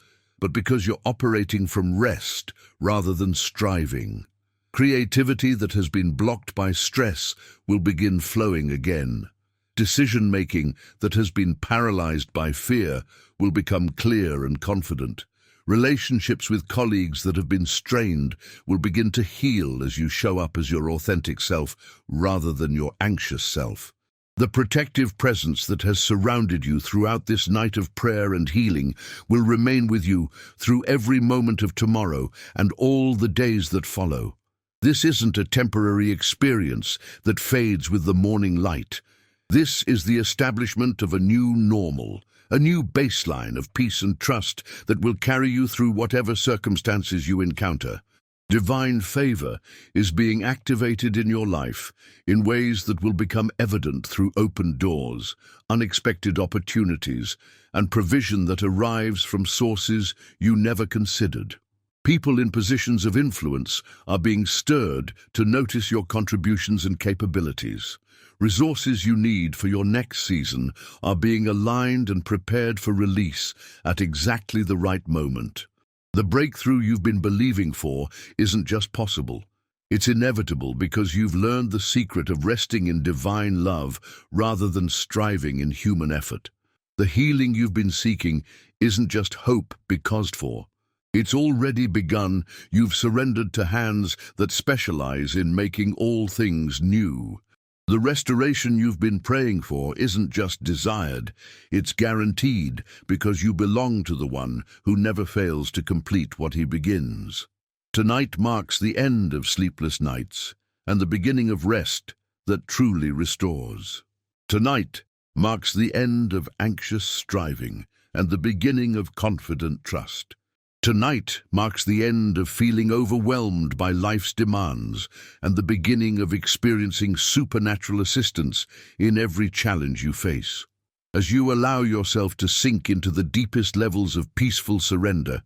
Speaker 1: but because you're operating from rest rather than striving. Creativity that has been blocked by stress will begin flowing again. Decision-making that has been paralyzed by fear will become clear and confident. Relationships with colleagues that have been strained will begin to heal as you show up as your authentic self rather than your anxious self. The protective presence that has surrounded you throughout this night of prayer and healing will remain with you through every moment of tomorrow and all the days that follow. This isn't a temporary experience that fades with the morning light. This is the establishment of a new normal, a new baseline of peace and trust that will carry you through whatever circumstances you encounter. Divine favor is being activated in your life in ways that will become evident through open doors, unexpected opportunities, and provision that arrives from sources you never considered. People in positions of influence are being stirred to notice your contributions and capabilities. Resources you need for your next season are being aligned and prepared for release at exactly the right moment. The breakthrough you've been believing for isn't just possible. It's inevitable because you've learned the secret of resting in divine love rather than striving in human effort. The healing you've been seeking isn't just hope be caused for. It's already begun. You've surrendered to hands that specialize in making all things new. The restoration you've been praying for isn't just desired, it's guaranteed because you belong to the one who never fails to complete what he begins. Tonight marks the end of sleepless nights and the beginning of rest that truly restores. Tonight marks the end of anxious striving and the beginning of confident trust. Tonight marks the end of feeling overwhelmed by life's demands and the beginning of experiencing supernatural assistance in every challenge you face. As you allow yourself to sink into the deepest levels of peaceful surrender,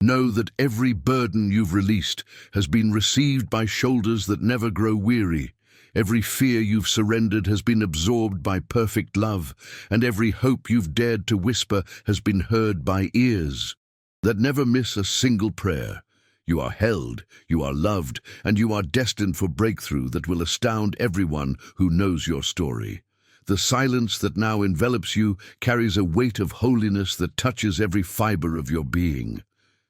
Speaker 1: know that every burden you've released has been received by shoulders that never grow weary. Every fear you've surrendered has been absorbed by perfect love, and every hope you've dared to whisper has been heard by ears that never miss a single prayer. You are held, you are loved, and you are destined for breakthrough that will astound everyone who knows your story. The silence that now envelops you carries a weight of holiness that touches every fiber of your being.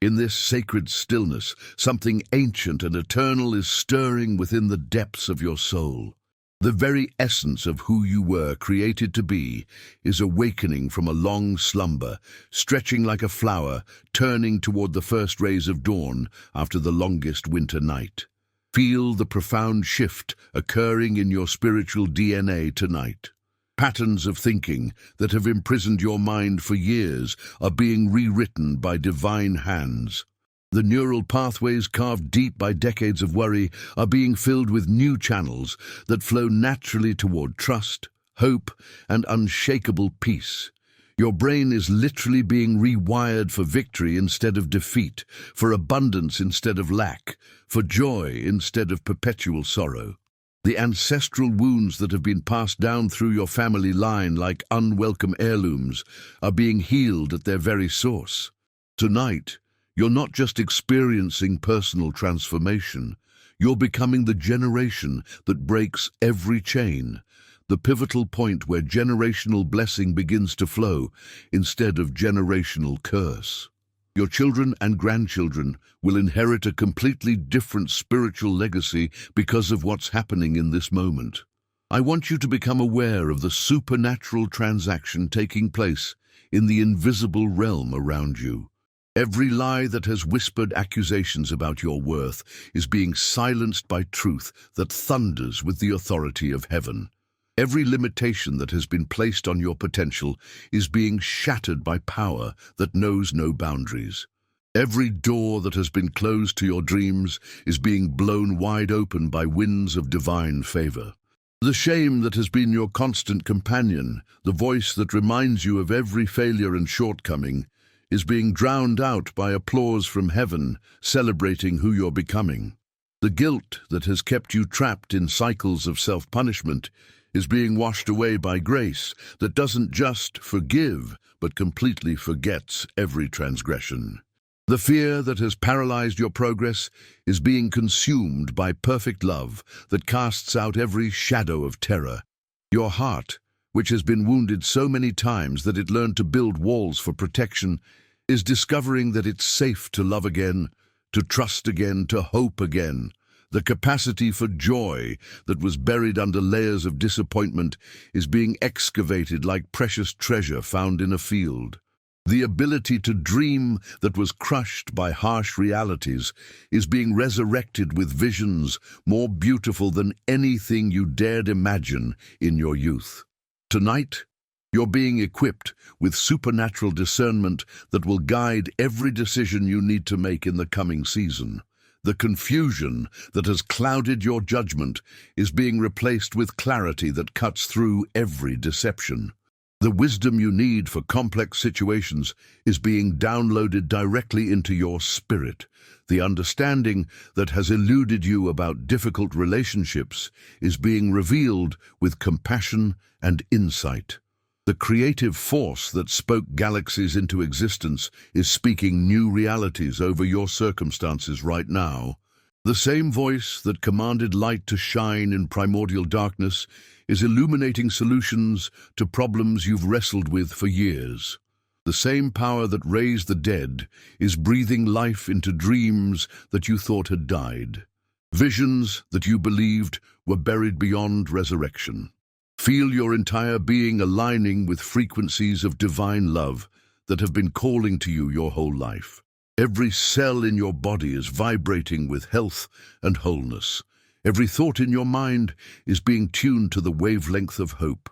Speaker 1: In this sacred stillness, something ancient and eternal is stirring within the depths of your soul. The very essence of who you were created to be is awakening from a long slumber, stretching like a flower, turning toward the first rays of dawn after the longest winter night. Feel the profound shift occurring in your spiritual DNA tonight. Patterns of thinking that have imprisoned your mind for years are being rewritten by divine hands. The neural pathways carved deep by decades of worry are being filled with new channels that flow naturally toward trust, hope, and unshakable peace. Your brain is literally being rewired for victory instead of defeat, for abundance instead of lack, for joy instead of perpetual sorrow. The ancestral wounds that have been passed down through your family line like unwelcome heirlooms are being healed at their very source. Tonight, you're not just experiencing personal transformation, you're becoming the generation that breaks every chain, the pivotal point where generational blessing begins to flow instead of generational curse. Your children and grandchildren will inherit a completely different spiritual legacy because of what's happening in this moment. I want you to become aware of the supernatural transaction taking place in the invisible realm around you. Every lie that has whispered accusations about your worth is being silenced by truth that thunders with the authority of heaven. Every limitation that has been placed on your potential is being shattered by power that knows no boundaries. Every door that has been closed to your dreams is being blown wide open by winds of divine favor. The shame that has been your constant companion, the voice that reminds you of every failure and shortcoming, is being drowned out by applause from heaven, celebrating who you're becoming. The guilt that has kept you trapped in cycles of self-punishment is being washed away by grace that doesn't just forgive, but completely forgets every transgression. The fear that has paralyzed your progress is being consumed by perfect love that casts out every shadow of terror. Your heart, which has been wounded so many times that it learned to build walls for protection, is discovering that it's safe to love again, to trust again, to hope again. The capacity for joy that was buried under layers of disappointment is being excavated like precious treasure found in a field. The ability to dream that was crushed by harsh realities is being resurrected with visions more beautiful than anything you dared imagine in your youth. Tonight, you're being equipped with supernatural discernment that will guide every decision you need to make in the coming season. The confusion that has clouded your judgment is being replaced with clarity that cuts through every deception. The wisdom you need for complex situations is being downloaded directly into your spirit. The understanding that has eluded you about difficult relationships is being revealed with compassion and insight. The creative force that spoke galaxies into existence is speaking new realities over your circumstances right now. The same voice that commanded light to shine in primordial darkness is illuminating solutions to problems you've wrestled with for years. The same power that raised the dead is breathing life into dreams that you thought had died, visions that you believed were buried beyond resurrection. Feel your entire being aligning with frequencies of divine love that have been calling to you your whole life. Every cell in your body is vibrating with health and wholeness. Every thought in your mind is being tuned to the wavelength of hope.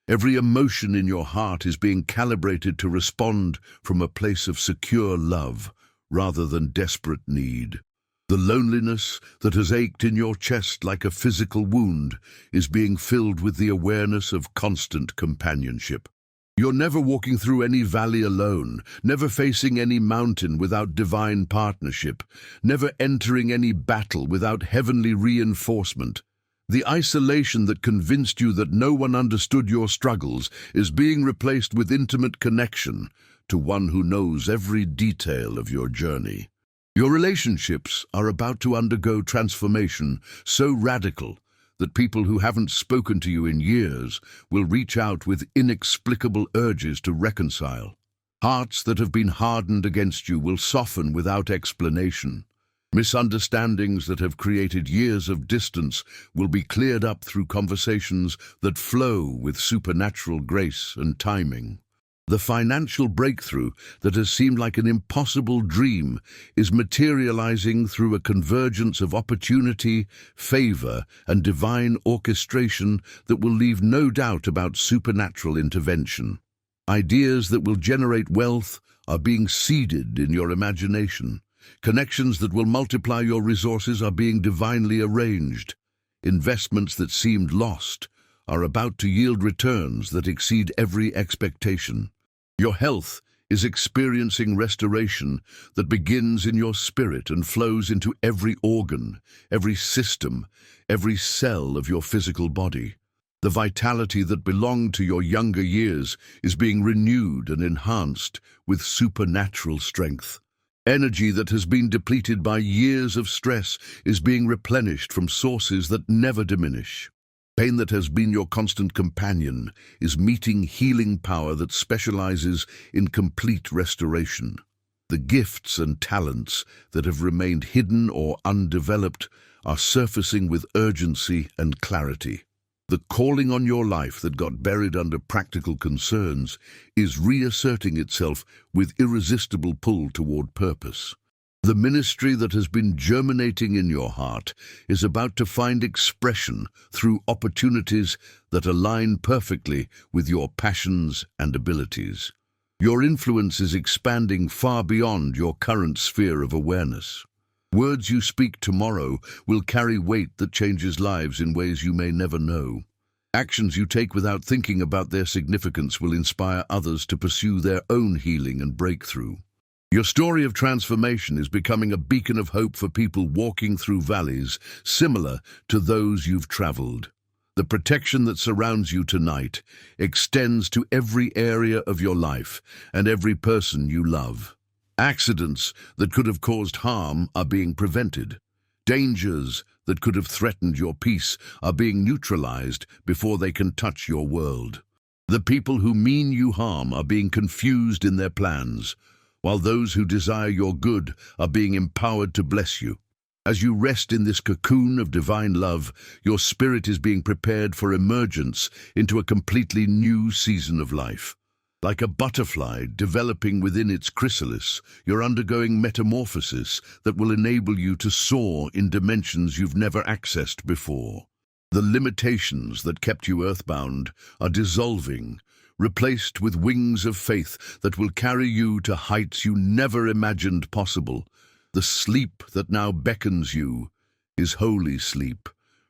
Speaker 1: Every emotion in your heart is being calibrated to respond from a place of secure love rather than desperate need. The loneliness that has ached in your chest like a physical wound is being filled with the awareness of constant companionship. You're never walking through any valley alone, never facing any mountain without divine partnership, never entering any battle without heavenly reinforcement. The isolation that convinced you that no one understood your struggles is being replaced with intimate connection to one who knows every detail of your journey. Your relationships are about to undergo transformation so radical that people who haven't spoken to you in years will reach out with inexplicable urges to reconcile. Hearts that have been hardened against you will soften without explanation. Misunderstandings that have created years of distance will be cleared up through conversations that flow with supernatural grace and timing. The financial breakthrough that has seemed like an impossible dream is materializing through a convergence of opportunity, favor, and divine orchestration that will leave no doubt about supernatural intervention. Ideas that will generate wealth are being seeded in your imagination. Connections that will multiply your resources are being divinely arranged. Investments that seemed lost are about to yield returns that exceed every expectation. Your health is experiencing restoration that begins in your spirit and flows into every organ, every system, every cell of your physical body. The vitality that belonged to your younger years is being renewed and enhanced with supernatural strength. Energy that has been depleted by years of stress is being replenished from sources that never diminish. Pain that has been your constant companion is meeting healing power that specializes in complete restoration. The gifts and talents that have remained hidden or undeveloped are surfacing with urgency and clarity. The calling on your life that got buried under practical concerns is reasserting itself with irresistible pull toward purpose. The ministry that has been germinating in your heart is about to find expression through opportunities that align perfectly with your passions and abilities. Your influence is expanding far beyond your current sphere of awareness. Words you speak tomorrow will carry weight that changes lives in ways you may never know. Actions you take without thinking about their significance will inspire others to pursue their own healing and breakthrough. Your story of transformation is becoming a beacon of hope for people walking through valleys similar to those you've traveled. The protection that surrounds you tonight extends to every area of your life and every person you love. Accidents that could have caused harm are being prevented. Dangers that could have threatened your peace are being neutralized before they can touch your world. The people who mean you harm are being confused in their plans, while those who desire your good are being empowered to bless you. As you rest in this cocoon of divine love, your spirit is being prepared for emergence into a completely new season of life. Like a butterfly developing within its chrysalis, you're undergoing metamorphosis that will enable you to soar in dimensions you've never accessed before. The limitations that kept you earthbound are dissolving, replaced with wings of faith that will carry you to heights you never imagined possible. The sleep that now beckons you is holy sleep,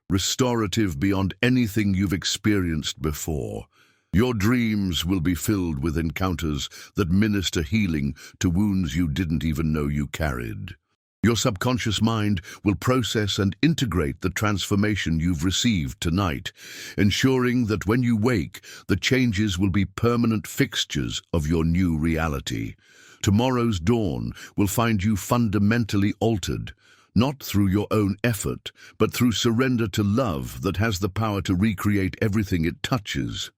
Speaker 1: restorative beyond anything you've experienced before. Your dreams will be filled with encounters that minister healing to wounds you didn't even know you carried. Your subconscious mind will process and integrate the transformation you've received tonight, ensuring that when you wake, the changes will be permanent fixtures of your new reality. Tomorrow's dawn will find you fundamentally altered, not through your own effort, but through surrender to love that has the power to recreate everything it touches.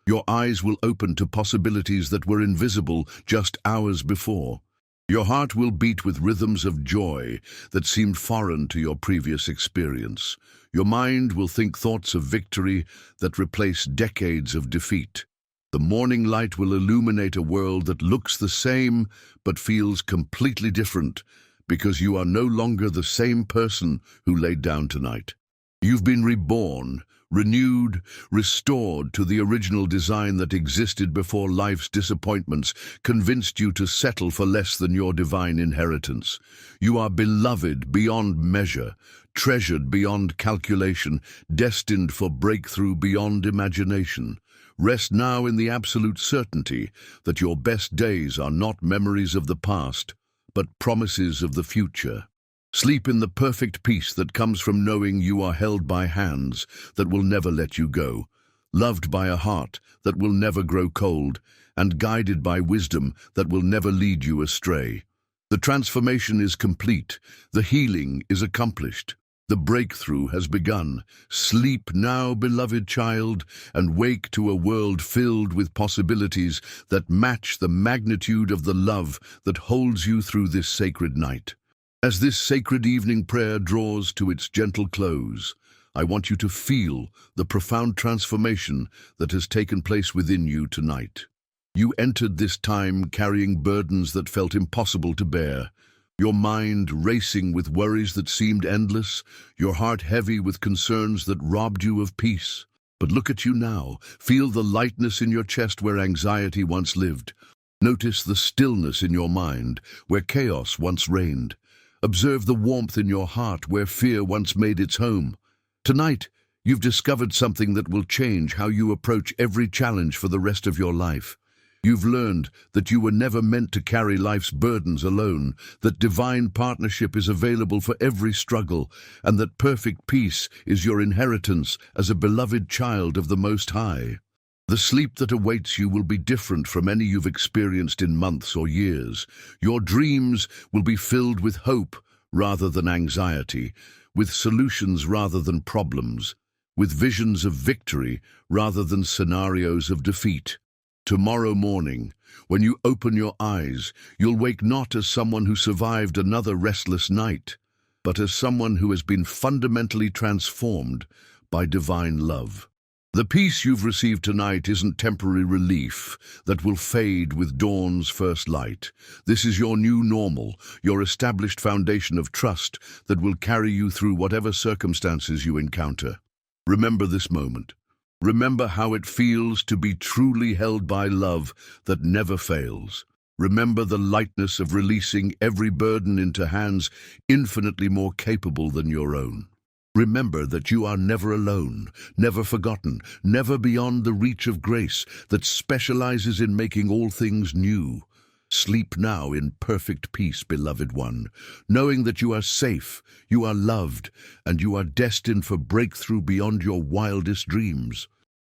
Speaker 1: Your eyes will open to possibilities that were invisible just hours before. Your heart will beat with rhythms of joy that seemed foreign to your previous experience. Your mind will think thoughts of victory that replace decades of defeat. The morning light will illuminate a world that looks the same but feels completely different, because you are no longer the same person who laid down tonight. You've been reborn, renewed, restored to the original design that existed before life's disappointments convinced you to settle for less than your divine inheritance. You are beloved beyond measure, treasured beyond calculation, destined for breakthrough beyond imagination. Rest now in the absolute certainty that your best days are not memories of the past, but promises of the future. Sleep in the perfect peace that comes from knowing you are held by hands that will never let you go, loved by a heart that will never grow cold, and guided by wisdom that will never lead you astray. The transformation is complete, the healing is accomplished, The breakthrough has begun. Sleep now, beloved child, and wake to a world filled with possibilities that match the magnitude of the love that holds you through this sacred night. As this sacred evening prayer draws to its gentle close, I want you to feel the profound transformation that has taken place within you tonight. You entered this time carrying burdens that felt impossible to bear, your mind racing with worries that seemed endless, your heart heavy with concerns that robbed you of peace. But look at you now. Feel the lightness in your chest where anxiety once lived. Notice the stillness in your mind where chaos once reigned. Observe the warmth in your heart where fear once made its home. Tonight, you've discovered something that will change how you approach every challenge for the rest of your life. You've learned that you were never meant to carry life's burdens alone, that divine partnership is available for every struggle, and that perfect peace is your inheritance as a beloved child of the Most High. The sleep that awaits you will be different from any you've experienced in months or years. Your dreams will be filled with hope rather than anxiety, with solutions rather than problems, with visions of victory rather than scenarios of defeat. Tomorrow morning, when you open your eyes, you'll wake not as someone who survived another restless night, but as someone who has been fundamentally transformed by divine love. The peace you've received tonight isn't temporary relief that will fade with dawn's first light. This is your new normal, your established foundation of trust that will carry you through whatever circumstances you encounter. Remember this moment. Remember how it feels to be truly held by love that never fails. Remember the lightness of releasing every burden into hands infinitely more capable than your own. Remember that you are never alone, never forgotten, never beyond the reach of grace that specializes in making all things new. Sleep now in perfect peace, beloved one, knowing that you are safe, you are loved, and you are destined for breakthrough beyond your wildest dreams.